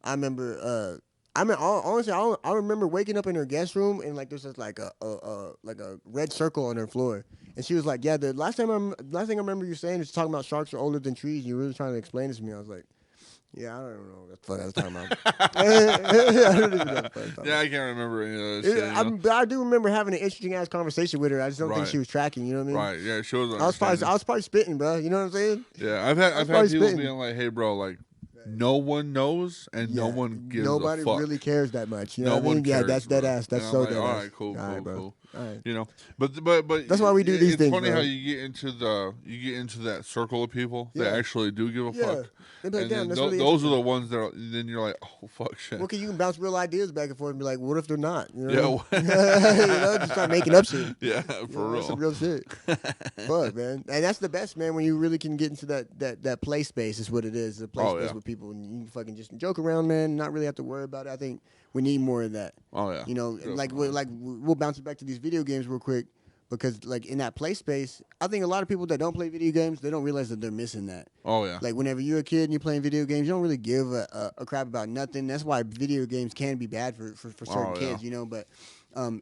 I remember. Honestly, I remember waking up in her guest room and like there's just like a red circle on her floor, and she was like, "Yeah, the last thing I remember you saying is talking about sharks are older than trees." And you were really trying to explain this to me. I was like, "Yeah, I don't know what the fuck I was talking about." I don't even know what the fuck I was talking about. I can't remember any of that shit. But I do remember having an interesting ass conversation with her. I just don't think she was tracking. You know what I mean? Right? Yeah, she was. I was probably spitting, bro. You know what I'm saying? Yeah, I've had people being like, "Hey, bro, like." No one knows, and no one gives a fuck. Nobody really cares that much. You know what I mean? Cares, that's dead ass. That's so dead ass. All right, cool. All right. You know, but that's why we do these things. It's funny bro. how you get into that circle of people that actually do give a fuck. And like, then those are the ones that then you're like, oh fuck shit. Well, cause you can bounce real ideas back and forth and be like, what if they're not? You know? Yeah. You know, just start making up shit. Yeah, for real. Some real shit. Fuck, man. And that's the best, man. When you really can get into that play space, is what it is. The play space with people, and you can fucking just joke around, man. Not really have to worry about it. I think we need more of that. Oh yeah. You know, we'll bounce it back to these video games real quick. Because, like, in that play space, I think a lot of people that don't play video games, they don't realize that they're missing that. Oh, yeah. Like, whenever you're a kid and you're playing video games, you don't really give a crap about nothing. That's why video games can be bad for certain kids, you know. But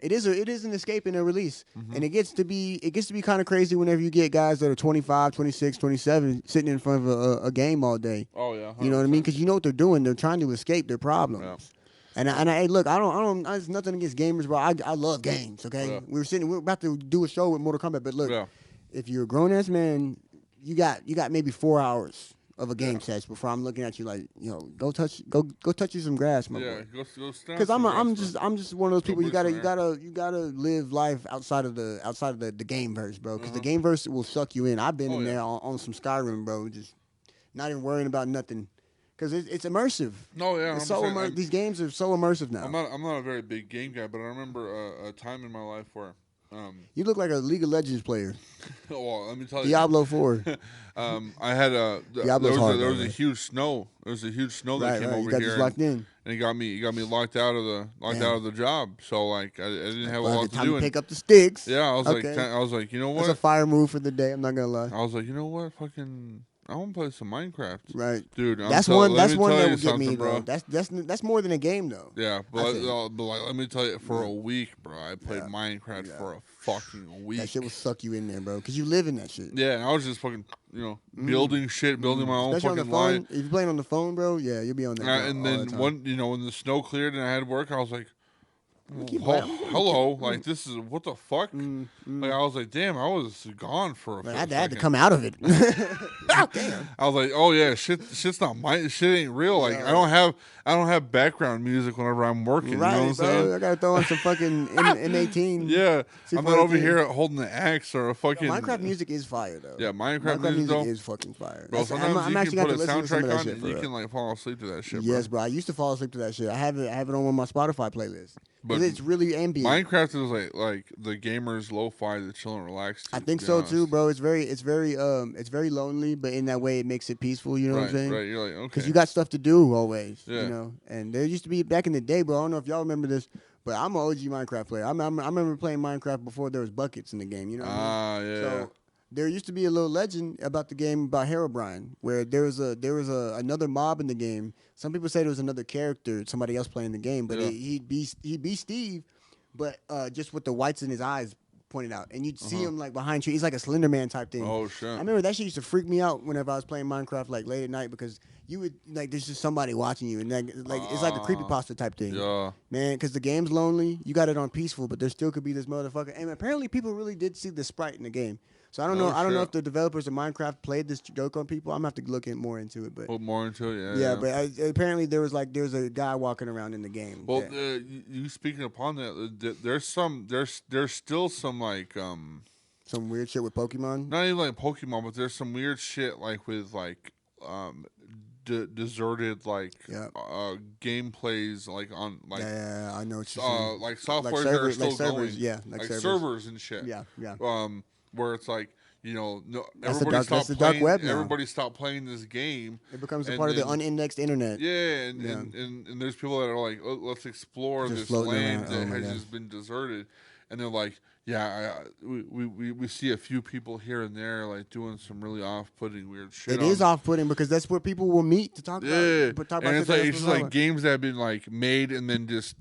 it is an escape and a release. Mm-hmm. And it gets to be kind of crazy whenever you get guys that are 25, 26, 27 sitting in front of a game all day. Oh, yeah. 100%. You know what I mean? Because you know what they're doing. They're trying to escape their problems. Yeah. And I look, I don't. There's nothing against gamers, bro. I love games. Okay, yeah. We're about to do a show with Mortal Kombat, but look, if you're a grown ass man, you got maybe 4 hours of a game session before I'm looking at you like, you know, go touch you some grass, my boy. Go stand. Because I'm just one of those people. You gotta live life outside of the game verse, bro. Because the game verse will suck you in. I've been in there on some Skyrim, bro. Just not even worrying about nothing. because it's immersive. No, yeah, It's so these games are so immersive now. I'm not a very big game guy, but I remember a time in my life where. You look like a League of Legends player. Well, let me tell you. Diablo 4. I had there was a huge snow. There was a huge snow that came over you got here. This locked in. And he got me locked out of the job. So like I didn't have a lot to do. Pick up the sticks. Yeah, I was like, you know what? That's a fire move for the day. I'm not gonna lie. I was like, you know what? Fucking, I want to play some Minecraft. Right, dude. That's one that would get me, bro. That's more than a game though. Yeah, but let me tell you, for a week, bro, I played Minecraft for a fucking week. That shit will suck you in there, bro, because you live in that shit. Yeah, and I was just fucking, building shit, building my own Especially fucking on the phone. life. If you're playing on the phone, bro, yeah, you'll be on that. And then when the snow cleared and I had work, I was like, hello, like this is what the fuck? Like I was like, damn, I was gone for a I had to come out of it. Damn. I was like, oh yeah, shit's not my shit ain't real. Like I don't have background music whenever I'm working. Right, you know what I'm saying? I gotta throw on some fucking M18. Yeah, I'm not over here holding an axe or a fucking. Minecraft music is fire though. Yeah, Minecraft music is fucking fire. Bro, sometimes I'm you actually can put a listen to some of soundtrack that on shit and you can like fall asleep to that shit. Yes, bro. I used to fall asleep to that shit. I have it on one of my Spotify playlists. But it's really ambient. Minecraft is like the gamers lo-fi to chill and relax to. I think so too, bro. It's very lonely, but in that way it makes it peaceful. You know what I'm saying? Right. You're like, okay. Because you got stuff to do always. Yeah. You know, and there used to be back in the day, bro. I don't know if y'all remember this, but I'm an OG Minecraft player. I remember playing Minecraft before there was buckets in the game. You know what I mean? Yeah. So there used to be a little legend about the game about Herobrine, where there was another mob in the game. Some people say there was another character, somebody else playing the game, but he'd be Steve, but just with the whites in his eyes pointed out, and you'd see him like behind trees. He's like a Slender Man type thing. Oh shit! I remember that shit used to freak me out whenever I was playing Minecraft like late at night because you would like there's just somebody watching you, and like it's like a creepypasta type thing. Yeah, man, because the game's lonely. You got it on peaceful, but there still could be this motherfucker. And apparently, people really did see the sprite in the game. So I don't know. I don't know if the developers of Minecraft played this joke on people. I'm gonna have to look more into it. But look more into it, yeah. But apparently there's a guy walking around in the game. Well, you speaking upon that, there's still some like some weird shit with Pokemon. Not even like Pokemon, but there's some weird shit like with like deserted like gameplays like on like I know what you're saying. Like software that are still going, like servers and shit. Yeah. Where it's like, everybody stopped playing this game. It becomes a part of the unindexed internet. Yeah, and there's people that are like, oh, let's explore this land that has just been deserted, and they're like, we see a few people here and there like doing some really off-putting weird shit. It is off-putting because that's where people will meet to talk about. And it's just like games that have been like made and then just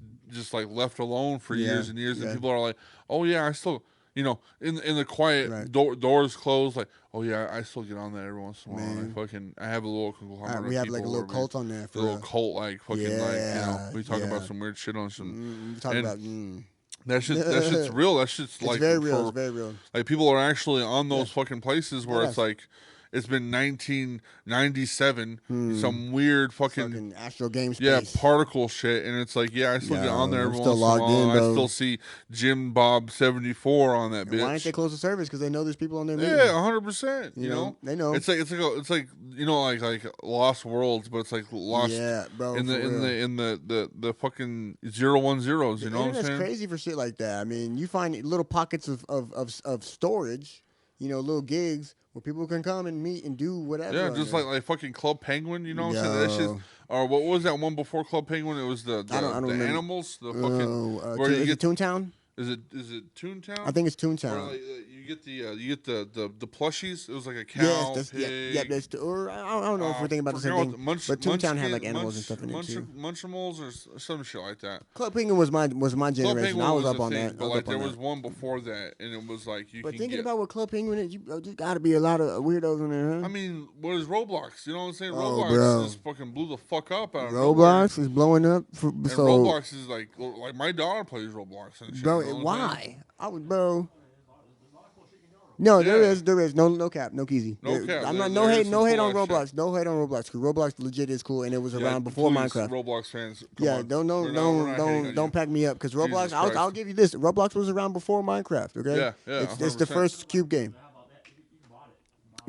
like left alone for years and years, and people are like, oh yeah, I still. In the quiet, doors closed. Like, oh yeah, I still get on that every once in a while. I have a little conglomerate. We have like a little cult on there. A little cult, like fucking, we talk about some weird shit on some. We talk about. That shit's real. That shit's like very real. It's very real. Like people are actually on those fucking places where it's like. It's been 1997, some weird fucking astral game space. Yeah, particle shit, and it's like, I still get on there every once in a while. I still see Jim Bob 74 on that bitch. Why don't they close the service? Because they know there's people on there. Yeah, 100%. You know, they know. It's like like Lost Worlds, but it's like Lost. Yeah, bro. In the fucking 010s. You know what I'm saying? That's crazy for shit like that. I mean, you find little pockets of storage. Little gigs. Where people can come and meet and do whatever. Yeah, just like fucking Club Penguin, you know what I'm saying? That shit's, or what was that one before Club Penguin? It was the animals, the fucking. Is it Toontown? Is it Toontown? I think it's Toontown. You get the plushies. It was like a cow, pig. Or I don't know if we're thinking about the same thing. But Toontown had like animals and stuff in it too. Munchimals or some shit like that. Club Penguin was my generation. I was up on that. But like there was one before that, and it was like you. But thinking about what Club Penguin is, just got to be a lot of weirdos in there. Huh? I mean, what is Roblox? You know what I'm saying? Roblox just fucking blew the fuck up. Roblox is blowing up. Roblox is like my daughter plays Roblox and shit. Bro, why? I would, bro. No, there is no cap, no keezy. I'm not no hate on Roblox, no hate on Roblox because Roblox legit is cool and it was around before Minecraft. Roblox fans, don't pack me up because Roblox. I'll give you this. Roblox was around before Minecraft. Okay, yeah, it's the first cube game.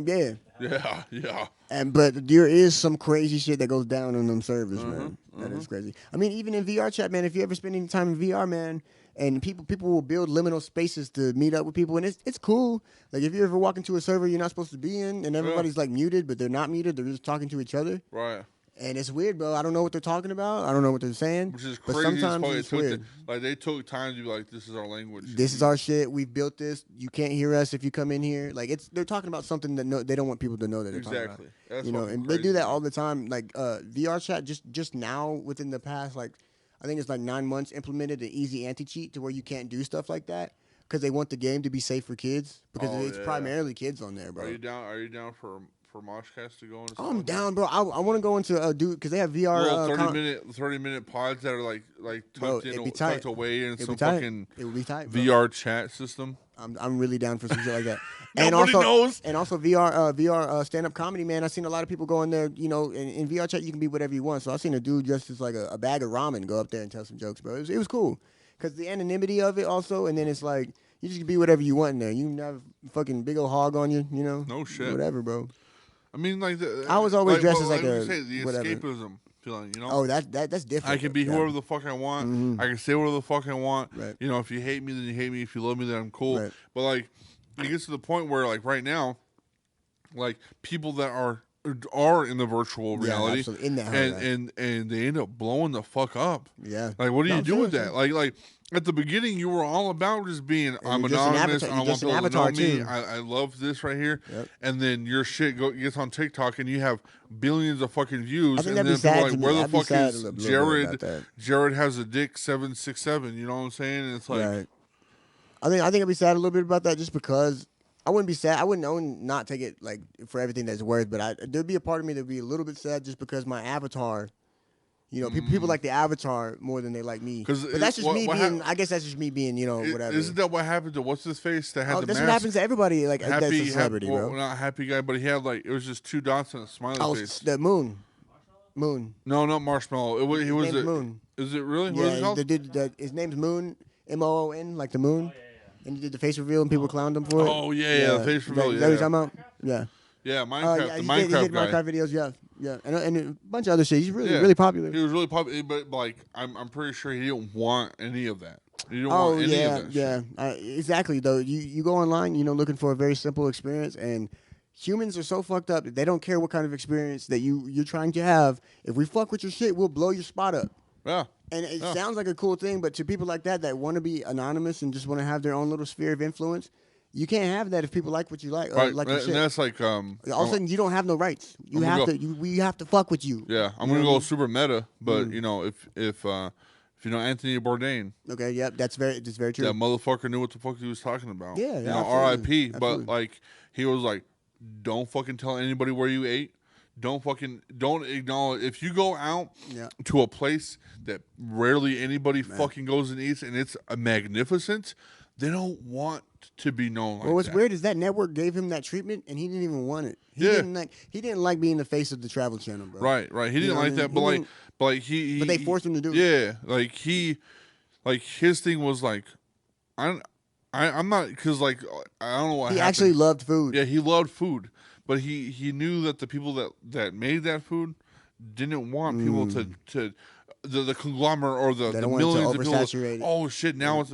Yeah, Yeah. But there is some crazy shit that goes down on them servers, man. That is crazy. I mean, even in VR chat, man. If you ever spend any time in VR, man, and people will build liminal spaces to meet up with people, and it's cool. Like if you ever walk into a server you're not supposed to be in, and everybody's like muted, but they're not muted. They're just talking to each other. Right. And it's weird, bro. I don't know what they're talking about. I don't know what they're saying. Which is but crazy. sometimes it's weird. They took time to be like, this is our language. This is our shit. We built this. You can't hear us if you come in here. Like they're talking about something that they don't want people to know that they're talking about. That's and crazy. they do that all the time. Like VR chat just now within the past, like I think it's like 9 months, implemented an easy anti-cheat to where you can't do stuff like that because they want the game to be safe for kids because it's primarily kids on there, bro. Are you down for MOSHCAST to go into? I'm down, bro. I want to go into because they have VR. Little 30-minute pods that are like tucked away in some fucking it would be tight, bro. VR chat system. I'm really down for some shit like that. Nobody knows. And also VR stand-up comedy, man. I've seen a lot of people go in there, in VR chat you can be whatever you want. So I seen a dude dressed as like a bag of ramen go up there and tell some jokes, bro. It was cool. Because the anonymity of it also, and then it's like, you just can be whatever you want in there. You can have a fucking big old hog on you, No shit. Whatever, bro. I mean, like, I was always dressed as like the whatever. escapism feeling, Oh, that's different. I can be whoever the fuck I want. Mm-hmm. I can say whatever the fuck I want. Right. If you hate me, then you hate me. If you love me, then I'm cool. Right. But like, it gets to the point where, like, right now, like people that are in the virtual reality, in that and they end up blowing the fuck up. Yeah. Like, what do you do with that? Like. At the beginning, you were all about just being, I'm anonymous, I want people to know me, I love this right here. Yep. And then your shit gets on TikTok and you have billions of fucking views. And then people are like, where the fuck is Jared? Jared has a dick 767, you know what I'm saying? And it's like... Right. I think I'd be sad a little bit about that just because I wouldn't be sad. I wouldn't not take it like for everything that's worth, but there'd be a part of me that'd be a little bit sad just because my avatar... people like the avatar more than they like me. But that's just me being. I guess that's just me being. Whatever. Isn't that what happened to what's his face that had the that's mask? what happens to everybody. Like that's a celebrity, bro. Not happy guy, but he had like it was just 2 dots and a smiley face. The moon. No, not Marshmallow. He was Moon. Is it really? Yeah, what is it called? His name's Moon. MOON, like the moon. And he did the face reveal and people clowned him for it. Oh yeah, the face reveal. Is that what you're talking about? Yeah. Yeah, Minecraft. The Minecraft he did guy. Minecraft videos, yeah, and a bunch of other shit. He's really popular. He was really popular, but like I'm pretty sure he didn't want any of that. He didn't want any of that. Yeah, exactly. Though you go online, looking for a very simple experience, and humans are so fucked up that they don't care what kind of experience that you're trying to have. If we fuck with your shit, we'll blow your spot up. Yeah. And it sounds like a cool thing, but to people like that want to be anonymous and just want to have their own little sphere of influence. You can't have that if people like what you like, or like your shit. And that's like all of a sudden you don't have no rights. We have to fuck with you. Yeah, I'm gonna go super meta, but if you know Anthony Bourdain, okay, yep, that's very true. That motherfucker knew what the fuck he was talking about. Yeah, R.I.P. But like he was like, don't fucking tell anybody where you ate. Don't acknowledge if you go out to a place that rarely anybody fucking goes and eats, and it's magnificent. They don't want to be known like that. Well, what's weird is that network gave him that treatment, and he didn't even want it. He didn't like being the face of the Travel Channel, bro. Right. He didn't like that, but they forced him to do it. Yeah, like his thing was like, I'm not because like I don't know what he happened. Actually loved food. Yeah, he loved food, but he knew that the people that made that food didn't want people to. The conglomerate or the millions of people. Oh shit! Now it's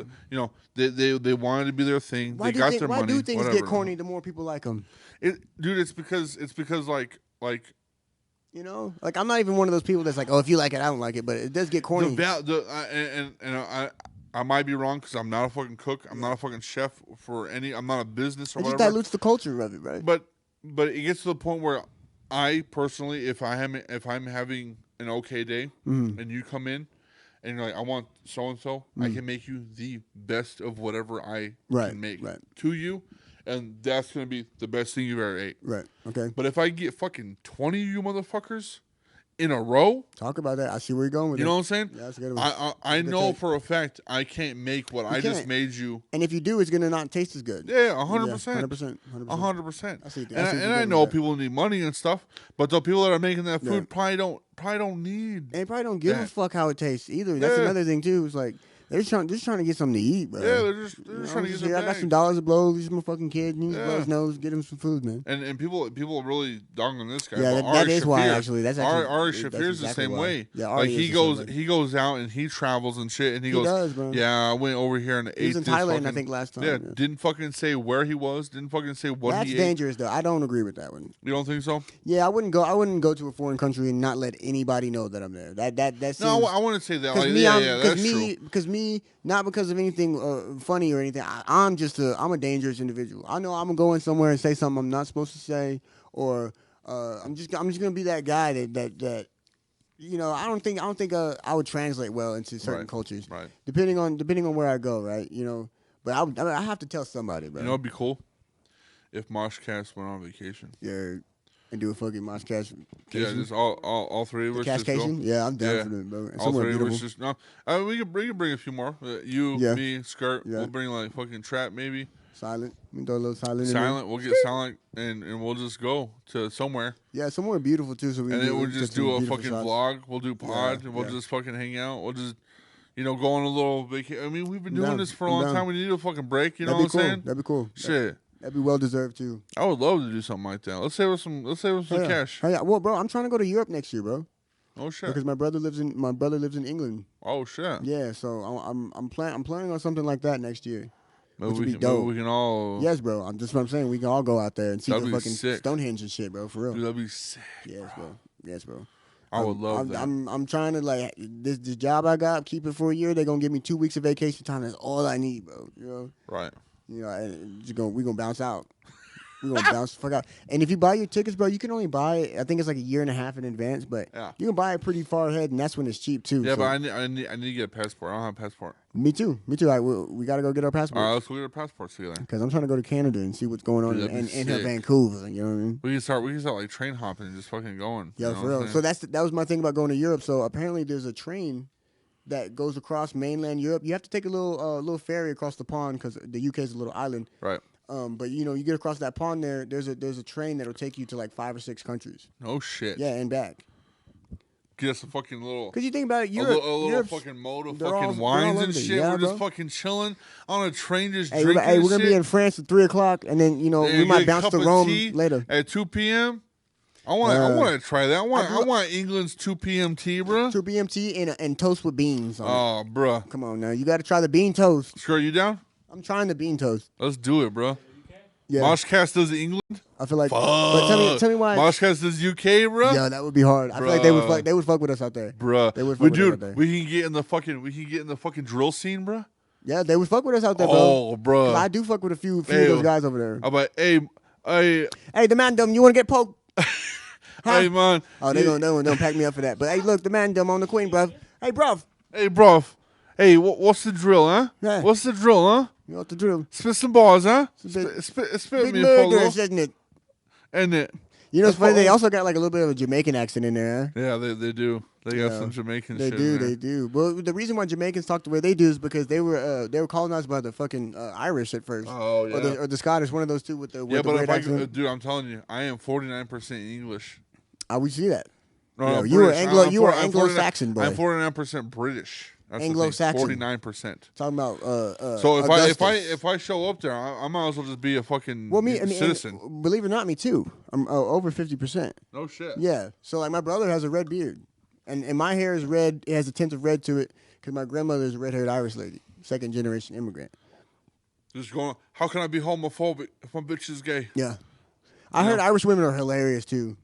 they wanted to be their thing. They got their money. Why do things get corny? The more people like them, dude. It's because like like I'm not even one of those people that's like, oh, if you like it, I don't like it, but it does get corny. I might be wrong because I'm not a fucking cook. I'm not a fucking chef for any. I'm not a business or whatever. It just dilutes the culture of it, right? But it gets to the point where I personally, if I'm having an okay day and you come in and you're like, I want so and so, I can make you the best of whatever I can make to you, and that's gonna be the best thing you've ever ate. Right. Okay. But if I get fucking 20 of you motherfuckers in a row, talk about that. I see where you're going with it. You know what I'm saying? Yeah, that's a good one. I know for a fact I can't make what I just made you. And if you do, it's gonna not taste as good. Yeah, 100%. 100%. I see. And I know people need money and stuff, but the people that are making that food probably don't need. They probably don't give a fuck how it tastes either. That's another thing too. It's like They're just trying to get something to eat, bro. Yeah, they're just trying to get some I got some dollars to blow. These motherfucking kids. Need to blow his nose. Get him some food, man. And people really dong on this guy. Yeah, but that is why actually. That's actually Ari Shafir's exactly the same why. way. Yeah, like he goes out and he travels and shit, and he goes, does, bro. yeah, I went over here and ate. He was in Thailand, I think, last time. Yeah, didn't fucking say where he was. Didn't fucking say what That's he ate. That's dangerous, though. I don't agree with that one. You don't think so? Yeah, I wouldn't go to a foreign country and not let anybody know that I'm there. That seems, no, I wouldn't say that. Like, that's true. Because me, not because of anything funny or anything. I'm a dangerous individual. I know I'm gonna go in somewhere and say something I'm not supposed to say, or I'm just gonna be that guy that you know. I don't think I would translate well into certain cultures. Right. Depending on where I go, right? You know, but I have to tell somebody, bro. You know, it'd be cool if MOSHCAST went on vacation. Yeah. And do a fucking MOSHCAST. Yeah, just all three of us. Cascation? Yeah, I'm down for that, bro. And all three beautiful. of us just no. We can bring a few more. You, me, Skirt. Yeah. We'll bring like fucking Trap maybe. Silent. We can throw a little silent. Silent. We'll get silent and we'll just go to somewhere. Yeah, somewhere beautiful too. So we and then we'll just do a fucking shots. vlog. We'll do pod. And we'll just fucking hang out. We'll just go on a little vacation. I mean, we've been doing this for a long time. We need a fucking break. You know what I'm saying? That'd be cool. Shit. That'd be well deserved too. I would love to do something like that. Let's save us some cash. Oh, yeah. Well, bro, I'm trying to go to Europe next year, bro. Oh shit. Because my brother lives in England. Oh shit. Yeah, so I'm planning on something like that next year. Which would be dope. Maybe we can all. Yes, bro. That's what I'm saying. We can all go out there and see the fucking sick. Stonehenge and shit, bro. For real. Dude, that'd be sick. Yes, bro. I would love that. I'm trying to like this job I got. Keep it for a year. They're gonna give me 2 weeks of vacation time. That's all I need, bro. You know. Right. You know, and we gonna bounce out. We're gonna bounce the fuck out. And if you buy your tickets, bro, you can only buy it, I think it's like a year and a half in advance, but you can buy it pretty far ahead, and that's when it's cheap too. Yeah, so. but I need to get a passport. I don't have a passport. Me too. We gotta go get our passport. All right, let's go get our passports together. Because I'm trying to go to Canada and see what's going on in Vancouver. You know what I mean? We can start like train hopping and just fucking going. Yeah, for real. So that was my thing about going to Europe. So apparently there's a train that goes across mainland Europe. You have to take a little ferry across the pond because the UK is a little island. Right. But you know, you get across that pond there. There's a train that'll take you to like 5 or 6 countries. No shit. Yeah, and back. Get us a fucking little. Because you think about it, Europe, a little fucking mode of fucking wines and shit. We're just fucking chilling on a train, just drinking. We're gonna be in France at 3 o'clock, and then we might bounce to Rome later at 2 p.m. I want to try that. I want England's 2 p.m. tea, bro. 2 p.m. tea and toast with beans. Oh, bro. Come on now, you got to try the bean toast. Sure, you down? I'm trying the bean toast. Let's do it, bro. Yeah. MOSHCAST does England. I feel like. Fuck. But tell me why. MOSHCAST does UK, bro. Yeah, that would be hard. I feel like they would fuck with us out there, bro. They would fuck with us out there. We can get in the fucking drill scene, bro. Yeah, they would fuck with us out there, bro. Oh, bro. I do fuck with a few of those guys over there. I'm like, hey, the man dumb. You want to get poked? Hey, man. Oh, they don't pack me up for that. But hey, look, the man dumb on the queen, bruv. Hey, bruv. Hey, bruv. Hey, what's the drill, huh? Yeah. What's the drill, huh? You know what the drill? Spit some bars, huh? Big Spit me murderers, isn't it? Isn't it? You know, it's funny. They also got like a little bit of a Jamaican accent in there. Huh? Yeah, they do. They got some Jamaican shit. They do. Well, the reason why Jamaicans talk the way they do is because they were colonized by the fucking Irish at first. Oh yeah. Or the Scottish, one of those two with the but weird accent. Dude, I'm telling you, I am 49% English. We see that. No, you were Anglo-Saxon, boy. I'm 49% British. That's Anglo-Saxon. 49%. Talking about so Augustus. if I show up there, I might as well just be a fucking citizen. Believe it or not, me too. I'm over 50%. No shit. Yeah. So like my brother has a red beard, and my hair is red. It has a tint of red to it because my grandmother is a red-haired Irish lady, 2nd generation immigrant. Just going. How can I be homophobic if my bitch is gay? Yeah. I heard Irish women are hilarious too.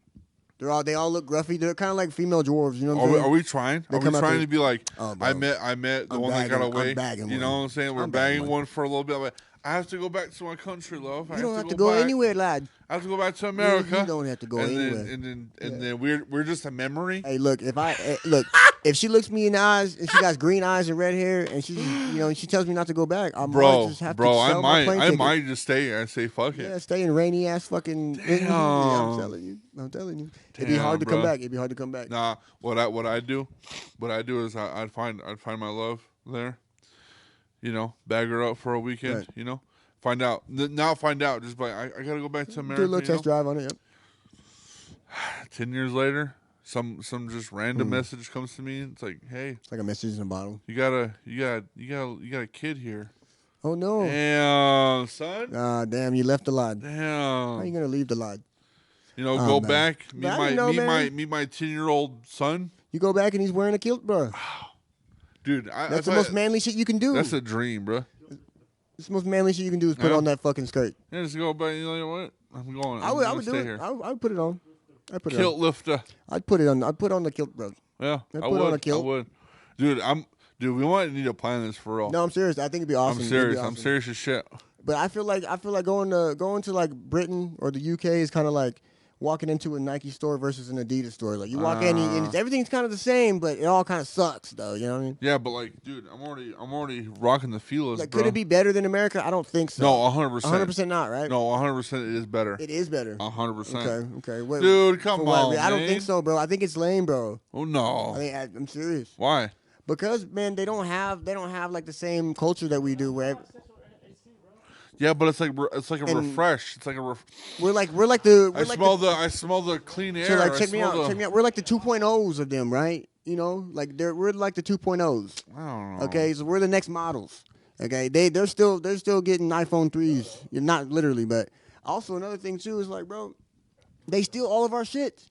They all look gruffy. They're kind of like female dwarves. You know what I'm saying? Are we trying? Are we trying to be like, I met the one that got away? You know what I'm saying? We're bagging one for a little bit. Like, I have to go back to my country, love. You don't have to go anywhere, lad. I have to go back to America. You don't have to go anywhere. And then we're just a memory. Hey, look, if she looks me in the eyes and she got green eyes and red hair and she she tells me not to go back, I might just have to sell my plane ticket. I might just stay here and say fuck it. Yeah, stay in rainy ass fucking. Damn. Yeah, I'm telling you. It'd be hard to come back. It'd be hard to come back. Nah, what I do is I'd find my love there. You know, bag her up for a weekend. Right. You know, not find out. Just like I gotta go back to America. Do a little test drive on it. Yep. 10 years later, some just random message comes to me. It's like, hey, It's like a message in a bottle. you got a kid here. Oh no! Damn, son. Damn, you left the lodge. Damn. How you gonna leave the lodge? Go man. back, But I didn't know, man. meet my 10-year-old son. You go back and he's wearing a kilt, bro. Dude, That's the most manly shit you can do. That's a dream, bro. It's the most manly shit you can do is put on that fucking skirt. Yeah, just go back. You know what? I'm going. I would do it. Here. I would put it on. I'd put it Kilt on. lifter. I'd put it on. I'd put on the kilt, bro. Yeah, I'd I put would. on a kilt. I would. Dude, we might need to plan this for real. No, I'm serious. I think it'd be awesome. I'm serious. Awesome. I'm serious as shit. But I feel like going to like Britain or the UK is kind of like walking into a Nike store versus an Adidas store. Like you walk in and everything's kind of the same, but it all kind of sucks, though. You know what I mean? Yeah, but like, dude, I'm already rocking the feelers. Like, bro. could it be better than America? I don't think so. No, 100%. 100% not, right? No, 100%. It is better. It is better. 100%. Okay. Wait, dude, come on, I don't man. think so, bro. I think it's lame, bro. Oh no. I'm serious. Why? Because man, they don't have like the same culture that we do. Where yeah, but it's like a refresh. It's like a. I smell the clean air. So like, check me out. We're like the 2.0s of them, right? You know, like we're like the 2.0s. I don't know. Okay, so we're the next models. Okay, they're still getting iPhone 3s. You're not literally, but also another thing too is like, bro, they steal all of our shit.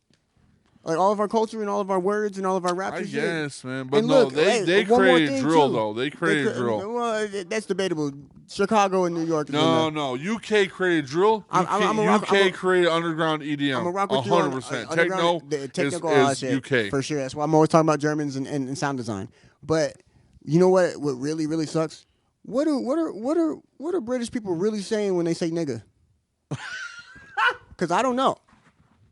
Like all of our culture and all of our words and all of our raps. I and shit. guess, man. But and no, look, they created drill though. They created drill. Well, that's debatable. Chicago and New York. No. UK created drill. UK created underground EDM. I'm a rock with 100%. Techno is UK for sure. That's why I'm always talking about Germans and sound design. But you know what? What really sucks? What are British people really saying when they say nigga? Because I don't know.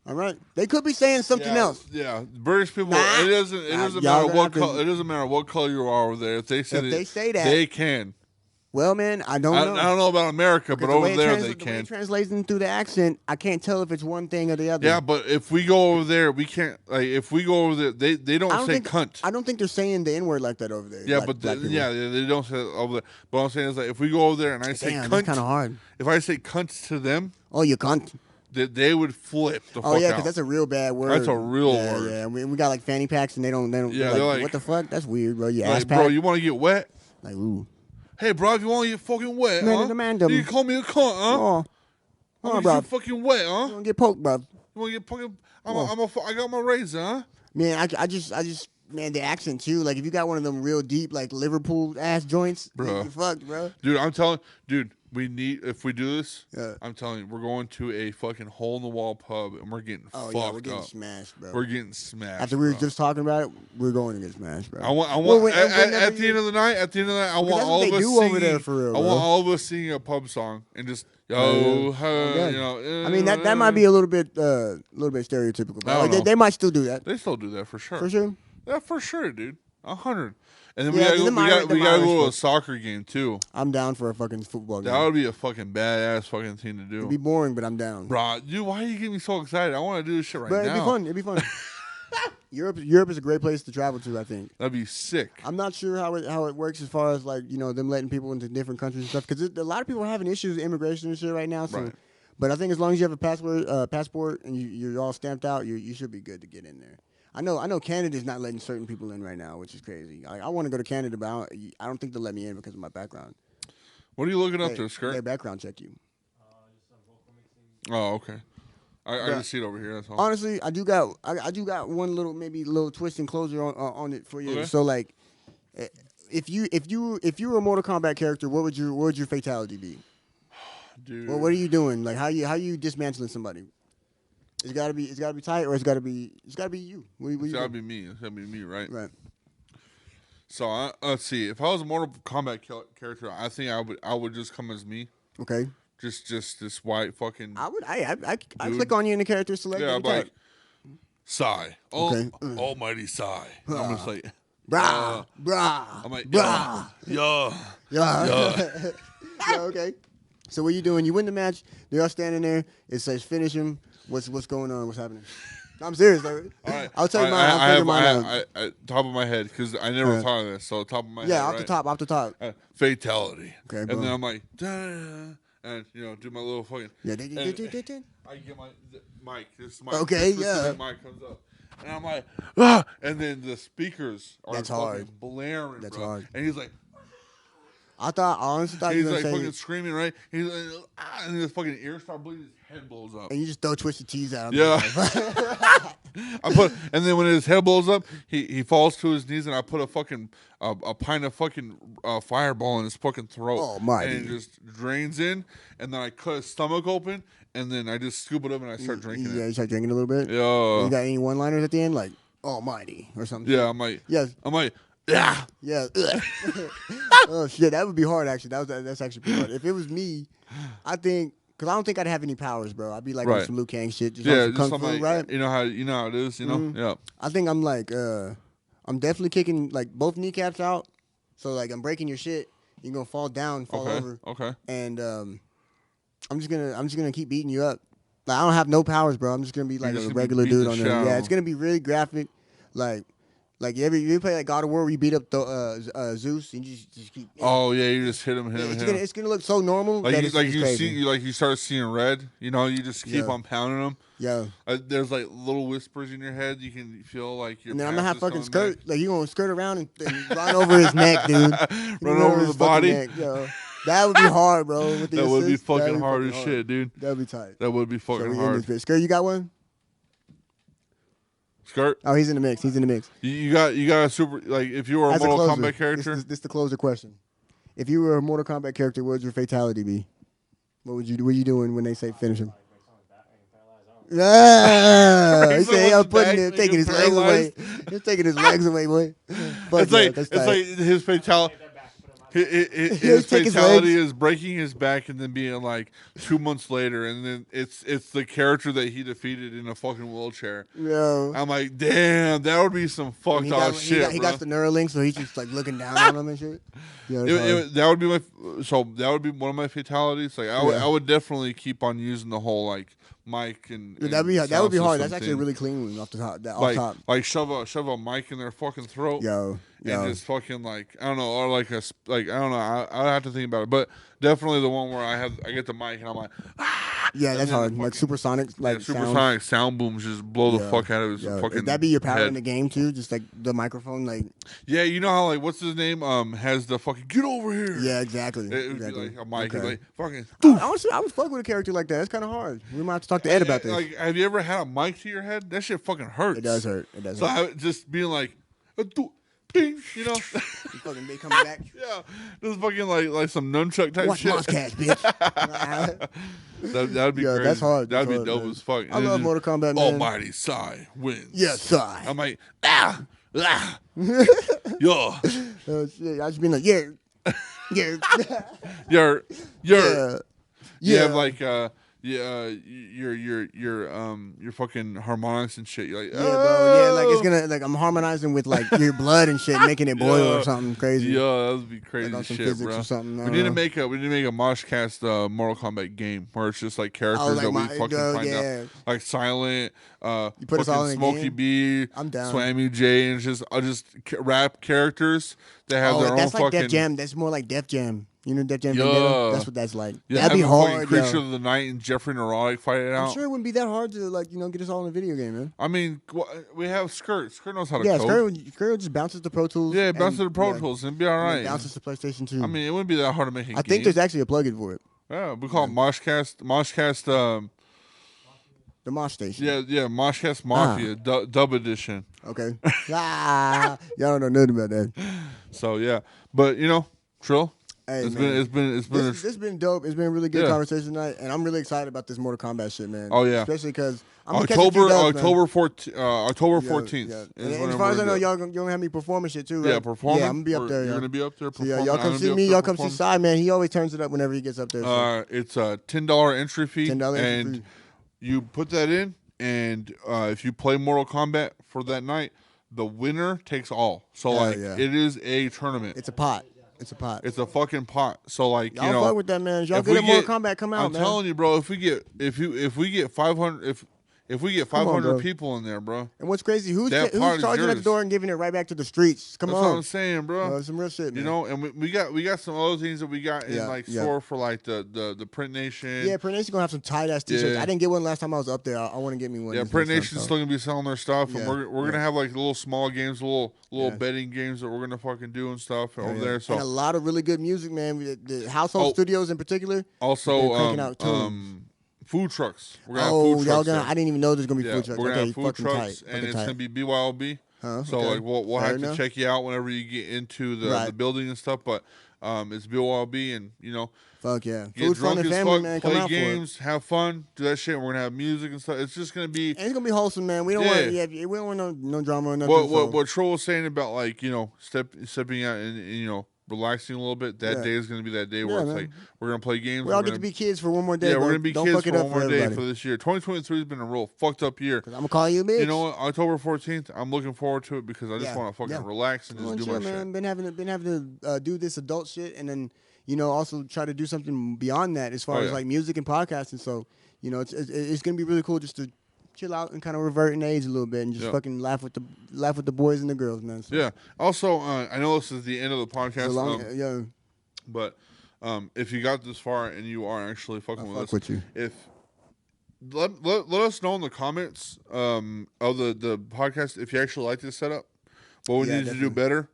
All right, they could be saying something else. Yeah, British people. It doesn't matter what color. It doesn't matter what color you are over there. If they say that, they can. Well, man, I don't know. I don't know about America, but over there they can. The way it translates through the accent, I can't tell if it's one thing or the other. Yeah, but if we go over there, we can't. Like, if we go over there, they don't say cunt. I don't think they're saying the N-word like that over there. Yeah, but they don't say it over there. But what I'm saying is like if we go over there and I say cunt, that's kind of hard. If I say cunt to them, oh, you cunt. They would flip the fuck out. Oh yeah, because that's a real bad word. That's a real word. Yeah, we got like fanny packs and they don't. Yeah, they're like, what the fuck? That's weird, bro. You ass pack. Bro, you want to get wet? Like ooh. Hey, bro, if you want to get fucking wet, man, you call me a cunt, huh? Oh, bro. You fucking wet, huh? You want to get poked, bro? You want to get fucking? I got my razor, huh? Man, I just. Man, the accent too. Like if you got one of them real deep, like Liverpool ass joints, bro, you fucked, bro. Dude, I'm telling, we need if we do this. Yeah. I'm telling you, we're going to a fucking hole in the wall pub and we're getting fucked up. We're getting smashed, bro. We're getting smashed. After we were just talking about it, we're going to get smashed, bro. I want. At the end of the night, I want all of us singing. Over there for real, I want all of us singing a pub song and just you know. I mean that might be a little bit stereotypical, but like, they might still do that. They still do that for sure. For sure. Yeah, for sure, dude. 100. And then we gotta go to a soccer game too. I'm down for a fucking football game. That would be a fucking badass fucking thing to do. It'd be boring, but I'm down. Bro, dude, why are you getting me so excited? I want to do this shit right now. It'd be fun. Europe is a great place to travel to, I think. That'd be sick. I'm not sure how it works as far as like, you know, them letting people into different countries and stuff, because a lot of people are having issues with immigration and shit right now. So, but I think as long as you have a passport and you're all stamped out, you should be good to get in there. I know Canada's not letting certain people in right now, which is crazy. I want to go to Canada, but I don't think they'll let me in because of my background. What are you looking up there, Skirt? They background check you. Oh, okay. I just see it over here. That's all. Honestly, I do got one little twist and closure on it for you. Okay. So like, if you were a Mortal Kombat character, what would your fatality be? Dude. Well, what are you doing? Like how you dismantling somebody? It's gotta be tight, or it's gotta be you. It's gotta be me. It's gotta be me, right? Right. So let's see. If I was a Mortal Kombat character, I think I would just come as me. Okay. Just this white fucking. I click on you in the character select. Yeah, I'm like, Psy. Okay. Almighty Psy. I'm just like, brah. I'm like, brah. Yeah. Okay. So what you doing? You win the match. They're all standing there. It says finish him. What's going on? What's happening? I'm serious. Like, all right. I'll tell you mine. Top of my head, because I never thought of this. So top of my head. Yeah, off the top. Fatality. Okay, and then I'm like, and do my little fucking. Yeah. I get my mic. This mic. Okay, yeah. Mic comes up, and I'm like, ah, and then the speakers are That's fucking hard. blaring, That's bro. hard. And he's like, I honestly thought you he's were like gonna say, fucking screaming, right? He's like, ah, and his fucking ears start bleeding, his head blows up. and you just throw Twisted Teas at him. Yeah. And then when his head blows up, he falls to his knees, and I put a fucking a pint of fucking fireball in his fucking throat. Oh my! And it just drains in, and then I cut his stomach open, and then I just scoop it up and I start drinking Yeah, it. you start drinking a little bit. Yeah. You got any one-liners at the end, like "Almighty" or something? Yeah, I'm like, yes, I'm like, yeah. yeah. Oh shit, that would be hard. Actually, that's actually pretty hard. If it was me, I think. Because I don't think I'd have any powers, bro. I'd be like on some Liu Kang shit. Just on some Kung Fu, like, right? You know how it is, you know? Mm-hmm. Yeah. I think I'm like, I'm definitely kicking like both kneecaps out. So like I'm breaking your shit. You're gonna fall down, fall over. Okay. And I'm just gonna keep beating you up. Like I don't have no powers, bro. I'm just gonna be like a regular dude on there. Yeah, it's gonna be really graphic. Like you play like God of War where you beat up the Zeus and you just keep. Oh yeah, you just hit him. It's gonna look so normal. Like that you, it's, like it's you crazy. see, you start seeing red. You know, you just keep on pounding them. Yeah. There's like little whispers in your head. You can feel like your. And then I'm gonna have fucking skirt. Back. Like you gonna skirt around and run over his neck, dude. Run over the body. Neck, yo. That would be hard, bro. With the that would be assist, fucking hard as shit, dude. That'd be tight. That would be fucking so hard. Skirt, you got one? Skirt? Oh, he's in the mix. He's in the mix. You got a super, like, if you were a Mortal Kombat character. This the closer question. If you were a Mortal Kombat character, what would your fatality be? What are you doing when they say finish him? Yeah, he said I'm taking his legs away. He's taking his legs away, boy. But it's like his fatality. His fatality is breaking his back and then being like 2 months later, and then it's the character that he defeated in a fucking wheelchair. Yeah. I'm like, damn, that would be some fucked up shit. He got the Neuralink, so he's just like looking down on him and shit. Yeah, that would be one of my fatalities. Like I would definitely keep on using the whole like mic and that would be hard. That's actually a really clean one off the top. Off top. Like shove a mic in their fucking throat. And just fucking like I don't know, or like I don't know. I have to think about it, but definitely the one where I get the mic and I'm like, ah! Yeah, that's hard. Like supersonic, supersonic sound booms just blow the fuck out of his fucking. Would that be your power head. in the game too? Just like the microphone, like. Yeah, you know how like what's his name has the fucking get over here. Yeah, exactly. It would be like a mic, like fucking. I would fuck with a character like that. It's kind of hard. We might have to talk to Ed about this. Like, have you ever had a mic to your head? That shit fucking hurts. It does hurt. So just being like. Ping, you know, fucking they coming back. Yeah, this is fucking like some nunchuck type shit. MOSHCAST, bitch. That'd be crazy. That's hard. That'd be hard, dope man. as fuck. I love Mortal Kombat, man. Almighty Psy wins. Yes, Psy. I'm like yo. Oh shit! I just been like You have like your fucking harmonics and shit. You're like, bro. Yeah, like it's gonna like I'm harmonizing with like your blood and shit, making it boil or something crazy. Yeah, that would be crazy like shit, bro. Or something. We need to make a MOSHCAST Mortal Kombat game where it's just like characters that we fucking find out, like Silent, you put us all in Smokey B, I'm down. Swammy J, and just rap characters that have their own that's fucking. Like Def Jam. That's more like Def Jam. You know Def Jam? Yeah. That's what that's like. Yeah, that'd be hard. Creature of the Night and Jeffrey Neurotic fight it out. I'm sure it wouldn't be that hard to get us all in a video game, man. I mean, we have Skirt. Skirt knows how to code. Yeah, Skirt just bounces the Pro Tools. Yeah, it bounces the Pro Tools and be all right. Bounces the PlayStation 2. I mean, it wouldn't be that hard to make a game. I think there's actually a plugin for it. Yeah, we call it MOSHCAST. The Mosh Station. Yeah, MOSHCAST Mafia dub edition. Okay. Y'all don't know nothing about that. So yeah, but Trill. Hey, it's been dope. It's been a really good conversation tonight, and I'm really excited about this Mortal Kombat shit, man. Oh yeah, especially because October 14th. Yeah. And as far as I know, y'all gonna have me performing shit too, right? Yeah, performing. Yeah, I'm gonna be up there. You're gonna be up there performing. Y'all come see me. Y'all come see Sai, man. He always turns it up whenever he gets up there. So. It's a $10 entry fee. $10 and fee. You put that in, and if you play Mortal Kombat for that night, the winner takes all. So it is a tournament. It's a pot. It's a pot. It's a fucking pot. So y'all fuck with that, man. Y'all get a Mortal Kombat, come out, I'm man. telling you, bro. If we get 500, If we get Come on, 500 bro. people in there, bro. And what's crazy? Who's That part is charging at the yours. door and giving it right back to the streets? Come That's on. what I'm saying, bro. Some real shit, man. You know, and we got some other things that we got in store for like the Print Nation. Yeah, Print Nation gonna have some tight ass t-shirts. Yeah. I didn't get one last time I was up there. I want to get me one. Yeah, Print Nation's still gonna be selling their stuff, and we're gonna have like little small games, little betting games that we're gonna fucking do and stuff over there. So and a lot of really good music, man. The Household Studios in particular. Also, cranking out tunes. Food trucks. We're gonna have food trucks. I didn't even know there's gonna be food trucks. We're gonna okay, have food trucks, and it's gonna be BYOB. So like we'll have to check you out whenever you get into the building and stuff. But it's BYOB, and you know, fuck yeah, get food, drunk fun, and as family, fuck, man. play Come out games, have fun, do that shit. We're gonna have music and stuff. It's just gonna be. And it's gonna be wholesome, man. We don't want we don't want no drama or nothing. What Troll was saying about like stepping out and relaxing a little bit. That day is going to be that day where it's like we're going to play games. We all get to be kids for one more day. Yeah, we're going to be kids for one more day everybody. for this year. 2023 has been a real fucked up year. I'm going to call you a bitch. You know what? October 14th, I'm looking forward to it because I just want to fucking relax and just do my shit. Been having to do this adult shit and then, also try to do something beyond that as far as like music and podcasting. So, it's going to be really cool just to chill out and kind of revert in age a little bit and just fucking laugh with the boys and the girls, man. So. Yeah. Also, I know this is the end of the podcast. But if you got this far and you are actually fucking with us, if let us know in the comments of the podcast if you actually like this setup, what we need to do better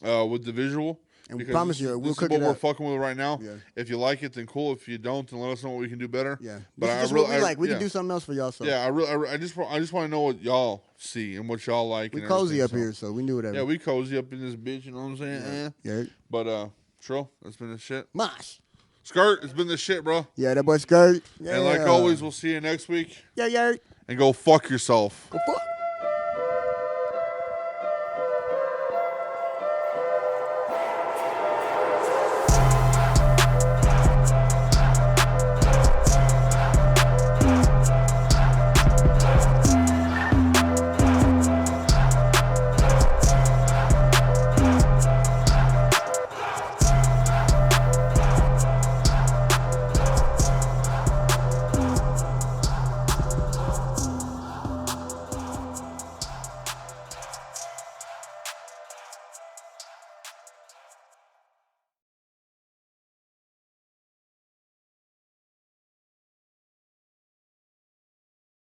with the visual. And we promise you, we'll cook it up. This is what we're fucking with right now. Yeah. If you like it, then cool. If you don't, then let us know what we can do better. Yeah, but this is what we like. We can do something else for y'all. So yeah, I just want to know what y'all see and what y'all like. We cozy up here, so we do whatever. Yeah, we cozy up in this bitch. You know what I'm saying? Yeah. But Trill, that's been the shit. Mosh. Skirt, it's been the shit, bro. Yeah, that boy Skirt. Yeah. And like always, we'll see you next week. Yeah. And go fuck yourself. Go fuck.